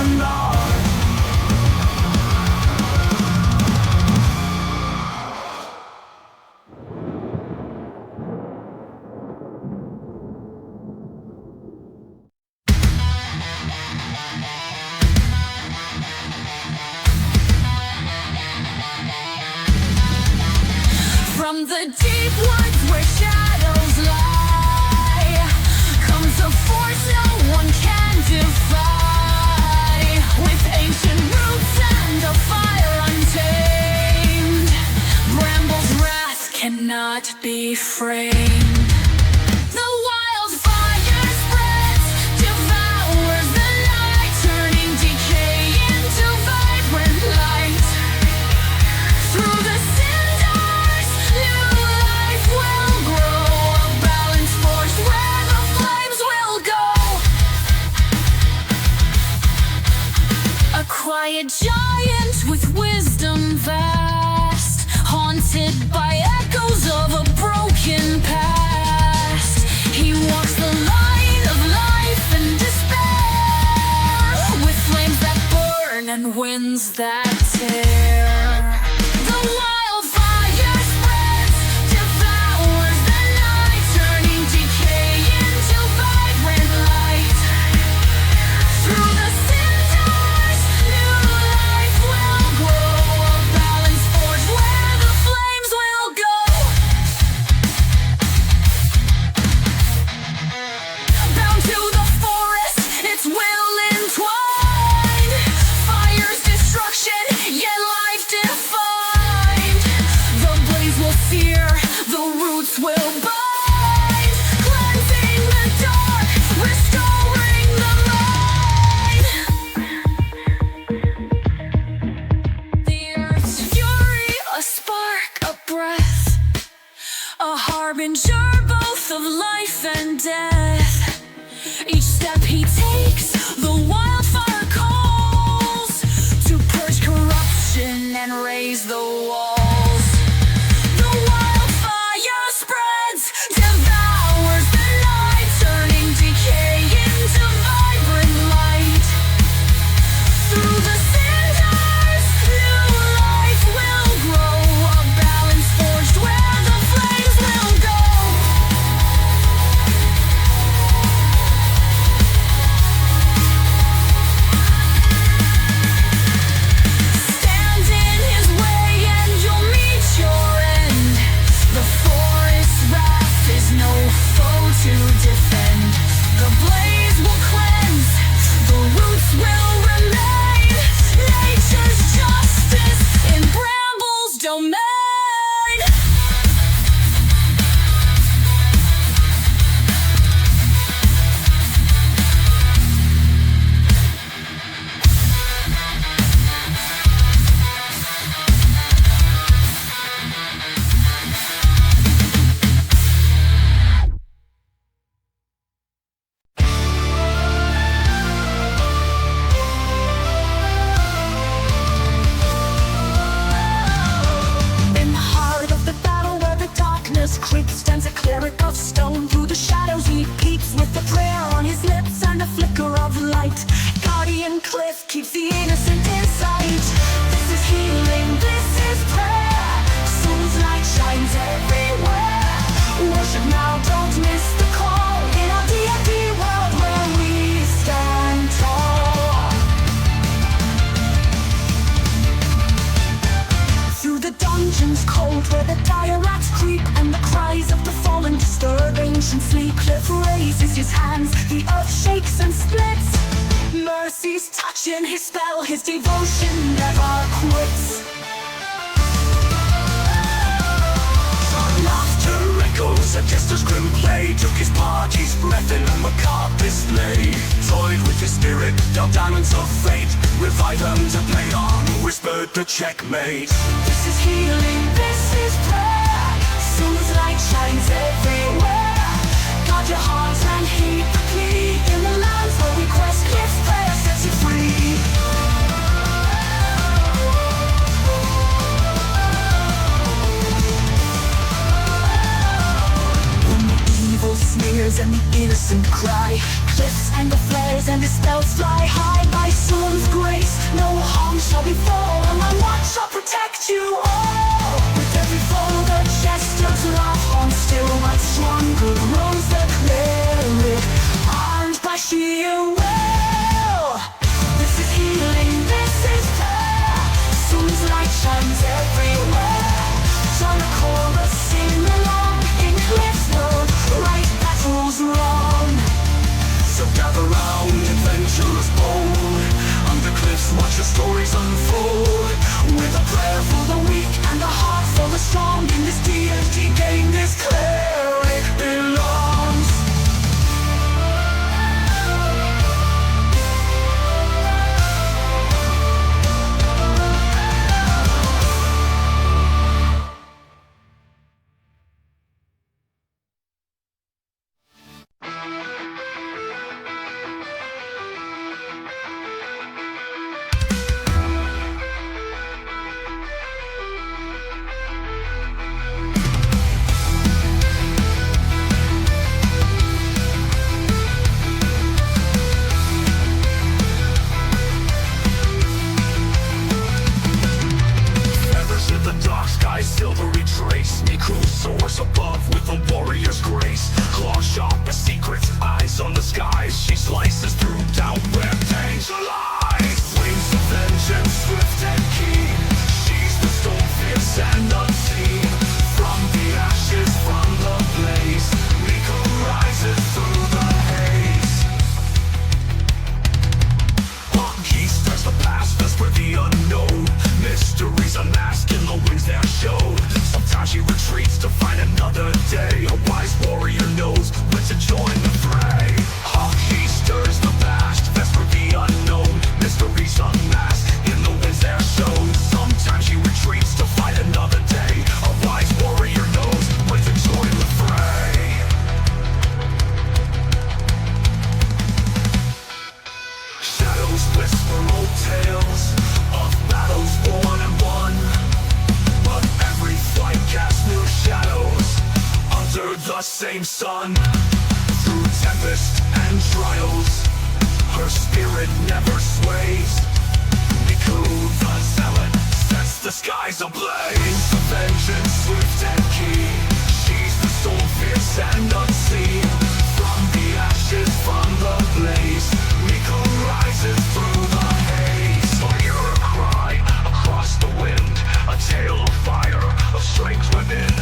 the deep woods where shadows lie comes a force no one can defy. With ancient roots and a fire untamed, Bramble's wrath cannot be framed. The wildfire spreads, devours the night, turning decay into vibrant light. Through the cinders, new life will grow, a balanced force where the flames will go. A quiet giant with wisdom vast, haunted by echoes of a broken past. He walks the line of life and despair, with flames that burn and winds that tear. The wildfire spreads, devours the night, turning decay into vibrant light. Through the cinders, new life will grow, a balanced force where the flames will go. Bound to the forest, its will entwined, fire's destruction, yet life defined. The blaze will sear, the roots will bind, cleansing the dark, restoring the mind. The earth's fury, a spark, a breath, a harbinger both of life and death. Each step he takes, the wildfire calls, to purge corruption and raise the walls. The wildfire spreads, devours the night, turning decay into vibrant light. Through the cinders, new life will grow, a balance forged where the flames will go. Stand in his way and you'll meet your end. The forest's wrath is no foe to defend. The blaze will cleanse, the roots will remain. Nature's justice in Bramble's domain. In the heart of the battle where the darkness creeps, stands a cleric of stone. Through the shadows he peeps, with a prayer on his lips and a flicker of light. Guardian Cliff keeps the innocent in sight. This is healing, this is prayer. Soul's light shines everywhere. Worship now, don't miss the call. In our D&D world where we stand tall. Through the dungeons cold where the dire rats creep, and the cries of the fallen disturb ancient sleep. Cliff raises his hands, the earth shakes and splits. Mercy's touching his spell, his devotion never quits. Laughter echoes, a jester's grim play took his party's breath in a macabre display. Toyed with his spirit, dealt diamonds of fate, revived them to play on, whispered the checkmate. This is healing, this is prayer. Soul's light shines everywhere. Guard your hearts and heed the plea. In the lands where we quest, Cliff's prayer sets you free. When the evil sneers and the innocent cry, Cliff's anger flares and his spells fly high. By Soul's grace, no harm shall befall, and my watch shall protect you all. With every foe the jester's laugh on, still much stronger rose the cleric, armed by sheer will. This is healing, this is prayer. Soul's light shines everywhere. Join the chorus, sing swift and keen. She's the storm, fierce and unseen. From the ashes, from the blaze, Miko rises through the haze. On east, there's the past, that's where the unknown mysteries unmasked in the winds that show. Sometimes she retreats to find another day. A wise warrior knows when to join the fray. He stirs the past, that's where the unknown mysteries unmasked in the winds that show. Sometimes she retreats to find another day. A wise warrior knows when to join the fray. Shadows whisper old tales of battles won and won, but every fight casts new shadows under the same sun. Through tempest and trials, her spirit never sways. Miko the zealot sets the skies ablaze. The vengeance swift and keen, she's the soul fierce and unseen. From the ashes, from the blaze, Miko rises through the haze. I hear her cry across the wind, a tale of fire, of strength within.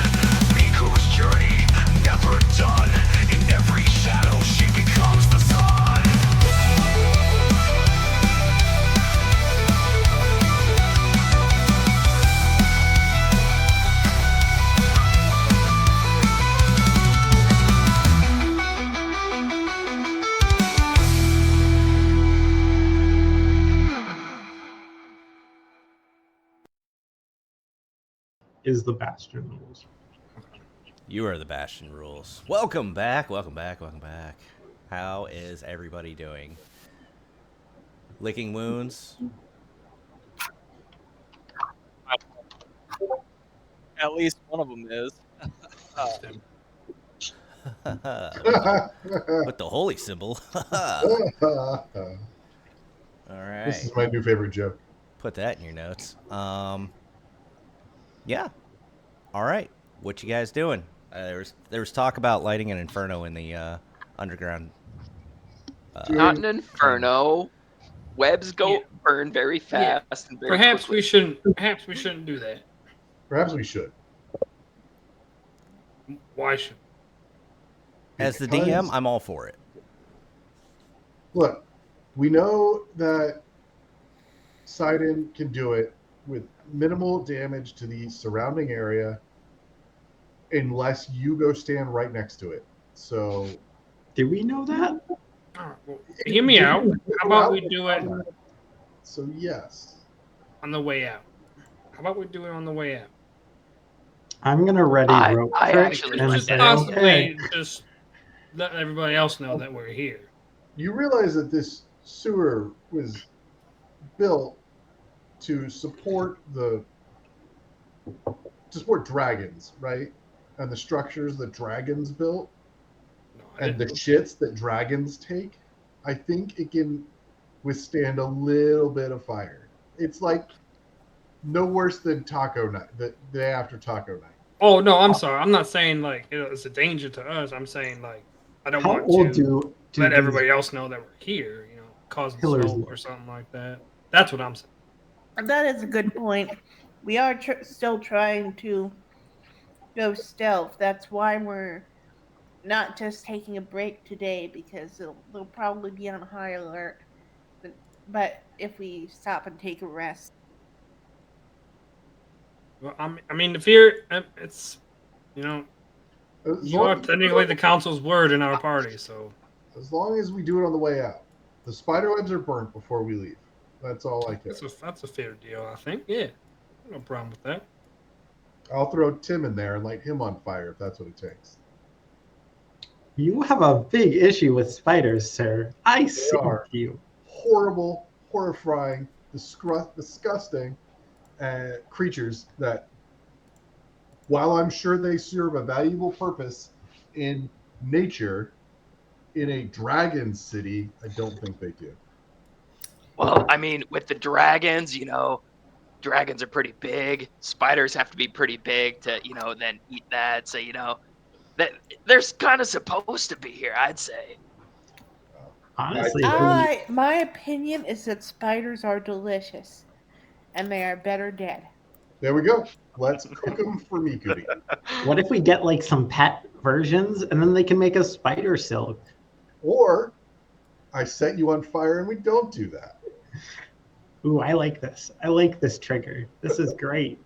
Miko's journey never done. In every shadow she becomes the sun. Is the Bastion rules. You are the Bastion rules. Welcome back, welcome back, welcome back. How is everybody doing? Licking wounds? At least one of them is. With the holy symbol. All right. This is my new favorite joke. Put that in your notes. Yeah. All right. What you guys doing? There was talk about lighting an inferno in the underground. Not an inferno. Webs burn very fast and very Perhaps quickly. we shouldn't. Perhaps we shouldn't do that. Perhaps we should. Why should? As the Because- DM, I'm all for it. Look, we know that Sidon can do it with minimal damage to the surrounding area unless you go stand right next to it. So Did we know that? All right, well, hear me out. How about we do it So yes. on the way out? How about we do it on the way out? I'm gonna ready rope I trick actually and like Just say, that. possibly okay. just let everybody else know that we're here. You realize that this sewer was built to support dragons, right? And the structures that dragons built No, I and the didn't. shits that dragons take. I think it can withstand a little bit of fire. It's like no worse than taco night, the day after taco night. Oh no, I'm sorry. I'm not saying like it's a danger to us. I'm saying like I don't How want old to do let these everybody else know that we're here. You know, causing pillars smoke or look? something like that. That's what I'm saying. That is a good point. We are still trying to go stealth. That's why we're not just taking a break today because they'll probably be on high alert. But if we stop and take a rest, Well, I mean, the fear. It's you know, As you are long, technically the council's word in our party. So as long as we do it on the way out. The spider webs are burnt before we leave. That's all I care. that's a fair deal. I think. Yeah, no problem with that. I'll throw Tim in there and light him on fire if that's what it takes. You have a big issue with spiders, sir. I see are. you. Horrible, horrifying, disgusting creatures that, while I'm sure they serve a valuable purpose in nature, in a dragon city, I don't think they do. Well, I mean, with the dragons, you know, dragons are pretty big. Spiders have to be pretty big to, you know, then eat that. So, you know, that they're kind of supposed to be here, I'd say. Honestly, my opinion is that spiders are delicious. and they are better dead. There we go. Let's cook them for Miku to eat. What if we get like some pet versions and then they can make us spider silk? Or I set you on fire and we don't do that. Ooh, I like this. I like this trigger. This is great.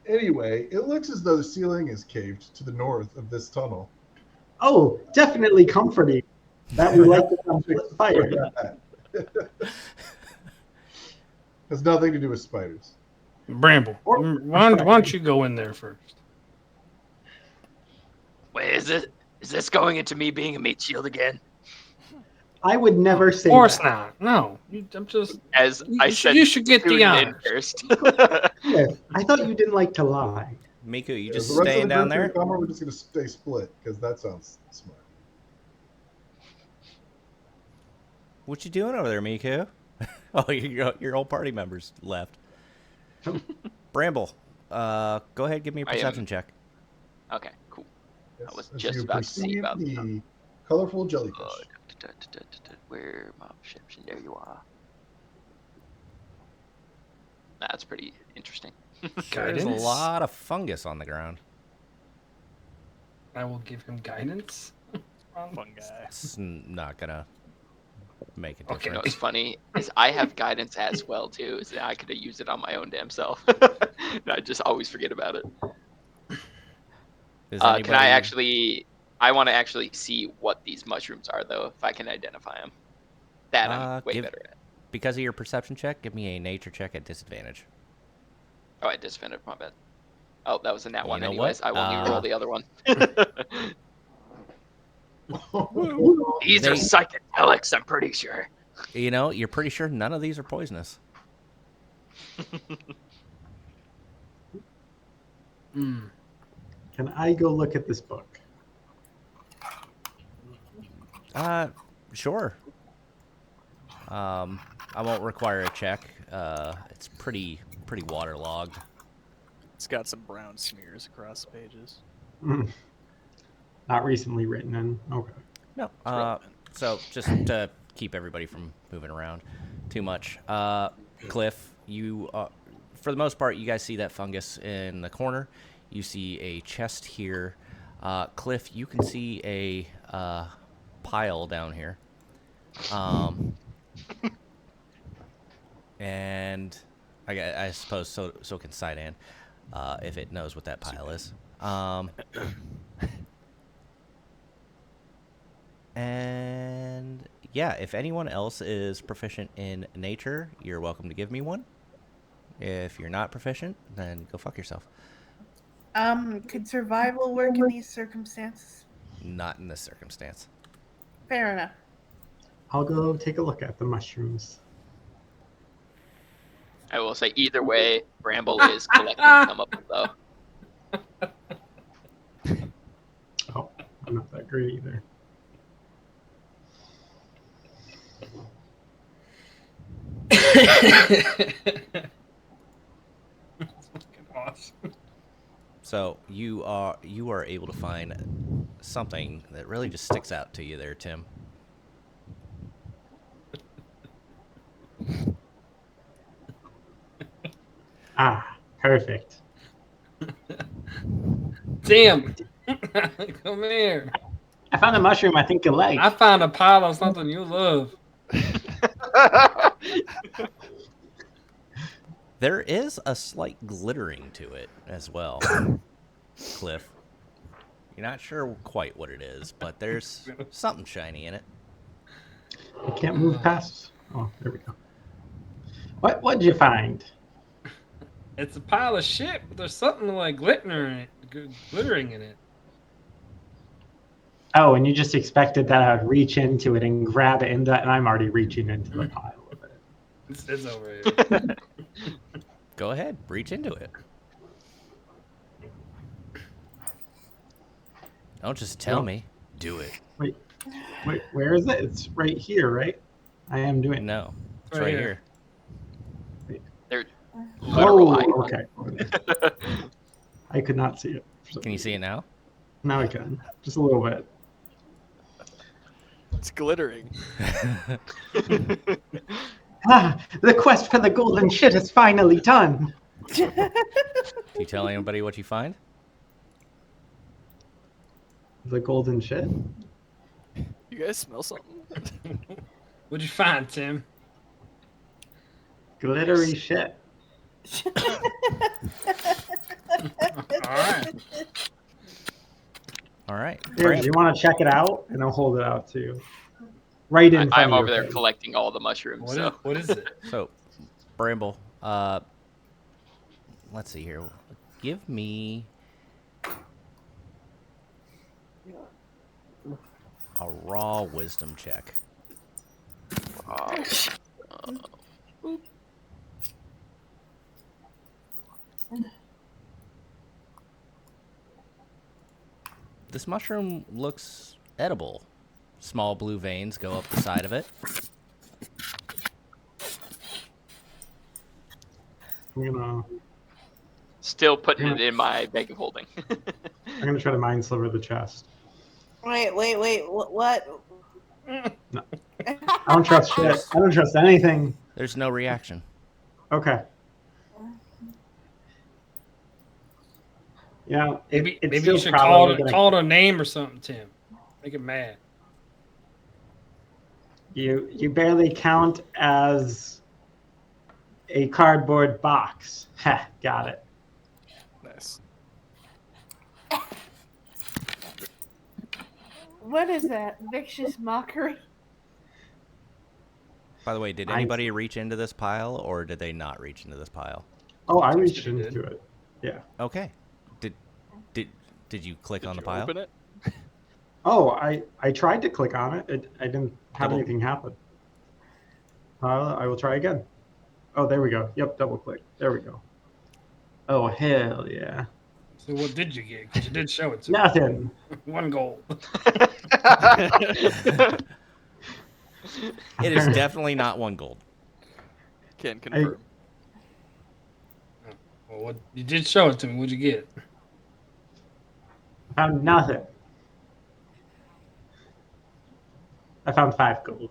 Anyway, it looks as though the ceiling is caved to the north of this tunnel. Oh, definitely comforting that we like it on fire. Has nothing to do with spiders. Bramble, why don't you go in there first? Wait, is this going into me being a meat shield again? I would never say Of course that. not. No, I'm just. As I said, you should get the tune in honors. first. Yeah, I thought you didn't like to lie. Miku, you Is just the rest of staying the down group there? gonna come, or we're just going to stay split? Because that sounds smart. What you doing over there, Miku? Oh, your whole party members left. Bramble, go ahead, give me a perception check. Okay, cool. Yes, I was as just you about to say perceive about the colorful jellyfish. Where my perception? There you are. That's pretty interesting. There's Guidance. a lot of fungus on the ground. I will give him guidance. Fun guy. It's not gonna make a Okay, You know difference. what's funny is I have guidance as well too. So I could have used it on my own damn self. I just always forget about it. Does Can I anybody- actually? I want to actually see what these mushrooms are, though. If I can identify them, that I'm way better at. Because of your perception check, give me a nature check at disadvantage. Oh, I disadvantage. My bad. Oh, that was a nat one. know Anyways, what? I won't even roll the other one. These They- are psychedelics. I'm pretty sure. You know, you're pretty sure none of these are poisonous. Mm. Can I go look at this book? Sure. I won't require a check. It's pretty waterlogged. It's got some brown smears across the pages. Not recently written in. Okay. No. So just to keep everybody from moving around too much. Cliff, you for the most part, you guys see that fungus in the corner. You see a chest here. Cliff, you can see a pile down here. And I suppose so can Sidan, if it knows what that pile is. And yeah, if anyone else is proficient in nature, you're welcome to give me one. If you're not proficient, then go fuck yourself. Could survival work in these circumstances? Not in this circumstance. Fair enough. I'll go take a look at the mushrooms. I will say either way, Bramble is collecting some of them, though. Oh, I'm not that great either. Awesome. So you are able to find something that really just sticks out to you there, Tim. Ah, perfect. Tim, come here. I found a mushroom I think you like. I found a pile of something you love. There is a slight glittering to it as well, Cliff. You're not sure quite what it is, but there's something shiny in it. I can't move past. Oh, there we go. What'd you find? It's a pile of shit, but there's something like glittering in it. Oh, and you just expected that I would reach into it and grab it, and I'm already reaching into the pile of it. It's over here. Go ahead, reach into it. Don't just tell me. Do it. Wait, where is it? It's right here, right? I am doing it. No, it's Right right here. here. They're Oh, literal okay. I could not see it. Can you see it now? Now I can. Just a little bit. It's glittering. The quest for the golden shit is finally done. Do you tell anybody what you find? The golden shit? You guys smell something? What'd you find, Tim? Glittery shit. All right. All right. Here, Bram. do you want to check it out? And I'll hold it out to you. Right in front I'm of over your there face. collecting all the mushrooms. What is it? So, Bramble, let's see here. Give me a raw wisdom check. This mushroom looks edible. Small blue veins go up the side of it. I'm gonna Still putting it in my bag of holding. try to mind sliver the chest. Wait. What? No. I don't trust shit. I don't trust anything. There's no reaction. Okay. Yeah, Maybe it's you still should probably gonna, call it a name or something, Tim. Make it mad. you barely count as a cardboard box. Ha, got it. Nice. What is that? Vicious mockery? By the way, did anybody reach into this pile, or did they not reach into this pile? Oh, I reached Pretty into good. it. Yeah. Okay. Did you click Did on the you pile? open it? Oh, I tried to click on it. I didn't have Double- anything happen. I will try again. Oh, there we go. Yep, double click. There we go. Oh, hell yeah. So what did you get? Because you did show it to me. Nothing. 1 gold. It is definitely not 1 gold. Can confirm. Well, what you did show it to me. What'd you get? I found nothing. I found 5 gold.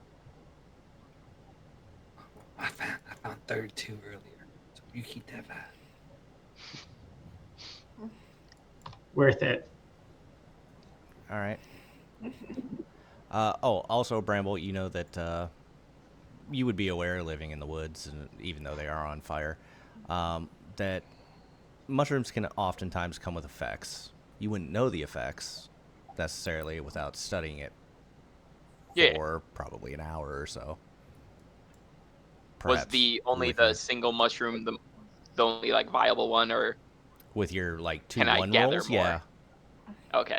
I found 32 earlier. So you keep that 5. Worth it. All right. Also, Bramble, you know that you would be aware, living in the woods, and even though they are on fire, that mushrooms can oftentimes come with effects. You wouldn't know the effects necessarily without studying it for probably an hour or so. Was Perhaps the only with the your- single mushroom the only like viable one, or with your like 2 can I 1 gather rolls? more? Yeah. Okay.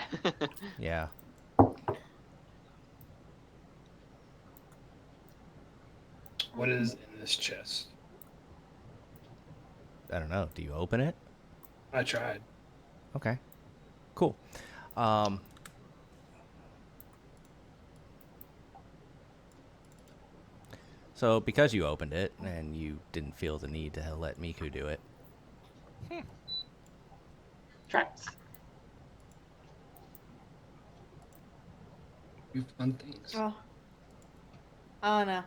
Yeah. What is in this chest? I don't know. Do you open it? I tried. Okay. Cool. So because you opened it and you didn't feel the need to let Miku do it, Traps. You fun things. Oh no.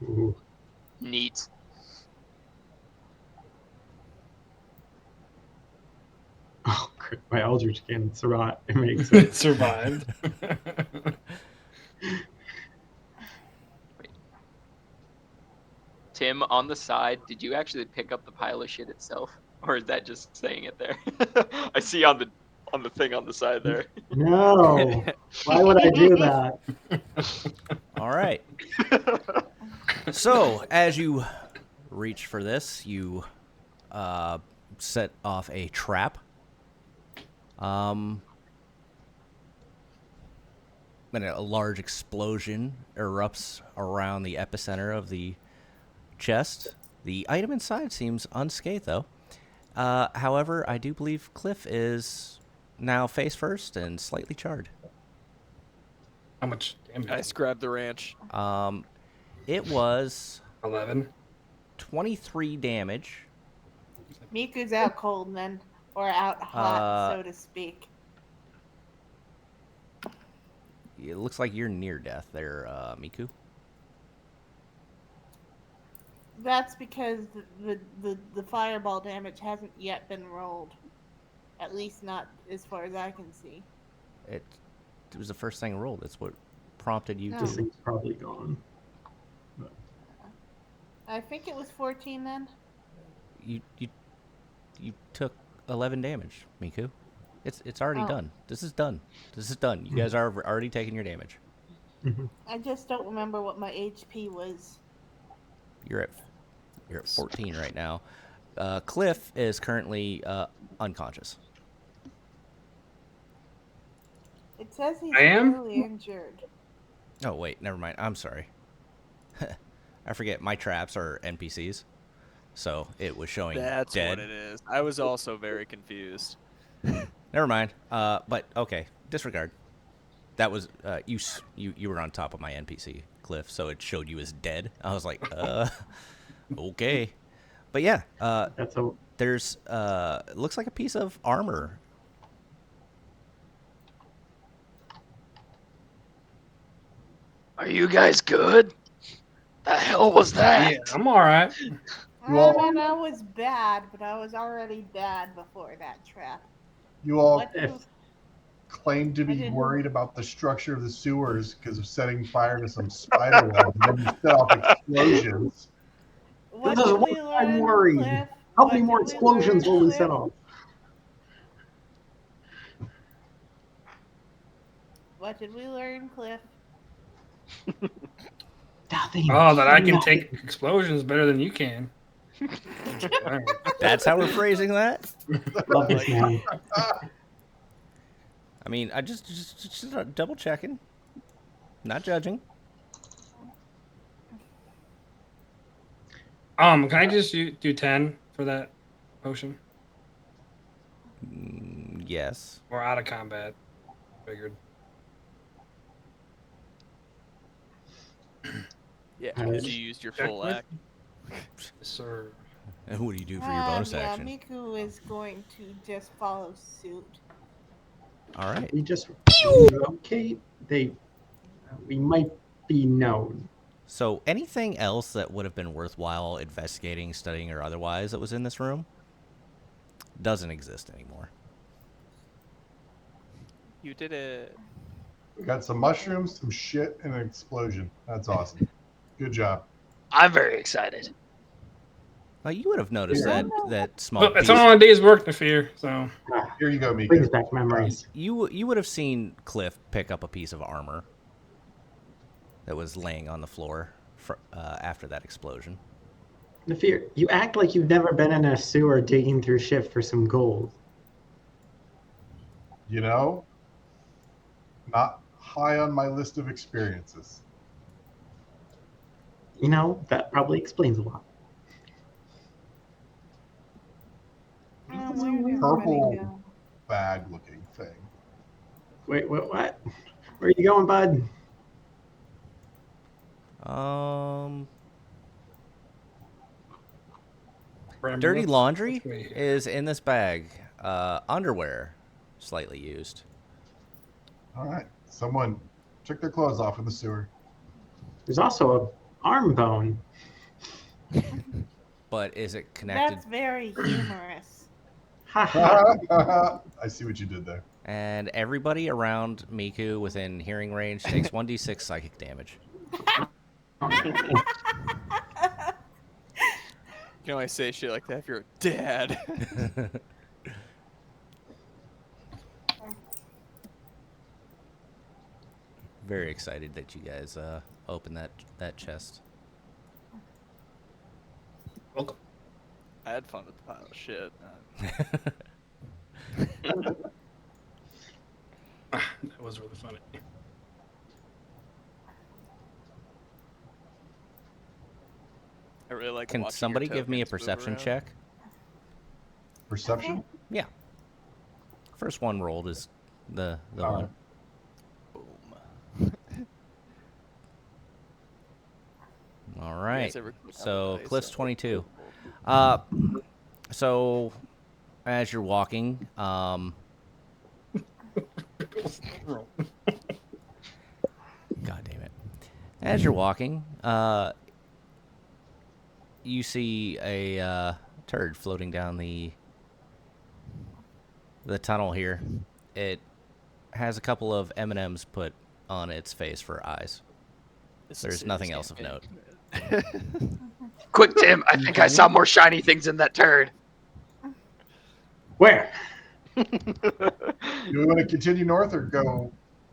Ooh. Neat. Oh, crap. My Eldritch Cannon survived. It makes It it. survived. Tim, on the side, did you actually pick up the pile of shit itself, or is that just saying it there? I see on the thing on the side there. No. Why would I do that? all right. So as you reach for this, you set off a trap. And a large explosion erupts around the epicenter of the chest. The item inside seems unscathed, though. However, I do believe Cliff is now face first and slightly charred. How much damage? Nice, grab the ranch. It was 11. 23 damage. Miku's out cold then, or out hot, so to speak. it looks like you're near death there, Miku. That's because the fireball damage hasn't yet been rolled. At least not as far as I can see. It was the first thing rolled. That's what prompted you No. This to. thing's probably gone. I think it was 14 then. You took 11 damage, Miku. It's already Oh. done. This is done. This is done. You guys are already taking your damage. I just don't remember what my HP was. You're at 14 right now. Cliff is currently unconscious. It says he's I am? barely injured. Oh wait, never mind. I'm sorry. I forget. My traps are NPCs, so it was showing That's dead. what it is. I was also very confused. Never mind. But okay, disregard. That was you were on top of my NPC, Cliff, so it showed you as dead. I was like, okay. But yeah, That's a there's it looks like a piece of armor. Are you guys good? The hell was that? Yeah, I'm all right. You all- I mean, I was bad, but I was already bad before that trap. You all What if claimed to I be didn't- worried about the structure of the sewers because of setting fire to some spider webs, and then you set off explosions. What this is did what we I'm learn, worried. Cliff? How What many did more we explosions learn, will we Cliff? set off? What did we learn, Cliff? Nothing. Oh, that I can Nothing. take explosions better than you can. All right. That's how we're phrasing that. Love this man. I mean, I just double checking, not judging. Can I just do 10 for that potion? Yes. Or out of combat? Figured. Yeah, Alright. because you used your full Check act. Yes, sir. And what do you do for your bonus yeah, action? Miku is going to just follow suit. All right. We just relocate. We might be known. So anything else that would have been worthwhile investigating, studying, or otherwise that was in this room doesn't exist anymore. You did it. We got some mushrooms, some shit, and an explosion. That's awesome. Good job. I'm very excited. You would have noticed Yeah. that small Well, piece. it's only a day's work, Nefir, so. Here you go, Brings Miku. back memories. You would have seen Cliff pick up a piece of armor that was laying on the floor after that explosion. Nefir, you act like you've never been in a sewer digging through shit for some gold. You know, not high on my list of experiences. You know, that probably explains a lot. Oh, This where did purple everybody go? bag-looking thing. Wait, what? Where are you going, bud? Dirty laundry Let's wait. is in this bag. Underwear, slightly used. All right, someone took their clothes off in the sewer. There's also a arm bone. But is it connected? That's very humorous. Ha ha. I see what you did there. And everybody around Miku within hearing range takes 1d6 psychic damage. You can only say shit like that if you're a dad. Very excited that you guys opened that chest. Welcome. I had fun with the pile of shit. That was really funny. I really like. Can watching your somebody give me a tokens move perception around. check? Perception? Yeah. First one rolled is the All one. Boom. All You right. guys ever click on the So dice Cliff's and- 22. So as you're walking, As you're walking, you see a turd floating down the tunnel here. It has a couple of M&Ms put on its face for eyes. This is There's serious nothing else of campaign. note. Quick, Tim! I think I saw more shiny things in that turd. Where? Do we want to continue north or go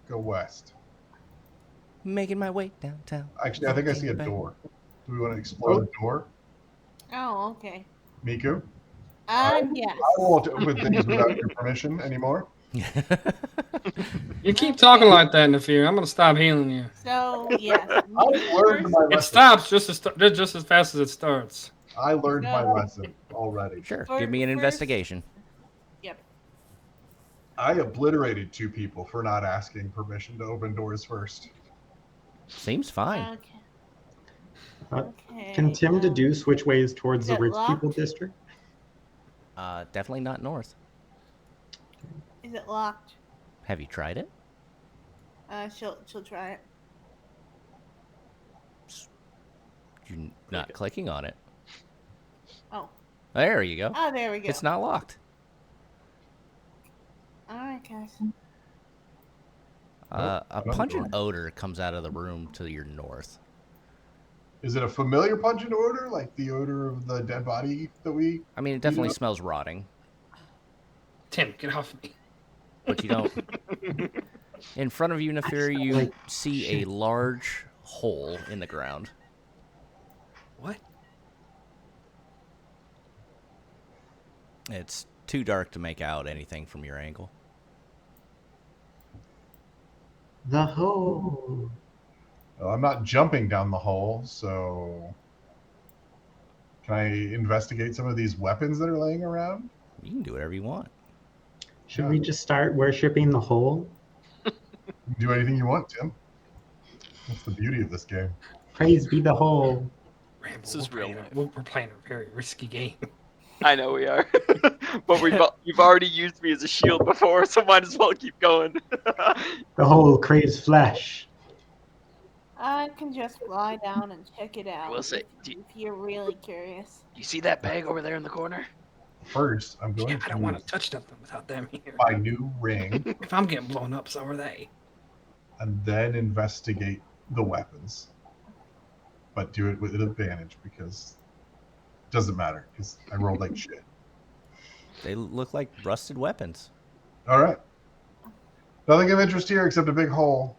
west? Making my way downtown. Actually, I think I see a looking back. door. Do we want to explore the door? Oh, okay. Miku? Yes. I won't open things without your permission anymore. You keep talking like that, Nefir. I'm gonna stop healing you. So yes, I me learned first. my It lesson. stops just as fast as it starts. I learned my No. lesson already. Sure, For- give me an first- investigation. Yep. I obliterated 2 people for not asking permission to open doors first. Seems fine. Okay. Uh, Okay. Can Tim deduce which way is towards Is the it rich locked? people district? Definitely not north. Is it locked? Have you tried it? She'll try it. You're not clicking on it. Oh. There you go. Oh, there we go. It's not locked. All right, guys. A another pungent door. odor comes out of the room to your north. Is it a familiar pungent odor, like the odor of the dead body that we... I mean, it definitely smells rotting, Tim, get off me. but you don't. In front of you, Nefir, you like see a shit. large hole in the ground. What? It's too dark to make out anything from your angle. The hole. Well, I'm not jumping down the hole, so... Can I investigate some of these weapons that are laying around? You can do whatever you want. Should we just start worshipping the hole? You can do anything you want, Tim. That's the beauty of this game. Praise be the hole. Rambo, This is we're real playing life. we're playing a very risky game. I know we are, but you've already used me as a shield before, so might as well keep going. The hole craves flesh. I can just fly down and check it out. Will say, if you're really curious. You see that bag over there in the corner? First, I'm going Yeah, I don't want to to touch nothing without them here. my new ring If I'm getting blown up, so are they. and then investigate the weapons. But do it with an advantage because it doesn't matter because I rolled like shit. They look like rusted weapons. All right. Nothing of interest here except a big hole.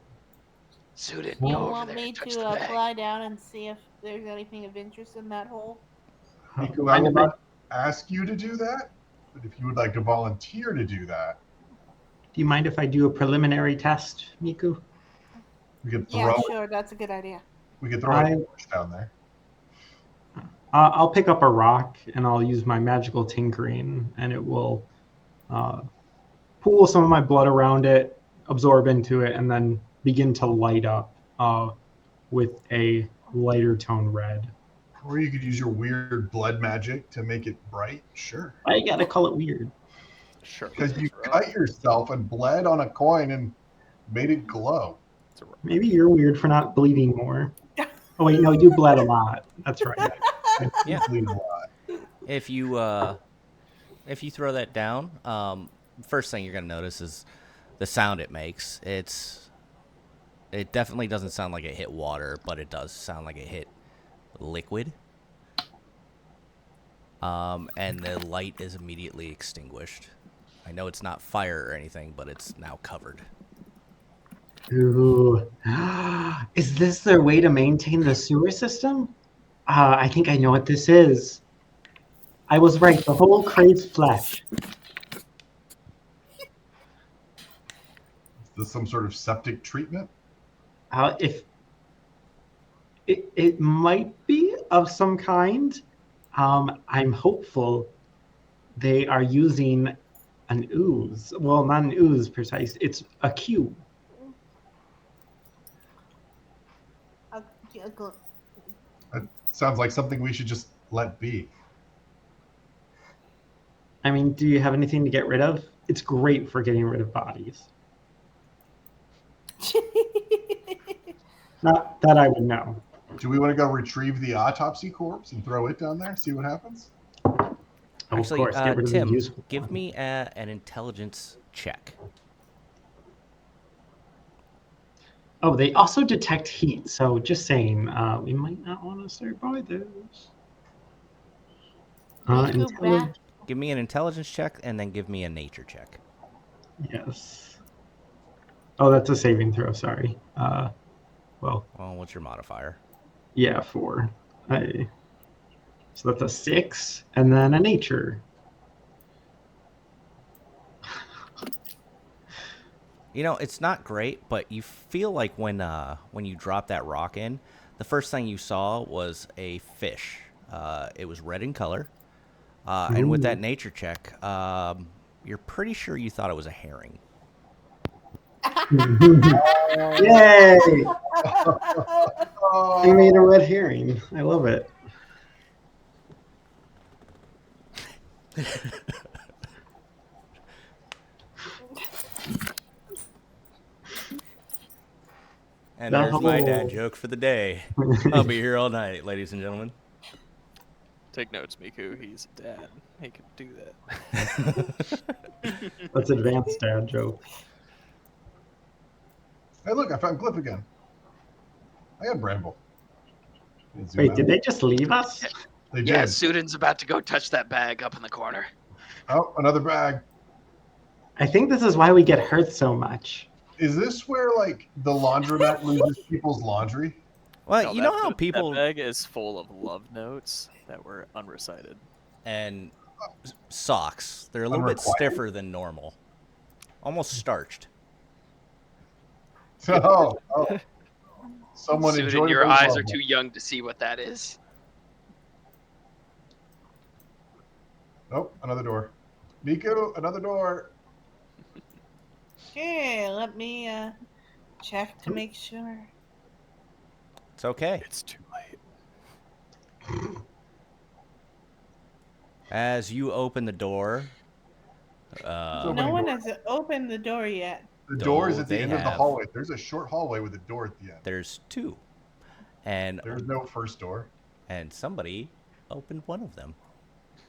Suited, You go over want there me and touch to the bag. fly down and see if there's anything of interest in that hole? Miku, I will not ask you to do that, but if you would like to volunteer to do that, Do you mind if I do a preliminary test, Miku? we could Yeah, throw sure. That's a good idea. we could throw a torch down there. I'll pick up a rock and I'll use my magical tinkering, and it will pool some of my blood around it, absorb into it, and then begin to light up with a lighter tone red. Or you could use your weird blood magic to make it bright. Sure. Why you gotta call it weird? Sure. Because you cut yourself and bled on a coin and made it glow. It's a rock. Maybe you're weird for not bleeding more. Oh wait, no, you bled a lot. That's right. Yeah. Bleed a lot. If you throw that down, first thing you're gonna notice is the sound it makes. It definitely doesn't sound like it hit water, but it does sound like it hit liquid. And the light is immediately extinguished. I know it's not fire or anything, but it's now covered. Ooh. Is this their way to maintain the sewer system? I think I know what this is. I was right. The hole craves flesh. Is this some sort of septic treatment? If it might be of some kind, I'm hopeful they are using an ooze. Well, not an ooze precise. It's a cube. That sounds like something we should just let be. I mean, do you have anything to get rid of? It's great for getting rid of bodies. Not that I would know. Do we want to go retrieve the autopsy corpse and throw it down there? See what happens. Oh, Actually, of course, get rid of the Tim, useful give one. me an intelligence check. Oh, they also detect heat, so just saying, we might not want to stay by those. Miku back. Give me an intelligence check and then give me a nature check. Yes. Oh, that's a saving throw. Sorry. Well, what's your modifier? yeah, 4. So that's a 6, and then a nature. You know, it's not great, but you feel like when you drop that rock in, the first thing you saw was a fish. It was red in color, and with that Ooh. nature check, you're pretty sure you thought it was a herring. Yay! Oh, They made a red herring. I love it. And The there's my dad whole- joke for the day. I'll be here all night, ladies and gentlemen. Take notes, Miku. He's a dad. He can do that. That's advanced dad joke. hey, look! I found Cliff again. I got Bramble. Wait, did they just leave us? They Yeah, did. Sudan's about to go touch that bag up in the corner. Oh, another bag. I think this is why we get hurt so much. Is this where like the laundromat loses people's laundry? Well, No, you know that- how people that bag is full of love notes that were unrecited. and socks. They're a little bit Unrequited? stiffer than normal, almost starched. Oh. Someone Sudan, enjoyed your those eyes love are too notes. young to see what that is. Oh, another door. Miku, another door. Okay, let me check to make sure. It's okay. It's too late. As you open the door, So No many one doors. has opened the door yet. The door is Oh, at the they end of the have. hallway. There's a short hallway with a door at the end. there's 2, and There's no first door. somebody opened one of them.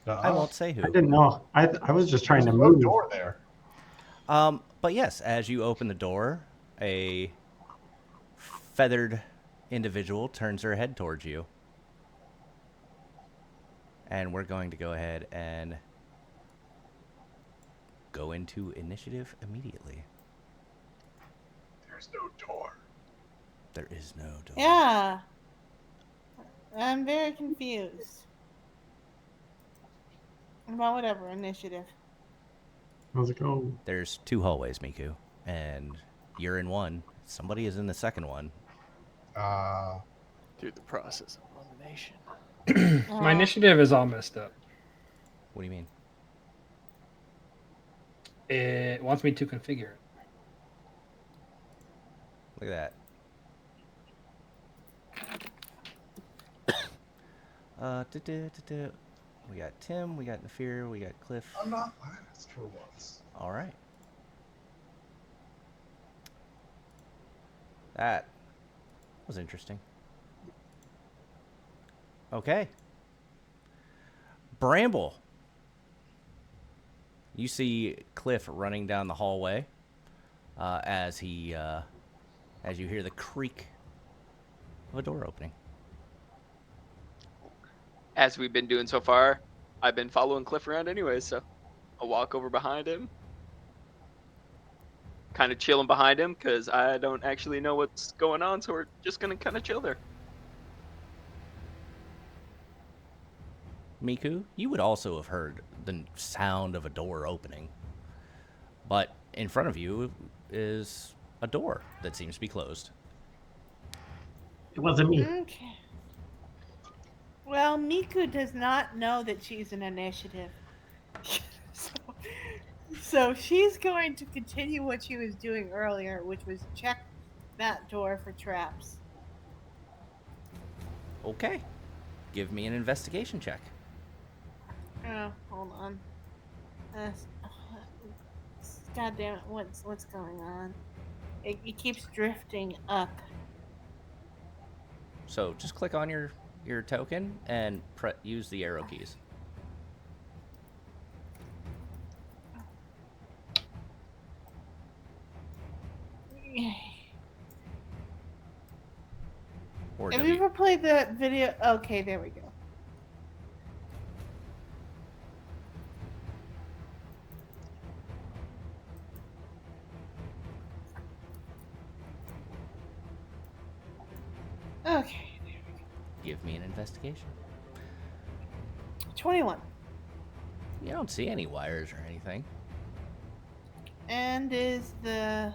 Uh-uh. I won't say who. I didn't know. I was just trying There's to no move. door there. But yes, as you open the door, a feathered individual turns her head towards you. And we're going to go ahead and go into initiative immediately. There's no door. There is no door. Yeah. I'm very confused. Well, whatever, initiative. How's it go? There's 2 hallways, Miku, and you're in one. Somebody is in the second one. Through the process of elimination. My initiative is all messed up. What do you mean? It wants me to configure it. Look at that. We got Tim, we got Nefir, we got Cliff. I'm not last for once. All right. That was interesting. Okay. Bramble. You see Cliff running down the hallway as you hear the creak of a door opening. As we've been doing so far, I've been following Cliff around anyway, so I'll walk over behind him. Kind of chilling behind him because I don't actually know what's going on, so we're just going to kind of chill there. Miku, you would also have heard the sound of a door opening. But in front of you is a door that seems to be closed. It wasn't me. Okay. Well, Miku does not know that she's an initiative. So she's going to continue what she was doing earlier, which was check that door for traps. Okay. Give me an investigation check. Oh, hold on. God damn it, what's going on? It keeps drifting up. So just click on your token and use the arrow keys. Or Have you ever played that video? Okay, there we go. Okay, there we go. Give me an investigation. 21. You don't see any wires or anything. And is the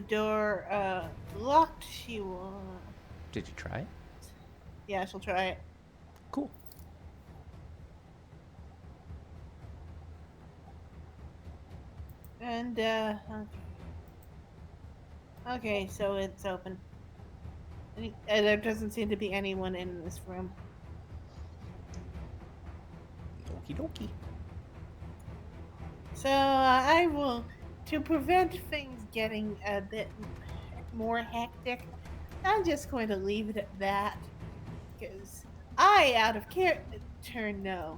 door locked? She will. Did you try it? Yeah, she'll try it. Cool. And okay, so it's open. There doesn't seem to be anyone in this room. Okie dokie. So I will, to prevent things getting a bit more hectic, I'm just going to leave it at that, because I, out of character, know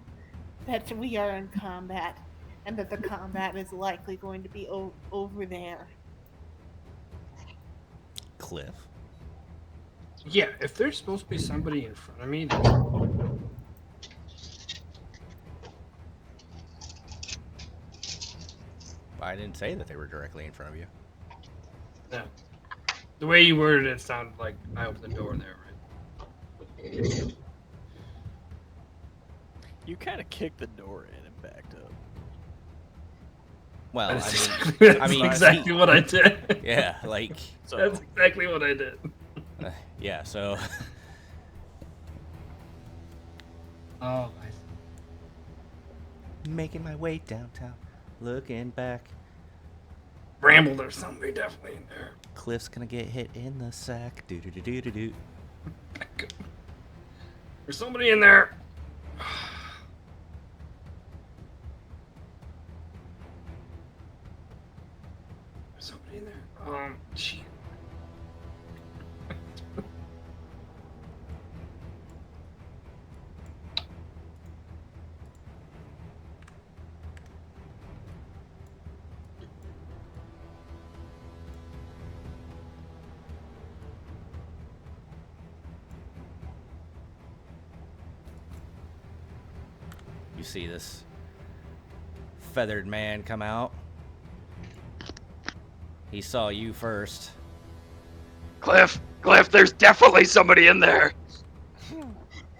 that we are in combat, and that the combat is likely going to be over there. Cliff. Yeah, if there's supposed to be somebody in front of me, then I didn't say that they were directly in front of you. no. The way you worded it sounded like I opened the door there, right? You kind of kicked the door in and backed up. Well, That's exactly what I did. Yeah, like. So, That's exactly what I did. Yeah, so. Oh, I see. Making my way downtown, looking back. Bramble, there's somebody definitely in there. Cliff's gonna get hit in the sack. Do do do do do do. There's somebody in there. There's somebody in there. Shit. You see this feathered man come out. He saw you first. Cliff, there's definitely somebody in there.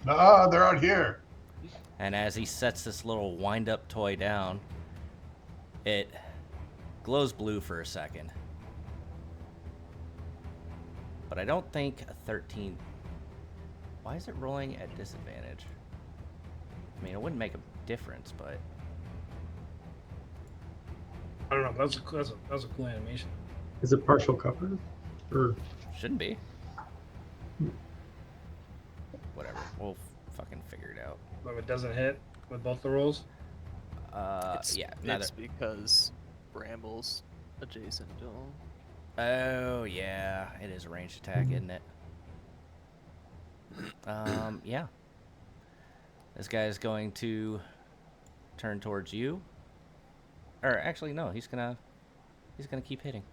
Nah, they're out here. And as he sets this little wind-up toy down, it glows blue for a second. But I don't think a 13... Why is it rolling at disadvantage? I mean, it wouldn't make a difference, but... I don't know. That was a cool animation. Is it partial cover? Or Shouldn't be. Whatever. We'll fucking figure it out. But if it doesn't hit with both the rolls. Yeah. Neither. it's because Bramble's adjacent to him. Oh, yeah. It is a ranged attack, isn't it? Yeah. This guy is going to turn towards you. Or actually, no. He's gonna keep hitting.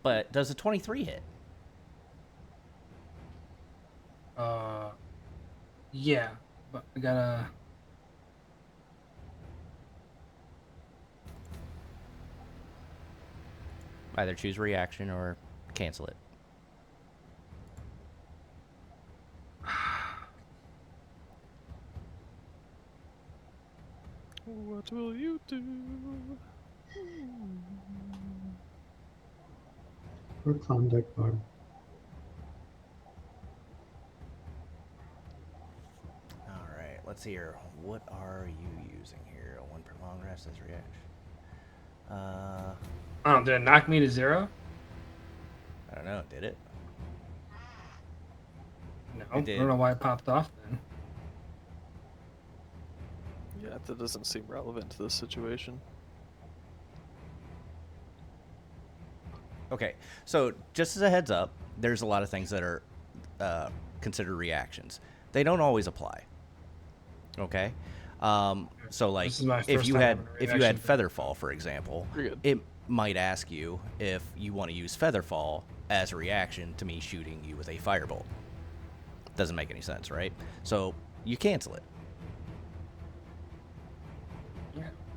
But does a 23 hit? Yeah, but I gotta. Either choose reaction or cancel it. What will you do? what's on deck bottom? Alright, let's see here. What are you using here? A 1 prolonged rest as reaction. Oh, did it knock me to 0? I don't know, did it? No, It did. I don't know why it popped off then. Yeah, that doesn't seem relevant to this situation. Okay, so just as a heads up, there's a lot of things that are considered reactions. They don't always apply. Okay, so like This is my if first you time had having a if you had reaction. Featherfall, for example, You're good. it might ask you if you want to use Featherfall as a reaction to me shooting you with a firebolt. Doesn't make any sense, right? So you cancel it.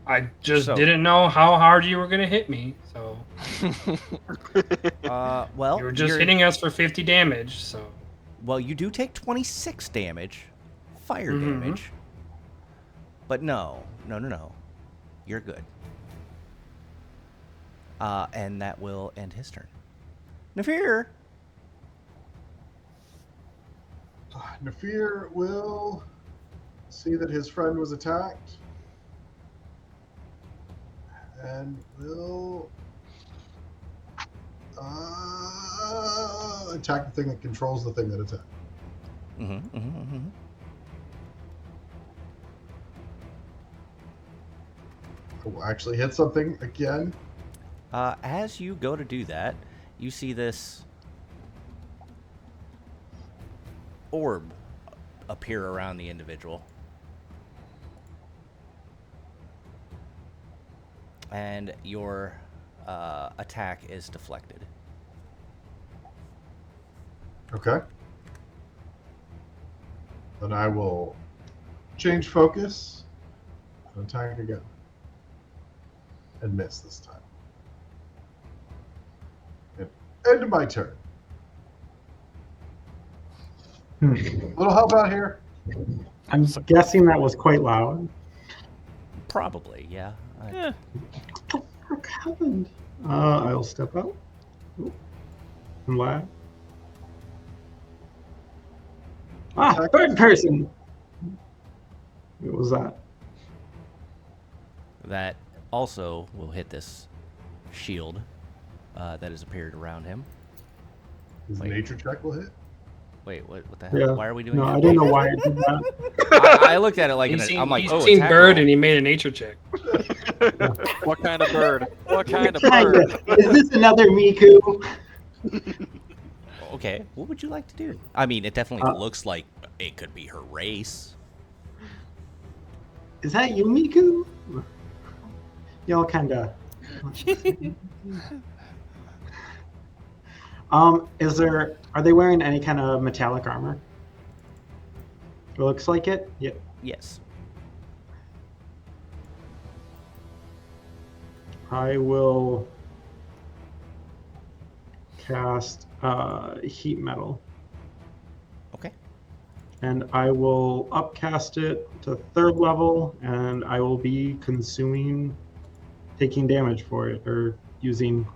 I just So- didn't know how hard you were gonna hit me, so Well, you were just you're- hitting us for 50 damage. So Well, you do take 26 damage, fire damage. But no. You're good. And that will end his turn. Nefir! Nefir will see that his friend was attacked and will attack the thing that controls the thing that attacked. Will actually hit something again. As you go to do that, you see this orb appear around the individual. And your attack is deflected. Okay. Then I will change focus and attack again. And miss this time. And end my turn. Little help out here. I'm guessing that was quite loud. Probably, yeah. What the fuck happened? I'll step out. Ooh. And laugh. Ah, third person. What was that? That also will hit this shield that has appeared around him. His Wait. nature check will hit. Wait, what the hell? Yeah. Why are we doing No, that? I don't know why I did that. I looked at it like I'm like, he's oh, seen attack bird roll. and he made a nature check. What kind of bird? What kind of Kinda. bird? Is this another Miku? Okay, what would you like to do? I mean, it definitely Uh, looks like it could be her race. Is that you, Miku? Y'all kinda. Are they wearing any kind of metallic armor? It looks like it. Yeah. Yes. I will cast heat metal. Okay. And I will upcast it to 3rd level, and I will be taking damage for it, or using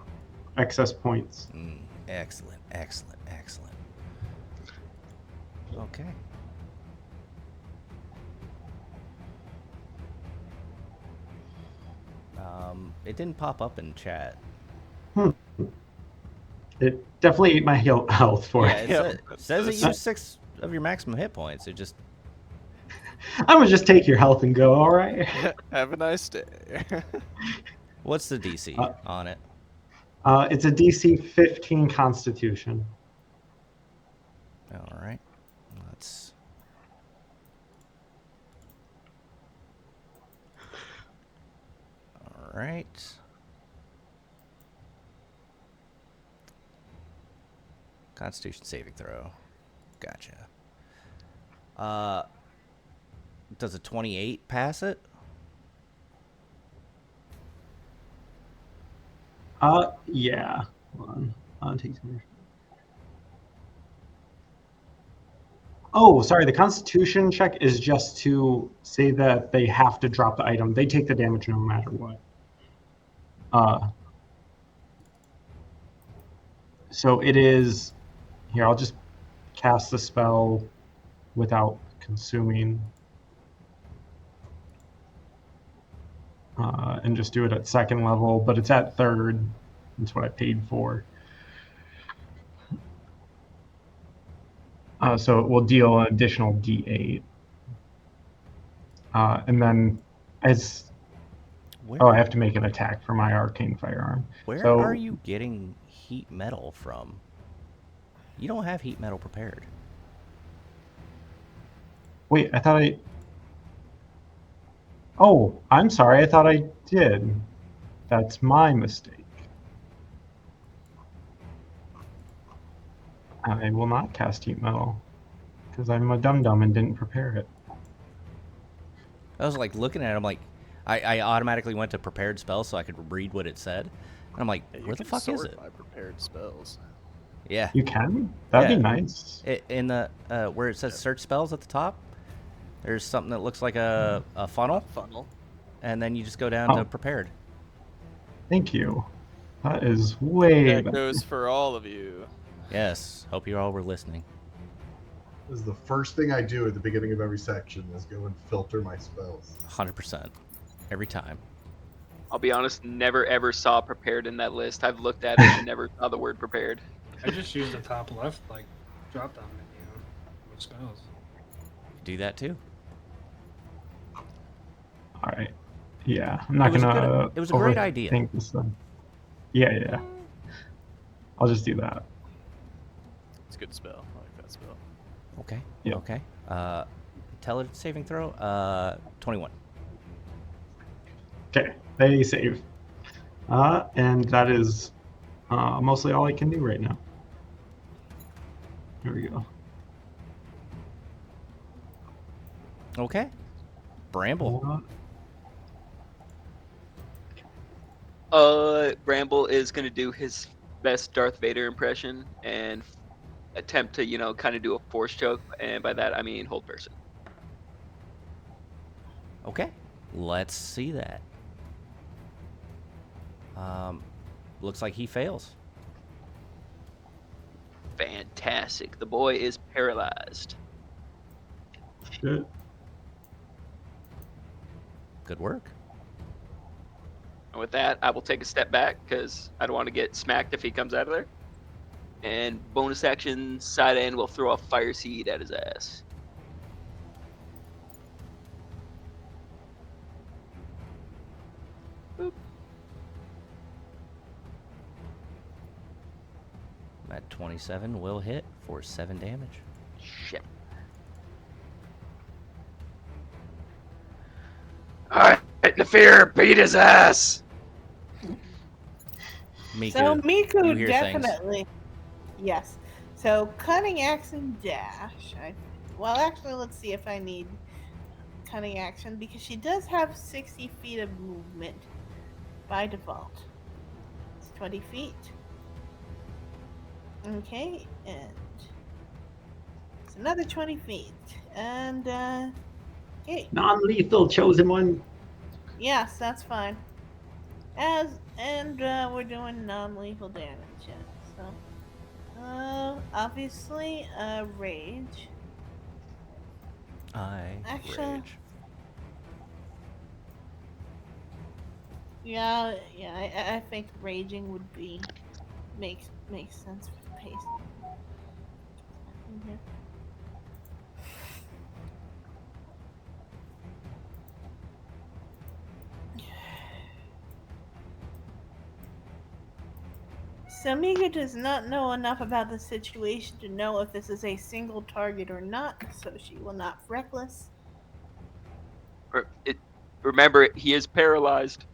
excess points. Excellent. Okay. It didn't pop up in chat. It definitely ate my health for Yeah, it. it says it used 6 of your maximum hit points. It just... I'm gonna just take your health and go, all right? Have a nice day. What's the DC on it? It's a DC 15 Constitution. All right. Let's... All right. Constitution saving throw. Gotcha. Does a 28 pass it? Yeah. Hold on. Take some. Oh, sorry. The Constitution check is just to say that they have to drop the item. They take the damage no matter what. So it is. Here, I'll just cast the spell without consuming. And just do it at 2nd level, but it's at 3rd. That's what I paid for. So it will deal an additional D8. And then I have to make an attack for my arcane firearm. Where So are you getting heat metal from? You don't have heat metal prepared. Wait, I thought I. Oh, I'm sorry. I thought I did. That's my mistake. I will not cast heat metal because I'm a dum-dum and didn't prepare it. I was like looking at it, I'm like, I automatically went to prepared spells so I could read what it said. And I'm like, Yeah, you where the can fuck is sort it? by prepared spells. Yeah. You can? That'd Yeah. be nice. In the where it says search spells at the top, there's something that looks like a funnel, Funnel. and then you just go down Oh. to prepared. Thank you. That is way That better. goes for all of you. Yes. Hope you all were listening. This is the first thing I do at the beginning of every section is go and filter my spells. 100%. Every time. I'll be honest, never ever saw prepared in that list. I've looked at it and never saw the word prepared. I just use the top left like drop down menu with spells. Do that too. All right. Yeah, I'm not It was a gonna. good- it was a great idea. Think this then. Yeah. I'll just do that. It's a good spell. I like that spell. Okay. Yep. Okay. Intelligence saving throw. 21. Okay, they save. And that is mostly all I can do right now. Here we go. Okay. Bramble. Bramble is gonna do his best Darth Vader impression and attempt to, kind of do a force choke, and by that I mean hold person. Okay. Let's see that. Looks like he fails. Fantastic. The boy is paralyzed. Shit. Good work. And with that, I will take a step back because I don't want to get smacked if he comes out of there. And bonus action, side end will throw a fire seed at his ass. Boop. That 27 will hit for 7 damage. Shit. Alright, Nefir, beat his ass! Miku, So you Miku hear things. definitely, yes. So cunning action dash. Well, actually, let's see if I need cunning action because she does have 60 feet of movement by default. It's 20 feet. Okay, and it's another 20 feet, and okay. Non-lethal chosen one. Yes, that's fine. We're doing non-lethal damage. Yeah, so, obviously, rage. Actually, Rage. Yeah, I think raging would be makes sense for the pacing. Mhm. Samiga does not know enough about the situation to know if this is a single target or not, so she will not reckless. Remember, he is paralyzed.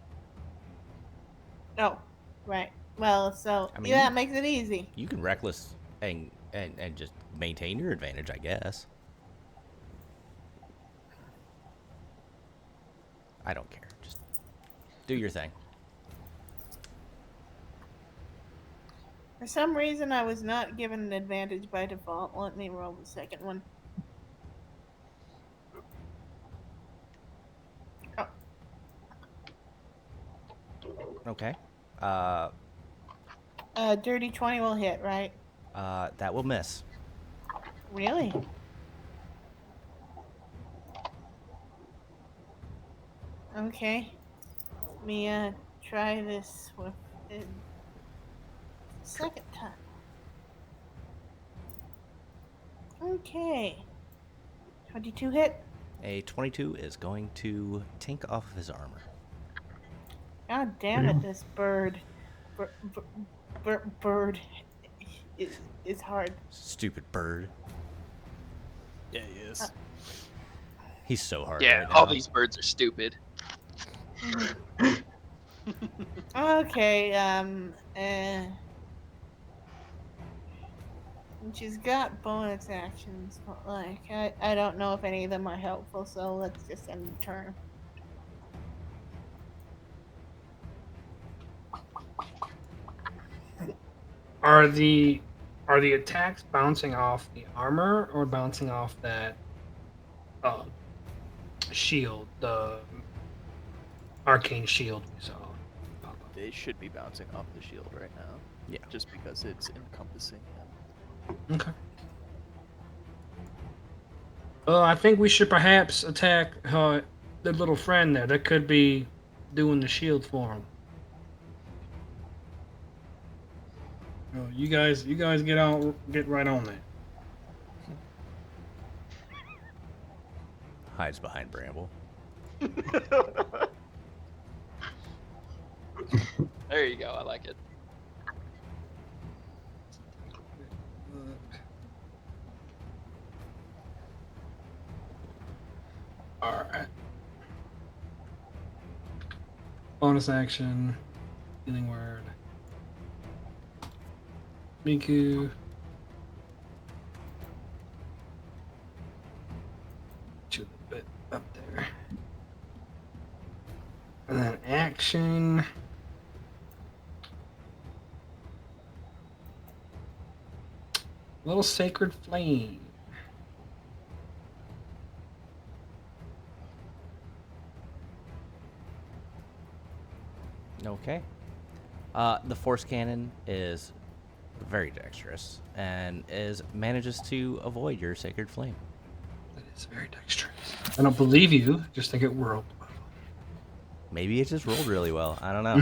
Oh, right. Well, so I mean, yeah, it makes it easy. You can reckless and just maintain your advantage, I guess. I don't care. Just do your thing. For some reason, I was not given an advantage by default. Let me roll the second one. Oh, Okay. dirty 20 will hit, right? That will miss. Really? Okay. Let me try this with it second time. Okay. 22 hit. A 22 is going to tink off of his armor. God damn it, this bird. bird is hard. Stupid bird. Yeah, he is. He's so hard Yeah, right now. all these birds are stupid. Okay, and she's got bonus actions, but like I don't know if any of them are helpful, so let's just end the turn. Are the attacks bouncing off the armor or bouncing off that shield, the arcane shield we saw? pop up? They should be bouncing off the shield right now. Yeah. Just because it's encompassing him. Okay. Well, I think we should perhaps attack the little friend there. That could be doing the shield for him. Oh, you guys get right on that. Hides behind Bramble. There you go. I like it. All right. Bonus action. Healing word. Miku. A little bit up there. And then action. Little sacred flame. Okay. The force cannon is very dexterous and manages to avoid your sacred flame. That is very dexterous. I don't believe you. Just think it whirled. Maybe it just rolled really well. I don't know.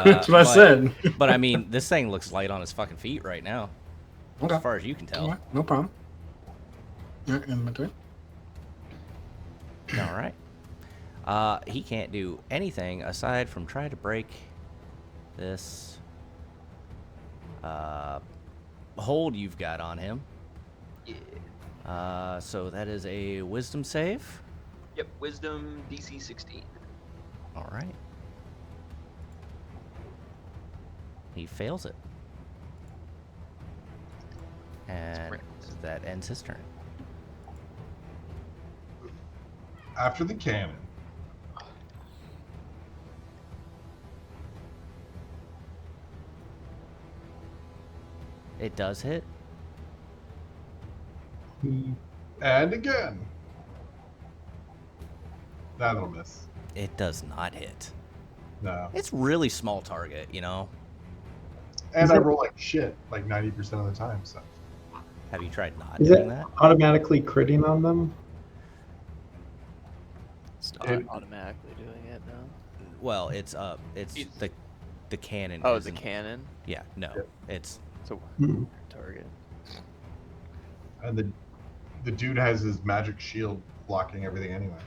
That's what I said. But I mean, this thing looks light on his fucking feet right now, Okay. as far as you can tell. All right, no problem. All right, end my turn. All right. He can't do anything aside from try to break this hold you've got on him. Yeah. So that is a wisdom save. Yep. Wisdom DC 16. All right. He fails it. And that ends his turn. After the cannon, It does hit. and again. That'll miss. It does not hit. No. It's really small target, you know. And Is I it- roll like shit like 90% of the time, so. Have you tried not Is doing it that? automatically critting on them? It's not It- automatically doing it now. Well, it's the cannon. Oh, the isn't- cannon. Yeah, no, it's So Hmm. target. And the dude has his magic shield blocking everything anyway.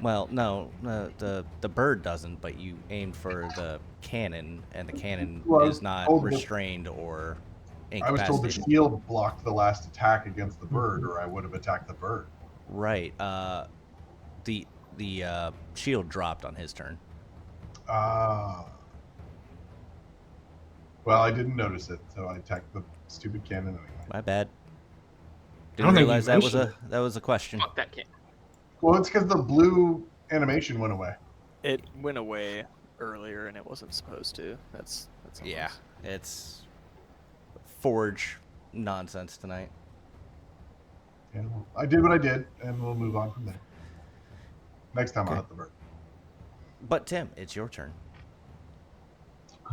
well, no, the bird doesn't, but you aimed for the cannon, and the cannon Well, is not oh, the- restrained or I was told the incapacitated. shield blocked the last attack against the bird, or I would have attacked the bird. Right. The shield dropped on his turn. Ah. Well, I didn't notice it, so I attacked the stupid cannon anyway. My bad. don't Didn't think you realize that was mentioned that was a question. Fuck that cannon. Well, it's because the blue animation went away. It went away earlier and it wasn't supposed to. That's all Yeah, it is. it's forge nonsense tonight. Yeah, well, I did what I did, and we'll move on from there. Next time I'll Okay. hit the bird. But Tim, it's your turn. I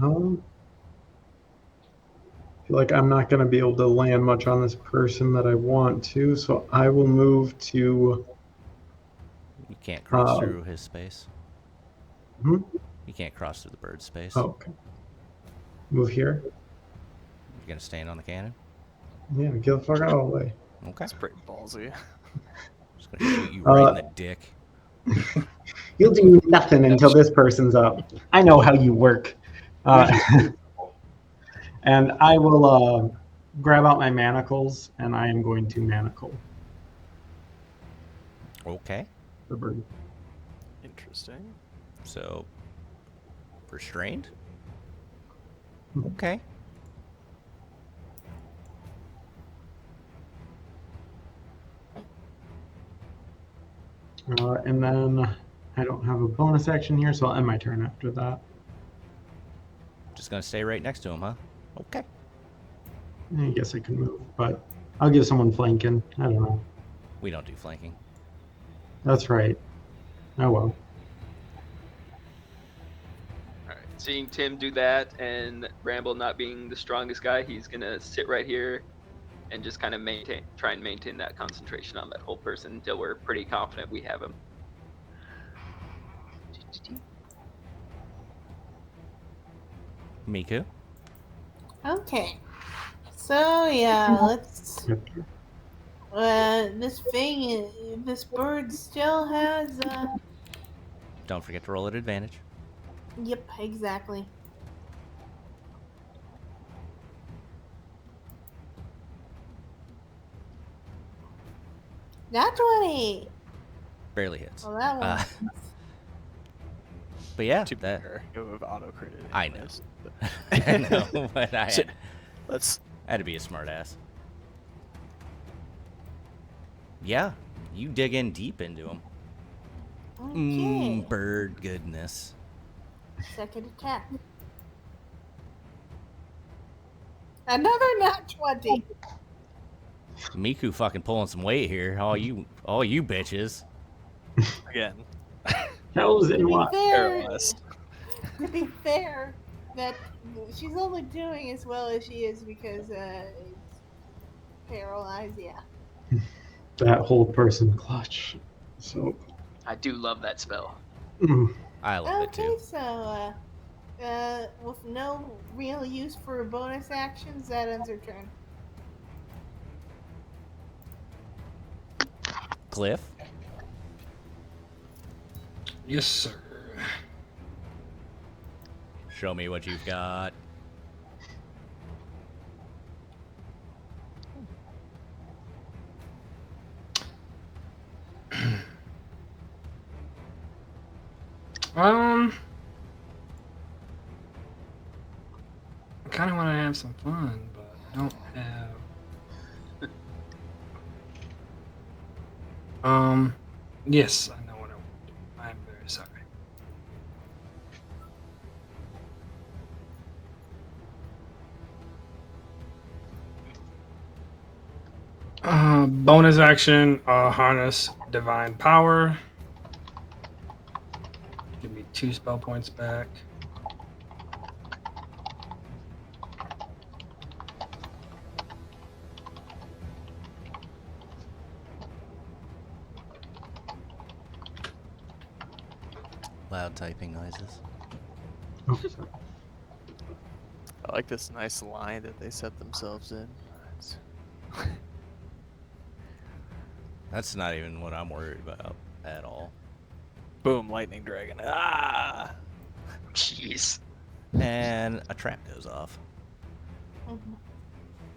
feel like I'm not going to be able to land much on this person that I want to, so I will move to. You can't cross Uh, through his space. Hmm? You can't cross through the bird's space. Oh, okay. Move here. You're gonna stand on the cannon. Yeah, get the fuck out of the way. Okay. That's pretty ballsy. Just gonna shoot you right in the dick. You'll do nothing until this person's up. I know how you work. And I will grab out my manacles, and I am going to manacle Okay. the bird. Interesting. So, restrained? Okay. And then I don't have a bonus action here, so I'll end my turn after that. Just gonna stay right next to him, huh? Okay. I guess I can move, but I'll give someone flanking. I don't know. We don't do flanking. That's right. Oh well. All right. Seeing Tim do that and Bramble not being the strongest guy, he's gonna sit right here and just kind of try and maintain that concentration on that whole person until we're pretty confident we have him. Miku? Okay. So yeah, let's. This bird still has. Don't forget to roll at advantage. Yep, exactly. Not 20. Barely hits. Well, that one. But yeah, To be that fair, it would have auto-critted. I know. anyways, but- I know, but I So, had, let's. I had to be a smartass. Yeah, you dig in deep into him. Okay. Bird goodness. Second attack. Another nat 20. Miku fucking pulling some weight here. All you bitches. Again. Hells To in be what? fair, Paralyzed. to be fair, that she's only doing as well as she is because it's paralyzed. Yeah. That whole person clutch. So. I do love that spell. I love it Okay, too. so with no real use for bonus actions, that ends her turn. Cliff? Yes, sir. Show me what you've got. I kind of want to have some fun, but I don't have. Yes, I know what I want to do. I'm very sorry. Bonus action, harness divine power. Give me 2 spell points back. Loud typing noises. Oh, sorry. I like this nice line that they set themselves in. It's- That's not even what I'm worried about at all. Boom, lightning dragon. Ah! Jeez. And a trap goes off. Mhm.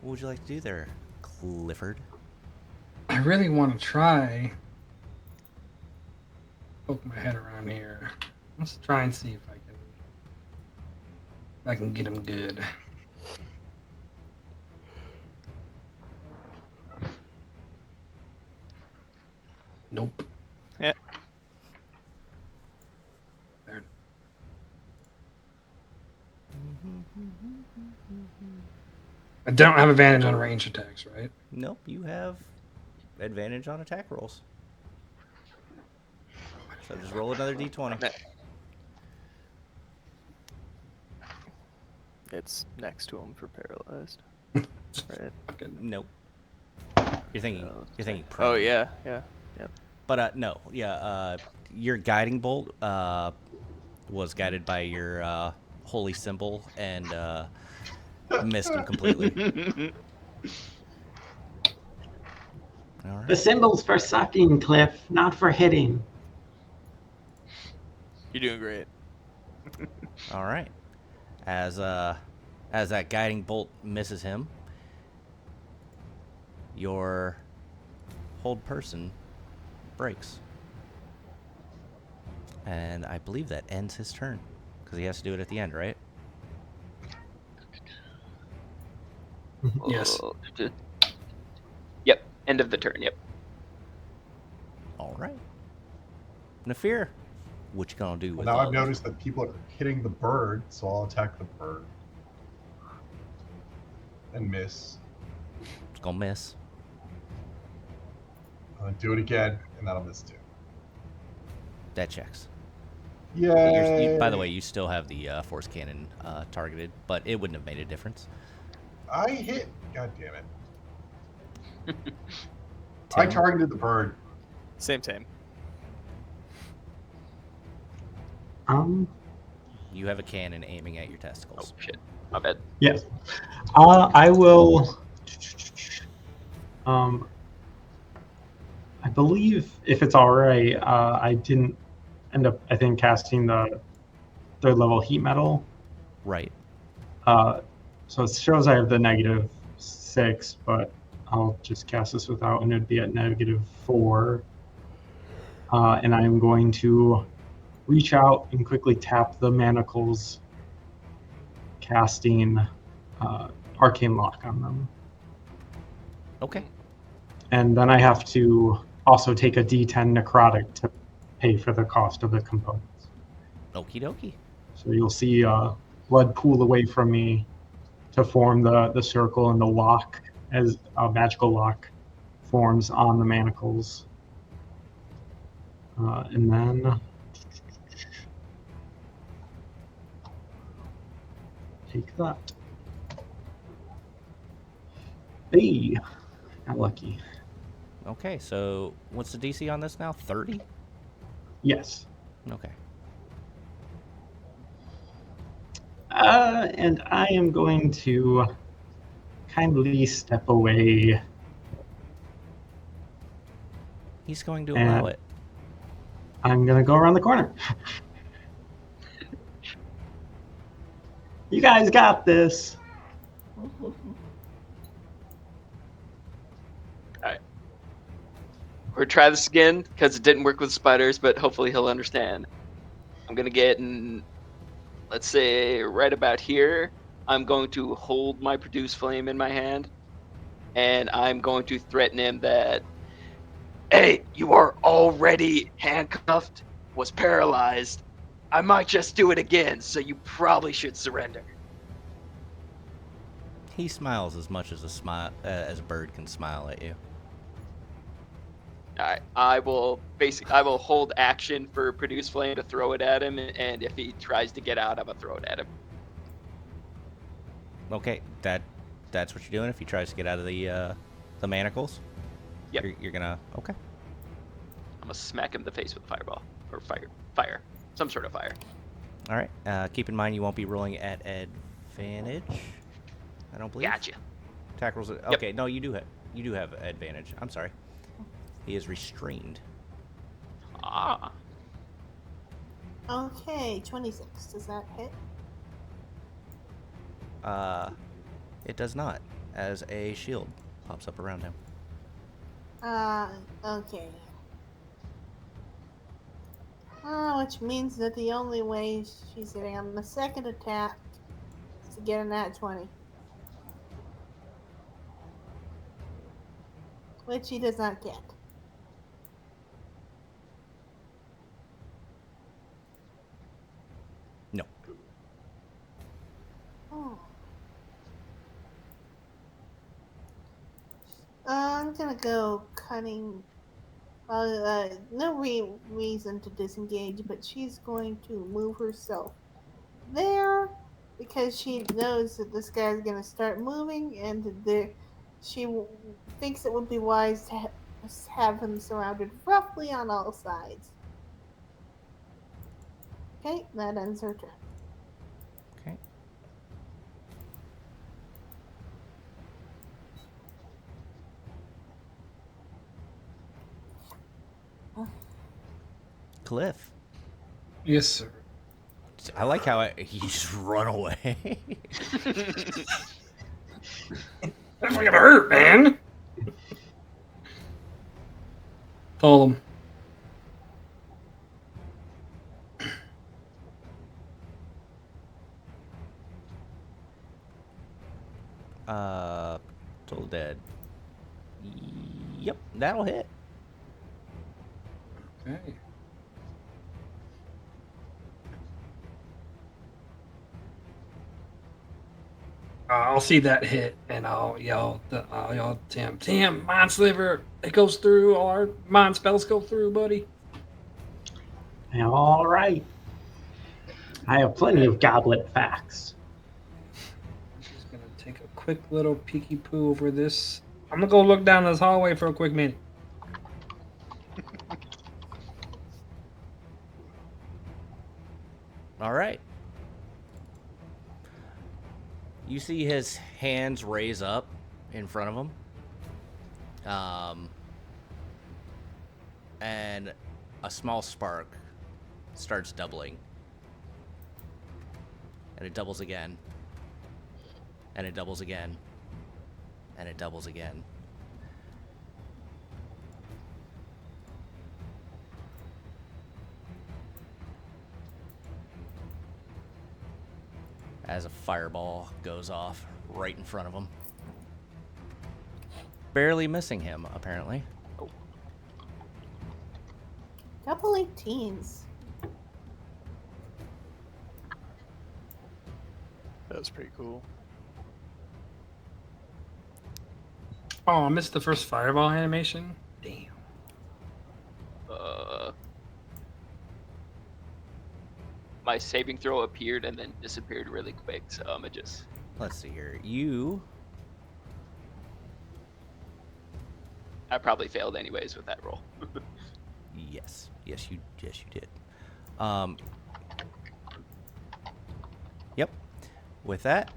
What would you like to do there, Clifford? I really want to try poke my head around here. Let's try and see if I can get him good. Nope. Yeah. There. I don't have advantage on range attacks, right? Nope, you have advantage on attack rolls. So just roll another d20. It's next to him for paralyzed. Right. Nope. You're thinking. You're thinking. Oh Prone. yeah. But no, yeah. Your guiding bolt was guided by your holy symbol and missed him completely. All right. The symbol's for sucking, Cliff, not for hitting. You're doing great. All right. As As that guiding bolt misses him, your hold person breaks. And I believe that ends his turn. Because he has to do it at the end, right? Yes. Yep. End of the turn. Yep. All right. Nefir, what you gonna do Well, with now all I've this? noticed that people are hitting the bird, so I'll attack the bird. And miss. It's gonna miss. I'm gonna do it again, and that'll miss too. That checks. Yay! By the way, you still have the force cannon targeted, but it wouldn't have made a difference. I hit. God damn it! I Tim? targeted the bird. Same. You have a cannon aiming at your Oh testicles. shit. My bad. Yes. I will. I believe if it's all right, I didn't end up, I think, casting the third level heat metal. Right. So it shows I have the -6, but I'll just cast this without, and it'd be at -4. And I'm going to reach out and quickly tap the manacles, casting Arcane Lock on them. Okay. And then I have to also take a D10 necrotic to pay for the cost of the components. Okie dokie. So you'll see blood pool away from me to form the circle, and the lock, as a magical lock, forms on the manacles. And then take that. Hey, got lucky. Okay, so what's the DC on this now? 30? Yes. Okay. And I am going to kindly step away. He's going to And allow it. I'm going to go around the corner. You guys got this. We're gonna try this again because it didn't work with spiders, but hopefully he'll understand. I'm gonna get in, let's say, right about here. I'm going to hold my produce flame in my hand, and I'm going to threaten him that, hey, you are already handcuffed, was paralyzed. I might just do it again, so you probably should surrender. He smiles as much as a bird can smile at you. All right, I will hold action for produce flame to throw it at him, and if he tries to get out, I'm gonna throw it at him. Okay, that's what you're doing if he tries to get out of the manacles? Yep. You're gonna... Okay. I'm gonna smack him in the face with a fireball or fire, some sort of fire. All right. Keep in mind you won't be rolling at advantage. I don't believe. Gotcha. Attack rolls. Okay, no, you do have advantage. I'm sorry. He is restrained. Ah. Okay, 26. Does that hit? It does not, as a shield pops up around him. Okay. Which means that the only way she's hitting on the second attack is to get a nat 20. Which he does not get. No. Oh. I'm gonna go cunning. No reason to disengage, but she's going to move herself there because she knows that this guy's gonna start moving, and she thinks it would be wise to have him surrounded roughly on all sides. Okay, that ends her turn. Okay. Cliff. Yes, sir. I like how he just run away. That's gonna hurt, man. Told him. Total dead. Yep, that'll hit. Okay. I'll see that hit, and I'll yell, Tim, Mind Sliver, it goes through. All our mind spells go through, buddy. All right. I have plenty of goblet facts. Just gonna take a quick little peeky poo over this. I'm gonna go look down this hallway for a quick minute. All right. You see his hands raise up in front of him. And a small spark starts doubling. And it doubles again. And it doubles again. And it doubles again. As a fireball goes off right in front of him. Barely missing him, apparently. Oh. Double 18s. That was pretty cool. Oh, I missed the first fireball animation. Damn. My saving throw appeared and then disappeared really quick, so I'm gonna just. Let's see here. You. I probably failed anyways with that roll. Yes, you did. Yep. With that,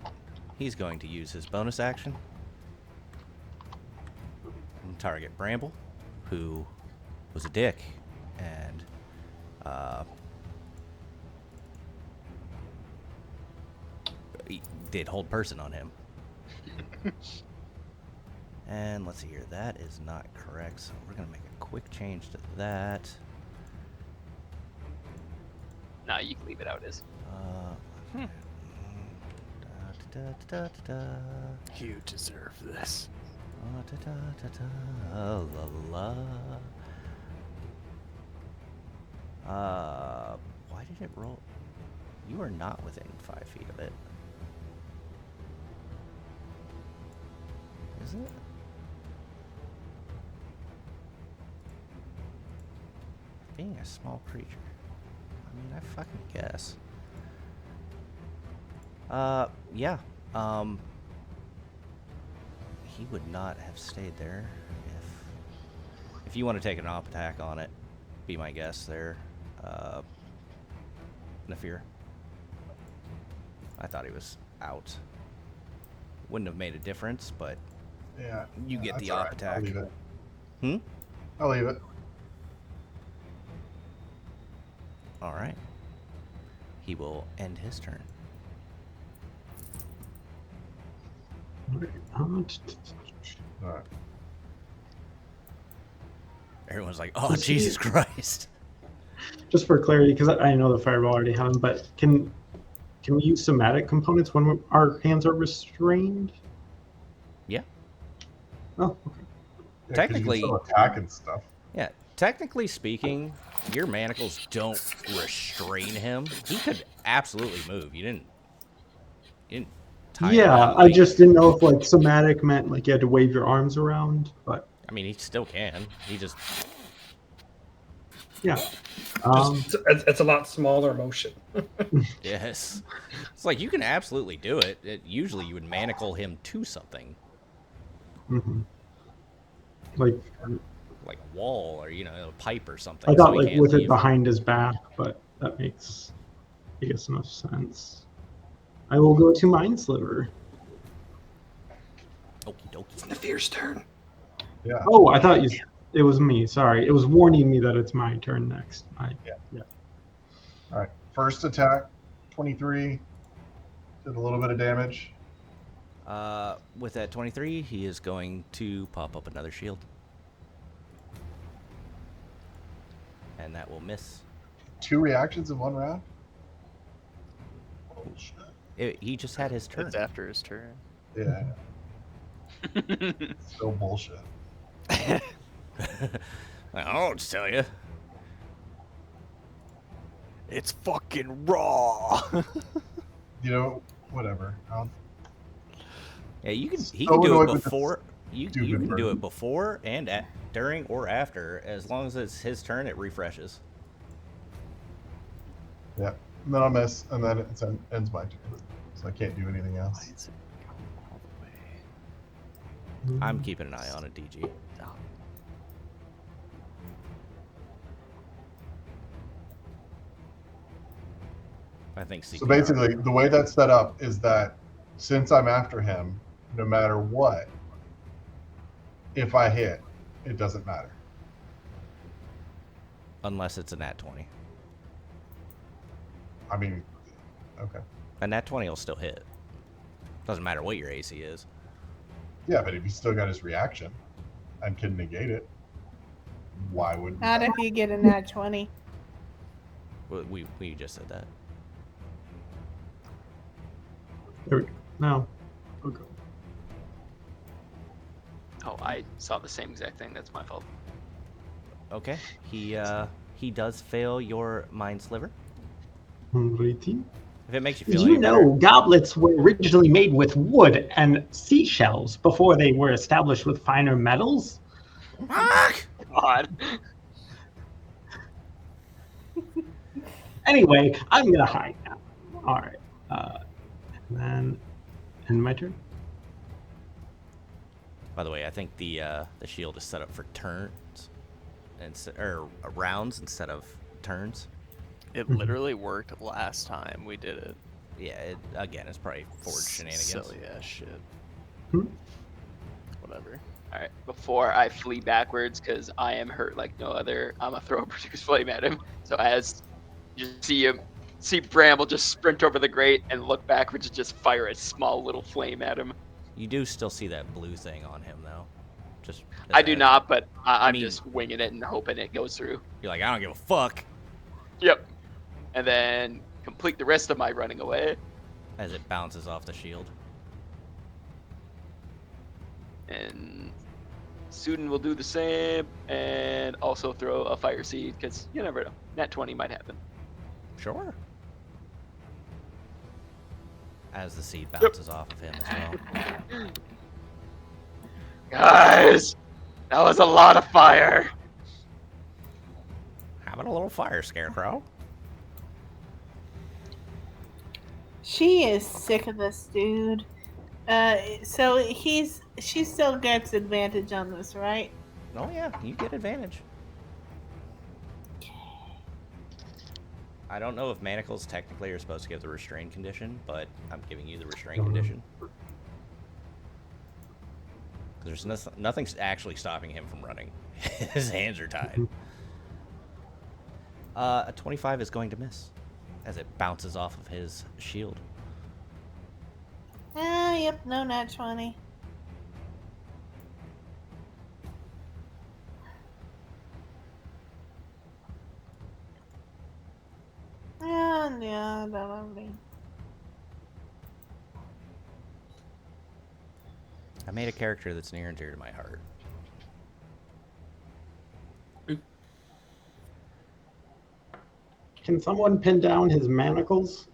he's going to use his bonus action and target Bramble, who was a dick, and he did hold person on him. And let's see here. That is not correct, so we're going to make a quick change to that. Nah, you can leave it out as. You deserve this. Why did it roll? You are not within 5 feet of it. Is it? Being a small creature. I mean, I fucking guess. Yeah. He would not have stayed there if you want to take an op attack on it. Be my guest there, Nefir. I thought he was out. Wouldn't have made a difference, but Yeah. you get the all op right. attack. I'll leave it. Hmm? I'll leave it. All right. He will end his turn. All right. Everyone's like, "Oh, Jesus Christ!" Just for clarity, because I know the fireball already had them, but can we use somatic components when our hands are restrained? Yeah. Oh, okay. Yeah, 'cause Technically- you can still attack and stuff. Yeah. Technically speaking, your manacles don't restrain him. He could absolutely move. You didn't tie him Yeah, down. I just didn't know if like somatic meant like you had to wave your arms around, but I mean, he still can. He just yeah. It's a lot smaller motion. yes. It's like you can absolutely do it. Usually, you would manacle him to something Mhm. Like like a wall or a pipe or something. I so thought he like can't with it leave. behind his back, but that makes I guess enough sense. I will go to Mind Sliver. Okie dokie. It's Nefir's turn. Yeah. Oh, I thought it was me. Sorry, it was warning me that it's my turn next. All right. First attack 23 did a little bit of damage. With that 23, he is going to pop up another shield. And that will miss. 2 reactions in 1 round? He just had his turn. It's after his turn. Yeah. So bullshit. I'll just tell you. It's fucking raw. You know, whatever. Yeah, you can. He So can do annoyed it with this before. You stupid can do burden. it before and during or after, as long as it's his turn. It refreshes. Yeah. And then I'll miss, and then it ends my turn. So I can't do anything Why else. is it going all the way? I'm keeping an eye on it, DG. Oh, I think. So basically, the way that's set up is that since I'm after him, no matter what, if I hit, it doesn't matter. Unless it's a nat 20. I mean, okay. A nat 20 will still hit. Doesn't matter what your AC is. Yeah, but if he's still got his reaction and can negate it, why would Not if you get a nat 20. We just said that. There we go. No. Okay. Oh, I saw the same exact thing. That's my fault. Okay. He does fail your mind sliver. Alrighty. If it makes you Did feel you any know better. goblets were originally made with wood and seashells before they were established with finer metals? God. Anyway, I'm gonna hide now. All right. And then, end my turn. By the way, I think the shield is set up for turns, or rounds instead of turns. it literally worked last time we did it. Yeah. Again, it's probably forged shenanigans. Silly ass shit. Hmm? Whatever. All right. Before I flee backwards, because I am hurt like no other, I'm gonna throw a produce flame at him. So as you see Bramble just sprint over the grate and look backwards and just fire a small little flame at him. You do still see that blue thing on him, though. Just. I do not, but I'm mean- just winging it and hoping it goes through. You're like, I don't give a fuck. Yep. And then complete the rest of my running away. As it bounces off the shield. And Suden will do the same and also throw a fire seed because you never know. Nat 20 might happen. Sure. As the seed bounces off of him as well. Guys, that was a lot of fire. How about a little fire, Scarecrow? She is sick of this dude. So she still gets advantage on this, right? Oh yeah, you get advantage. I don't know if manacles technically are supposed to give the restrained condition, but I'm giving you the restrained condition. There's nothing's actually stopping him from running. His hands are tied. A 25 is going to miss as it bounces off of his shield. Yep, no nat 20. Yeah, that'll be. I made a character that's near and dear to my heart. Can someone pin down his manacles?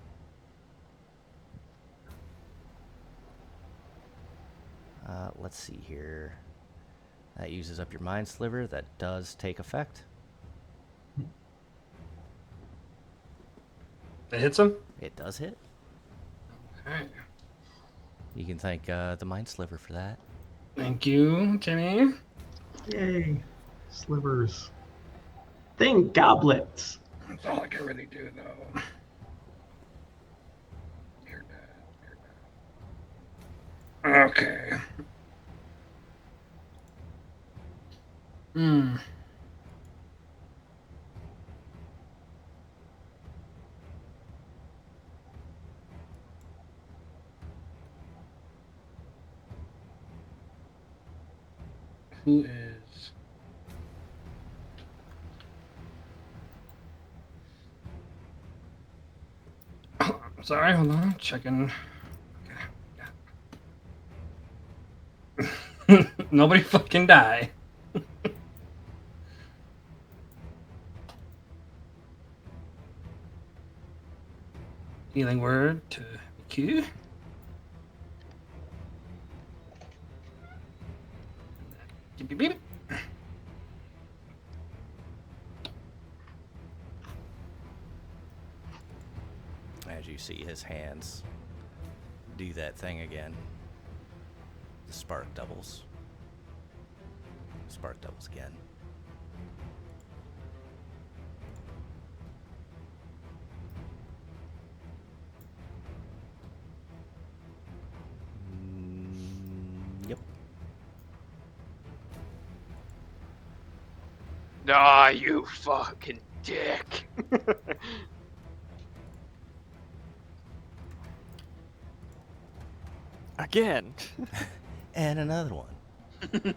Let's see here. That uses up your mind sliver. That does take effect. That hits him? It does hit. Alright. You can thank the mind sliver for that. Thank you, Jenny. Yay. Slivers. Think goblets. That's all I can really do, though. You're dead. Okay. Who is? Sorry, hold on. Checking. Okay. Nobody fucking die. Healing word to Q. Beep, beep, beep. As you see his hands do that thing again. The spark doubles. Spark doubles again. Yep. Ah, you fucking dick. Again. And another one.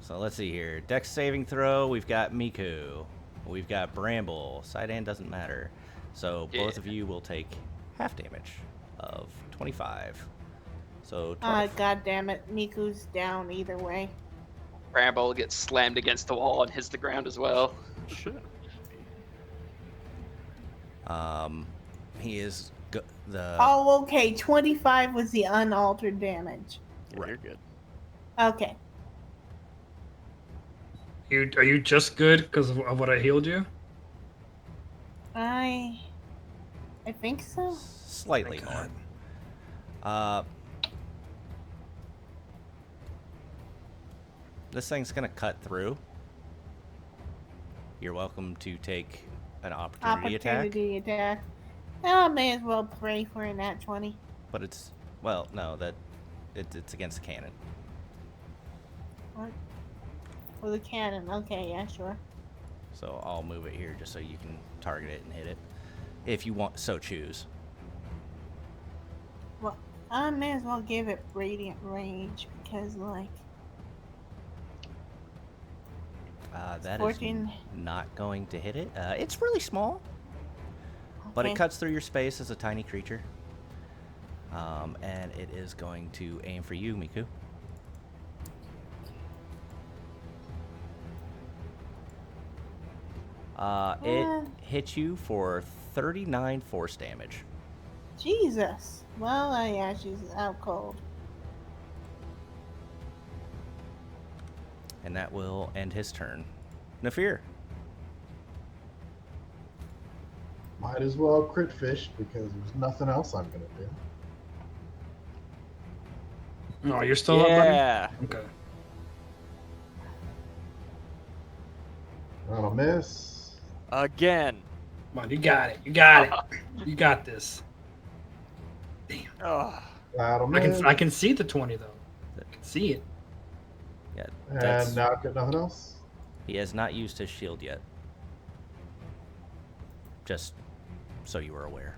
So let's see here. Dex saving throw. We've got Miku. We've got Bramble. Sidean doesn't matter. So both of you will take half damage of 25. So 12. God damn it. Miku's down either way. Bramble gets slammed against the wall and hits the ground as well. Shit. He is the. Oh, okay. 25 was the unaltered damage. Yeah, you're good. Okay. Are you just good because of what I healed you? I think so. Slightly more. This thing's gonna cut through. You're welcome to take an opportunity attack. I may as well pray for a nat 20. But it's, well, no, it's against the cannon. What? For the cannon. Okay, yeah, sure. So I'll move it here just so you can target it and hit it, if you want so choose. Well, I may as well give it radiant rage because, like, that 14. is not going to hit it. It's really small, but it Okay. cuts through your space as a tiny creature. And it is going to aim for you, Miku. It hits you for 39 force damage. Jesus. Well, yeah, she's out cold. And that will end his turn. Nefir. Might as well crit fish because there's nothing else I'm gonna do. No, you're still up, buddy? Yeah. Okay. That'll miss. Again. Come on, you got it. You got it. You got this. Oh. That'll miss. I can see the 20 though. I can see it. Yeah, And now I've got nothing else. he has not used his shield yet. Just so you were aware.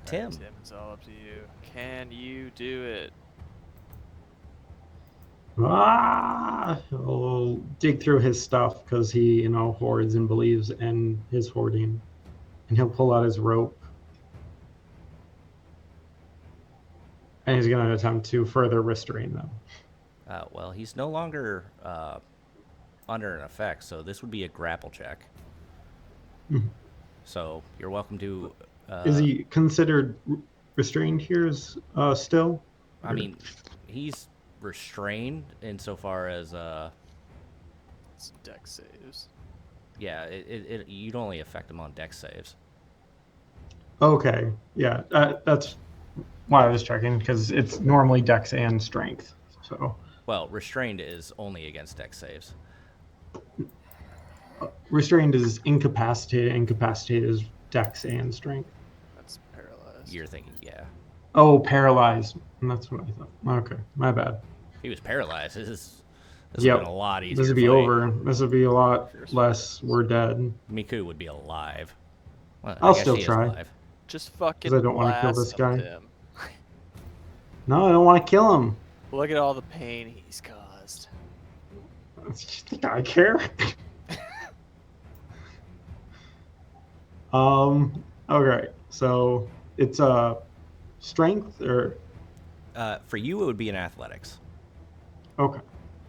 Tim. Tim, it's all up to you. Can you do it? He'll dig through his stuff because he, hoards and believes in his hoarding. And he'll pull out his rope. And he's going to attempt to further restrain them. Well, he's no longer under an effect, so this would be a grapple check. Mhm. So you're welcome to. Is he considered restrained here still? I mean, he's restrained insofar as It's dex saves. yeah, you'd only affect him on dex saves. Okay, yeah, that's why I was checking because it's normally dex and strength. So Well, restrained is only against dex saves. restrained is incapacitated. Incapacitated is dex and strength. That's paralyzed. You're thinking, yeah. Oh, paralyzed. That's what I thought. Okay, my bad. If he was paralyzed, this would Yep. have been a lot easier. This would be fight. over. This would be a lot Fierce less. We're dead. Miku would be alive. Well, I I'll guess still she is try. alive. Just fucking I don't wanna kill blast this guy. him. No, I don't want to kill him. Look at all the pain he's caused. You think I care? Okay. So it's strength or For you, it would be an athletics. okay.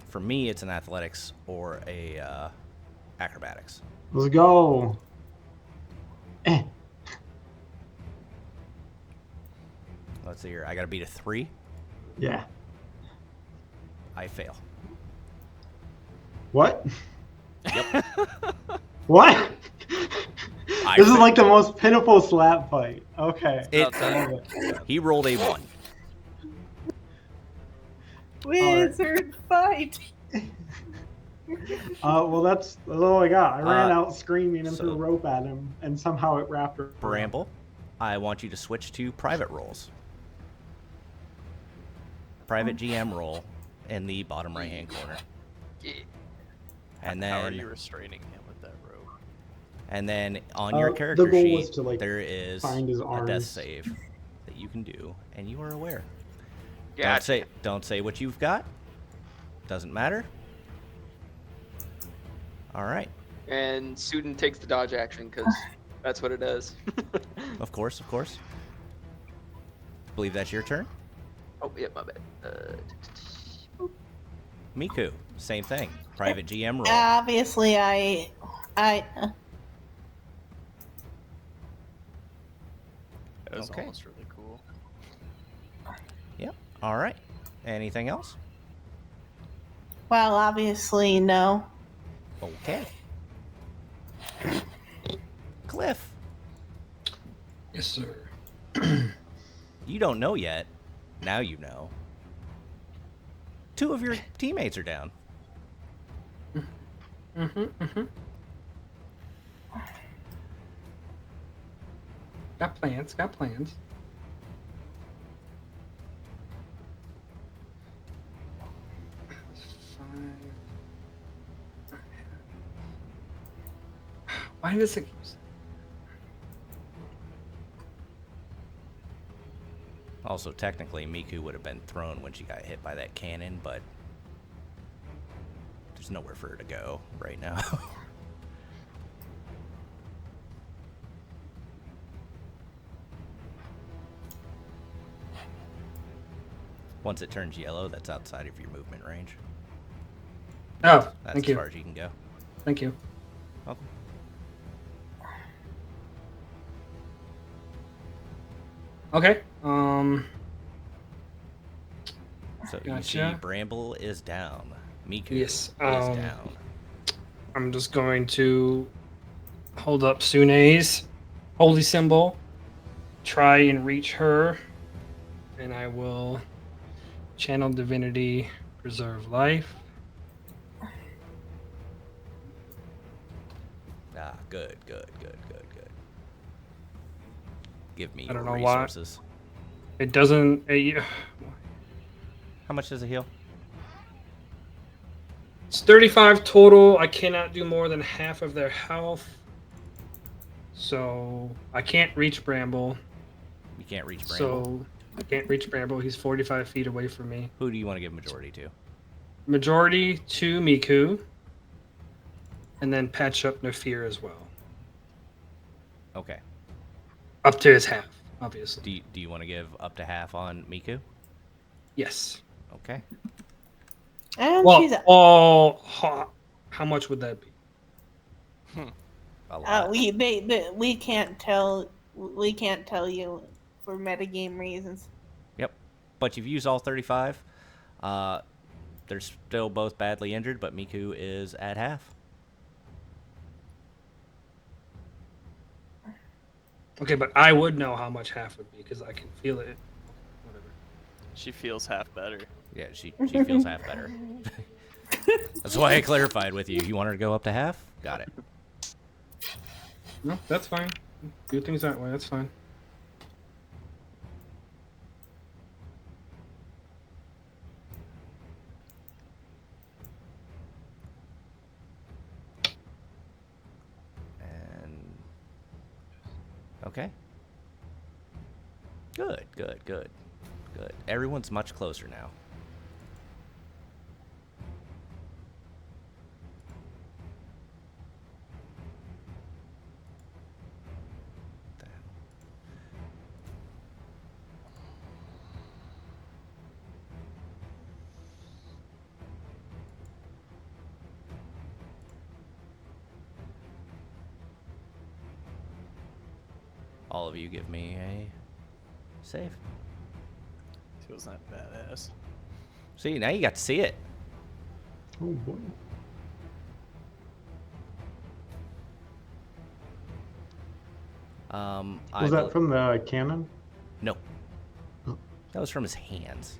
For me, it's an athletics or a acrobatics. Let's go. Let's see here. I got to beat a 3. Yeah. I fail. What? Yep. What? I This is fail. like the most pitiful slap fight. Okay. It, he rolled a 1. Wizard fight. Well, that's all I got. I ran Uh, out screaming and so- threw rope at him, and somehow it wrapped her. Bramble, I want you to switch to private roles. Private GM role in the bottom right-hand corner. Yeah. And How are then, you restraining him with that rope? and then on your The character goal sheet, was to, like, there is find his a death arms. save that you can do, and you are aware. Gotcha. Don't say what you've got. Doesn't matter. All right. And Suden takes the dodge action because that's what it does. Of course, of course. Believe that's your turn. Oh, yeah, my bad. Miku, same thing. Private GM role. Obviously, I That was Okay. almost really cool. Yep. All right. Anything else? well, obviously no. Okay. Cliff, Yes, sir. you don't know yet. Now you know. 2 of your teammates are down. Got plans. Got plans. Why does it? Also, technically, Miku would have been thrown when she got hit by that cannon, but there's nowhere for her to go right now. Once it turns yellow, that's outside of your movement range. Oh, That's thank as you. far as you can go. Thank you. Welcome. Okay. So you see Gotcha. Bramble is down. Miku Yes, is um, down. I'm just going to hold up Sune's holy symbol, try and reach her, and I will channel divinity, preserve life. Ah, good. Give me I your don't know why. resources. It doesn't. How much does it heal? It's 35 total. I cannot do more than half of their health. So I can't reach Bramble. You can't reach Bramble. So I can't reach Bramble. He's 45 feet away from me. Who do you want to give majority to? Majority to Miku. And then patch up Nefir as well. Okay. Up to his half, obviously. Do you want to give up to half on Miku? Yes. Okay. And Well, she's how much would that be? A lot. we can't tell you for metagame reasons. Yep. But you've used all 35. They're still both badly injured, but Miku is at half. Okay, but I would know how much half would be because I can feel it. Whatever. She feels half better. Yeah, she feels half better. That's why I clarified with you. You want her to go up to half? Got it. No, that's fine. Do things that way. That's fine. And okay. Good. Everyone's much closer now. All of you give me a save. Feels not badass. See, now you got to see it. Oh boy. Was that from the cannon? No. Oh. That was from his hands.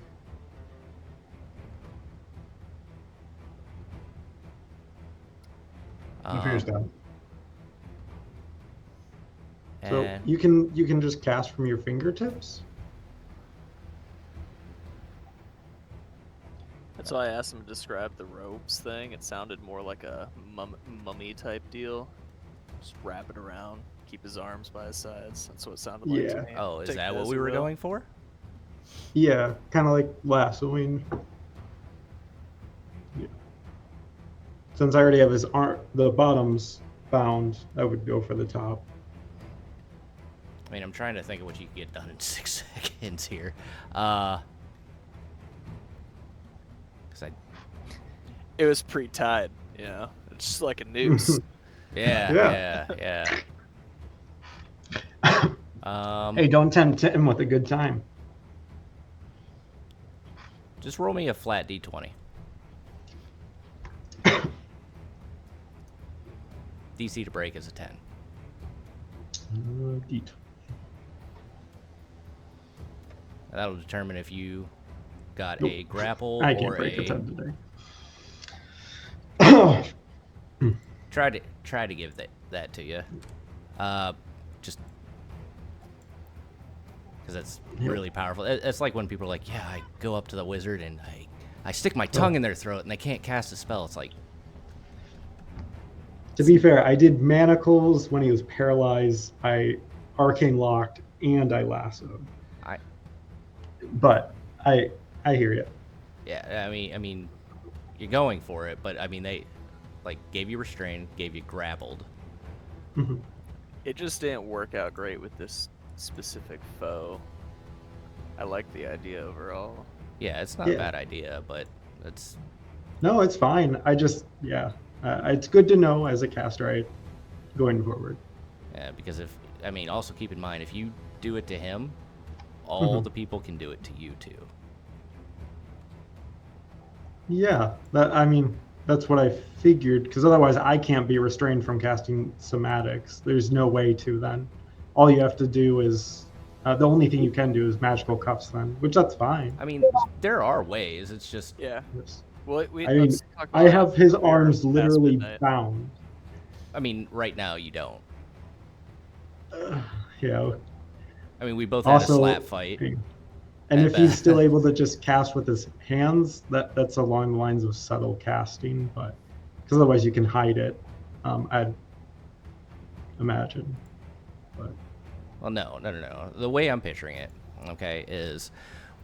Nefir's down. So And you can just cast from your fingertips? That's why I asked him to describe the ropes thing. It sounded more like a mummy type deal. Just wrap it around, keep his arms by his sides. That's what it sounded like to Yeah. me. oh, is Take that what as we you were will. going for? Yeah, kind of like lassoing. Yeah. Since I already have his the bottoms bound, I would go for the top. I mean, I'm trying to think of what you can get done in 6 seconds here. Because It was pre-tied, you know. It's just like a noose. yeah. Hey, don't tempt him with a good time. Just roll me a flat d20. DC to break is a 10. D20. That'll determine if you got Nope. a grapple I or can't break a a 10 today. try to give that to you. Just because that's really powerful. It's like when people are like, yeah, I go up to the wizard and I stick my tongue in their throat and they can't cast a spell. It's like, To be fair, I did manacles when he was paralyzed. I arcane locked and I lassoed. But I hear you. yeah, I mean, you're going for it, but I mean they like gave you restrained, gave you grappled. Mhm. It just didn't work out great with this specific foe. I like the idea overall. Yeah, it's not a bad idea, but it's No, it's fine. I just it's good to know as a caster going forward. yeah, because also keep in mind if you do it to him, all the people can do it to you too. Yeah, that's what I figured, because otherwise I can't be restrained from casting somatics. There's no way to then. All you have to do is, the only thing you can do is magical cuffs then, which that's fine. I mean, there are ways. It's just Yeah. Yes. Well, I mean, let's talk I about have after his we are arms past literally midnight. bound. I mean, right now you don't. Yeah. I mean, we both had a slap fight. And if he's still able to just cast with his hands, that's along the lines of subtle casting, but because otherwise you can hide it, I'd imagine. But Well, no. The way I'm picturing it, okay, is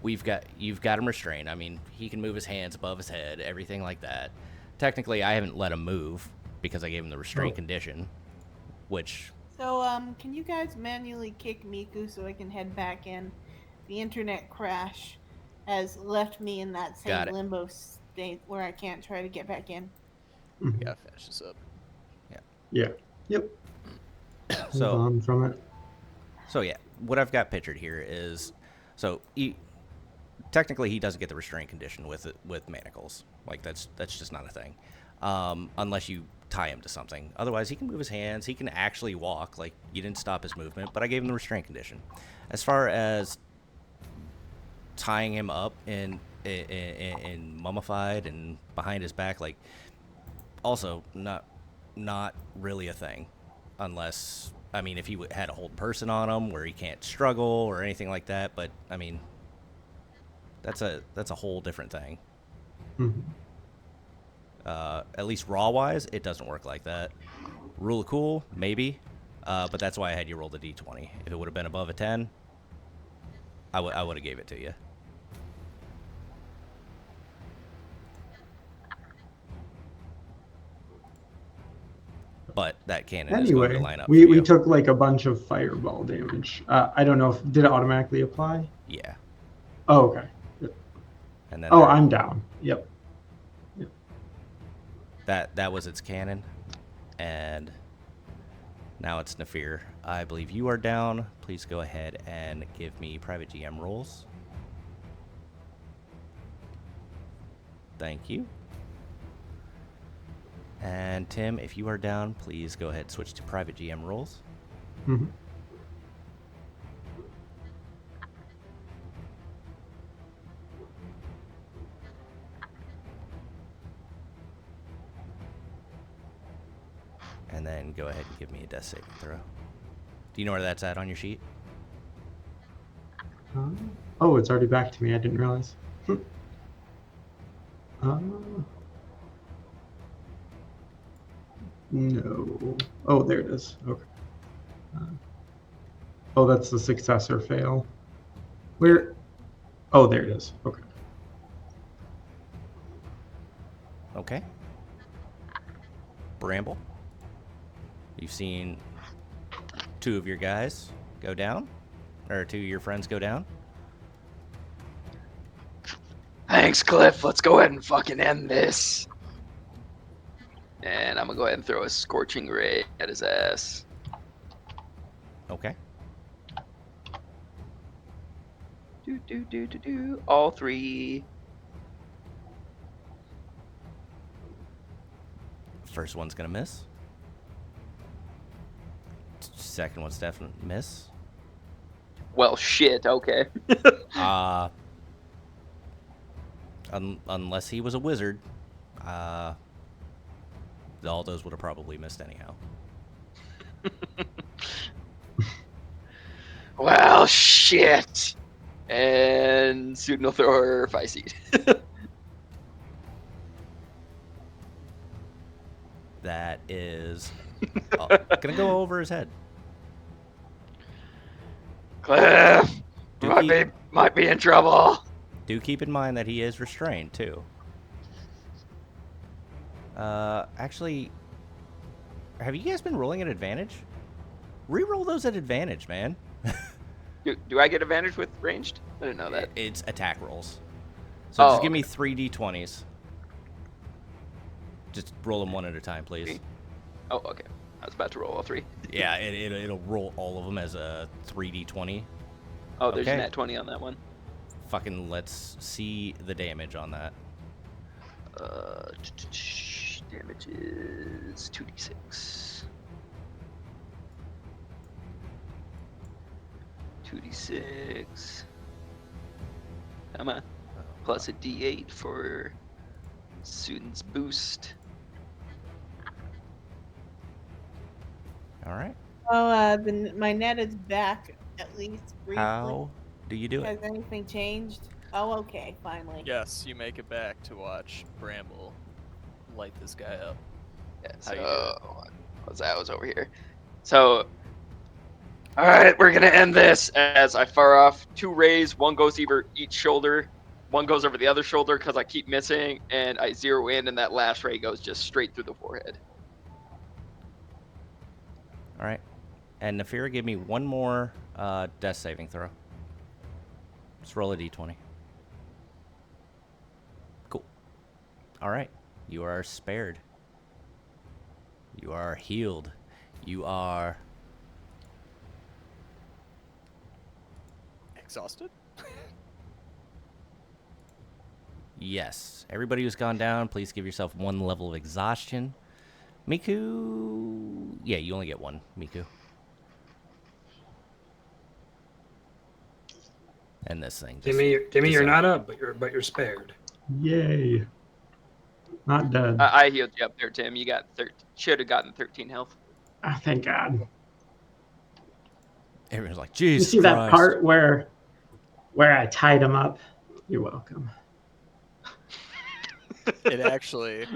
you've got him restrained. I mean, he can move his hands above his head, everything like that. Technically, I haven't let him move because I gave him the restraint condition, which. So, can you guys manually kick Miku so I can head back in? The internet crash has left me in that Got same it. limbo state where I can't try to get back in. We gotta finish this up. yeah, yep. So Move on from it. So yeah, what I've got pictured here is, technically he doesn't get the restraint condition with manacles. Like that's just not a thing, unless you tie him to something. Otherwise, he can move his hands. He can actually walk. Like you didn't stop his movement, but I gave him the restraint condition. As far as tying him up in mummified and behind his back, like also not really a thing, unless. I mean, if he had a hold person on him where he can't struggle or anything like that, but I mean, that's a whole different thing. Mhm. At least raw wise, it doesn't work like that. Rule of cool, maybe, but that's why I had you roll the d20. If it would have been above a 10, I would have gave it to you. But that cannon is going to Anyway, line up for we you. took like a bunch of fireball damage. I don't know if did it automatically apply. Yeah. Oh, okay. And then Oh, that, I'm down. Yep. that was its cannon. And now it's Nefir. I believe you are down. Please go ahead and give me private GM rolls. Thank you. And Tim, if you are down, please go ahead and switch to private GM rolls. Mm-hmm. And then go ahead and give me a death saving throw. Do you know where that's at on your sheet? Oh, it's already back to me. I didn't realize. No. Oh, there it is. Okay. Oh, that's the success or fail. Where? Oh, there it is. Okay. Okay. Bramble. You've seen 2 of your guys go down, or 2 of your friends go down. Thanks, Cliff. Let's go ahead and fucking end this. And I'm gonna go ahead and throw a scorching ray at his ass. Okay. All 3. First one's gonna miss. Second one's definitely miss. Well, shit. Okay. Unless he was a wizard, all those would have probably missed anyhow. Well, shit. And Sudan will throw her 5 seed. That is gonna go over his head. Cliff might be in trouble. Do keep in mind that he is restrained too. Actually, have you guys been rolling at advantage? Reroll those at advantage, man. Do I get advantage with ranged? I didn't know that. It's attack rolls. So just give me 3 d20s. Just roll them one at a time, please. Oh, okay. I was about to roll all 3. Yeah, it'll roll all of them as a 3d20. Oh, there's Okay. nat 20 on that one. Fucking let's see the damage on that. Damage is 2d6. 2d6. Come on. Plus a d8 for Sudan's boost. All right. Oh, my net is back at least briefly. How do you do it? Has anything changed? Oh, okay, finally. Yes, you make it back to watch Bramble light this guy up. Yeah, How you so I was over here. So, all right, we're gonna end this as I fire off 2 rays. One goes over each shoulder, one goes over the other shoulder because I keep missing, and I zero in, and that last ray goes just straight through the forehead. All right. And Nefir, give me one more death saving throw. Just roll a d20. Cool. All right. You are spared. You are healed. You are... Exhausted? Yes. Everybody who's gone down, please give yourself 1 level of exhaustion. Miku... Yeah, you only get 1, Miku. And this thing just... Timmy, you're not up, but you're spared. Yay. Not dead. I healed you up there, Tim. You got should have gotten 13 health. Ah, thank God. Everyone's like, You Jesus see Christ. that part where I tied him up? You're welcome. It actually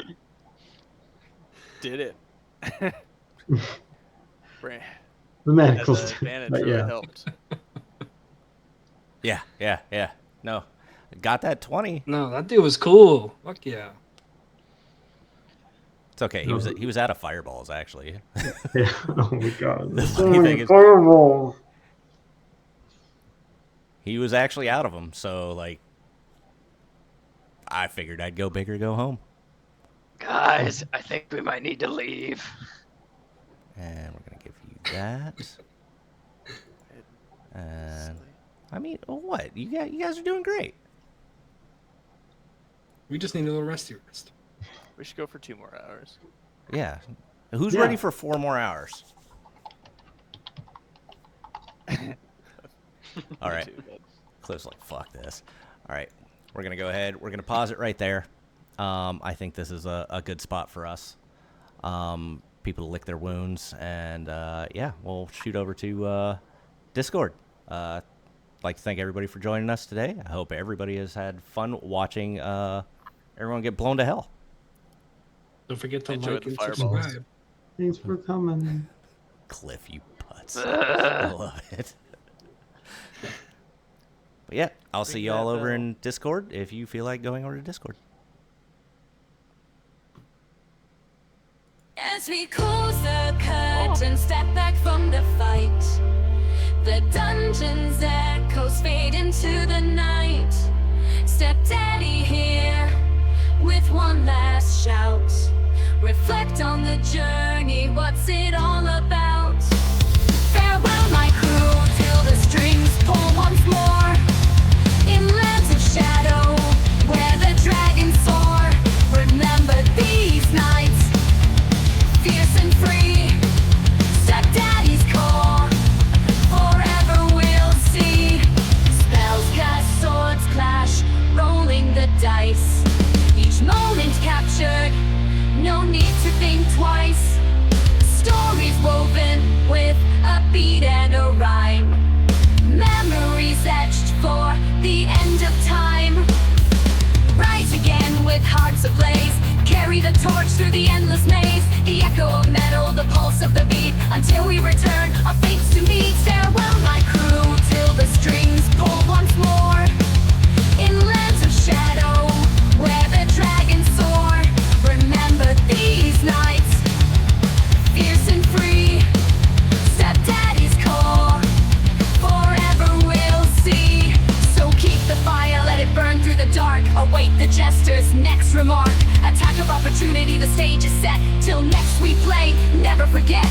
did it. The medicals As an did, advantage but really yeah. helped. Yeah. No, got that 20. No, that dude was cool. Fuck yeah. It's okay. He was out of fireballs actually. Yeah. Oh my god. The So funny many thing is- fireballs. He was actually out of them, so like, I figured I'd go big or go home. Guys, I think we might need to leave. And we're gonna give you that. And I mean, what? You guys are doing great. We just need a little resty rest. We should go for 2 more hours. Yeah. Who's Yeah. ready for 4 more hours? All right. Too, but Cliff's like, fuck this. All right. We're going to go ahead. We're going to pause it right there. I think this is a good spot for us. People to lick their wounds. And, yeah, we'll shoot over to Discord. I'd like to thank everybody for joining us today. I hope everybody has had fun watching everyone get blown to hell. Don't forget to Enjoy like the and fireballs. subscribe. Thanks for coming. Cliff, you putz. I love it. But yeah, I'll see you all over in Discord if you feel like going over to Discord. As we close the curtain, step back from the fight. The dungeon's echoes fade into the night. Stepdaddy here with one last shout. Reflect on the journey, what's it all about? Farewell, my crew, till the strings pull once more. In lands of shadow, where the dragons soar. Remember these nights, fierce and free. Stepdaddy's call, forever we'll see. Spells cast, swords clash, rolling the dice. Each moment captured, no need to think twice. Stories woven with a beat and a rhyme. Memories etched for the end of time. Rise again with hearts ablaze. Carry the torch through the endless maze. The echo of metal, the pulse of the beat. Until we return, our fates to meet. Farewell, my crew, till the strings pull once more. In lands of shadow, where the dragons soar. Remember these nights, fierce and free. Stepdaddy's call, forever we'll see. So keep the fire, let it burn through the dark. Await the jester's next remark. Attack of opportunity, the stage is set. Till next we play, never forget.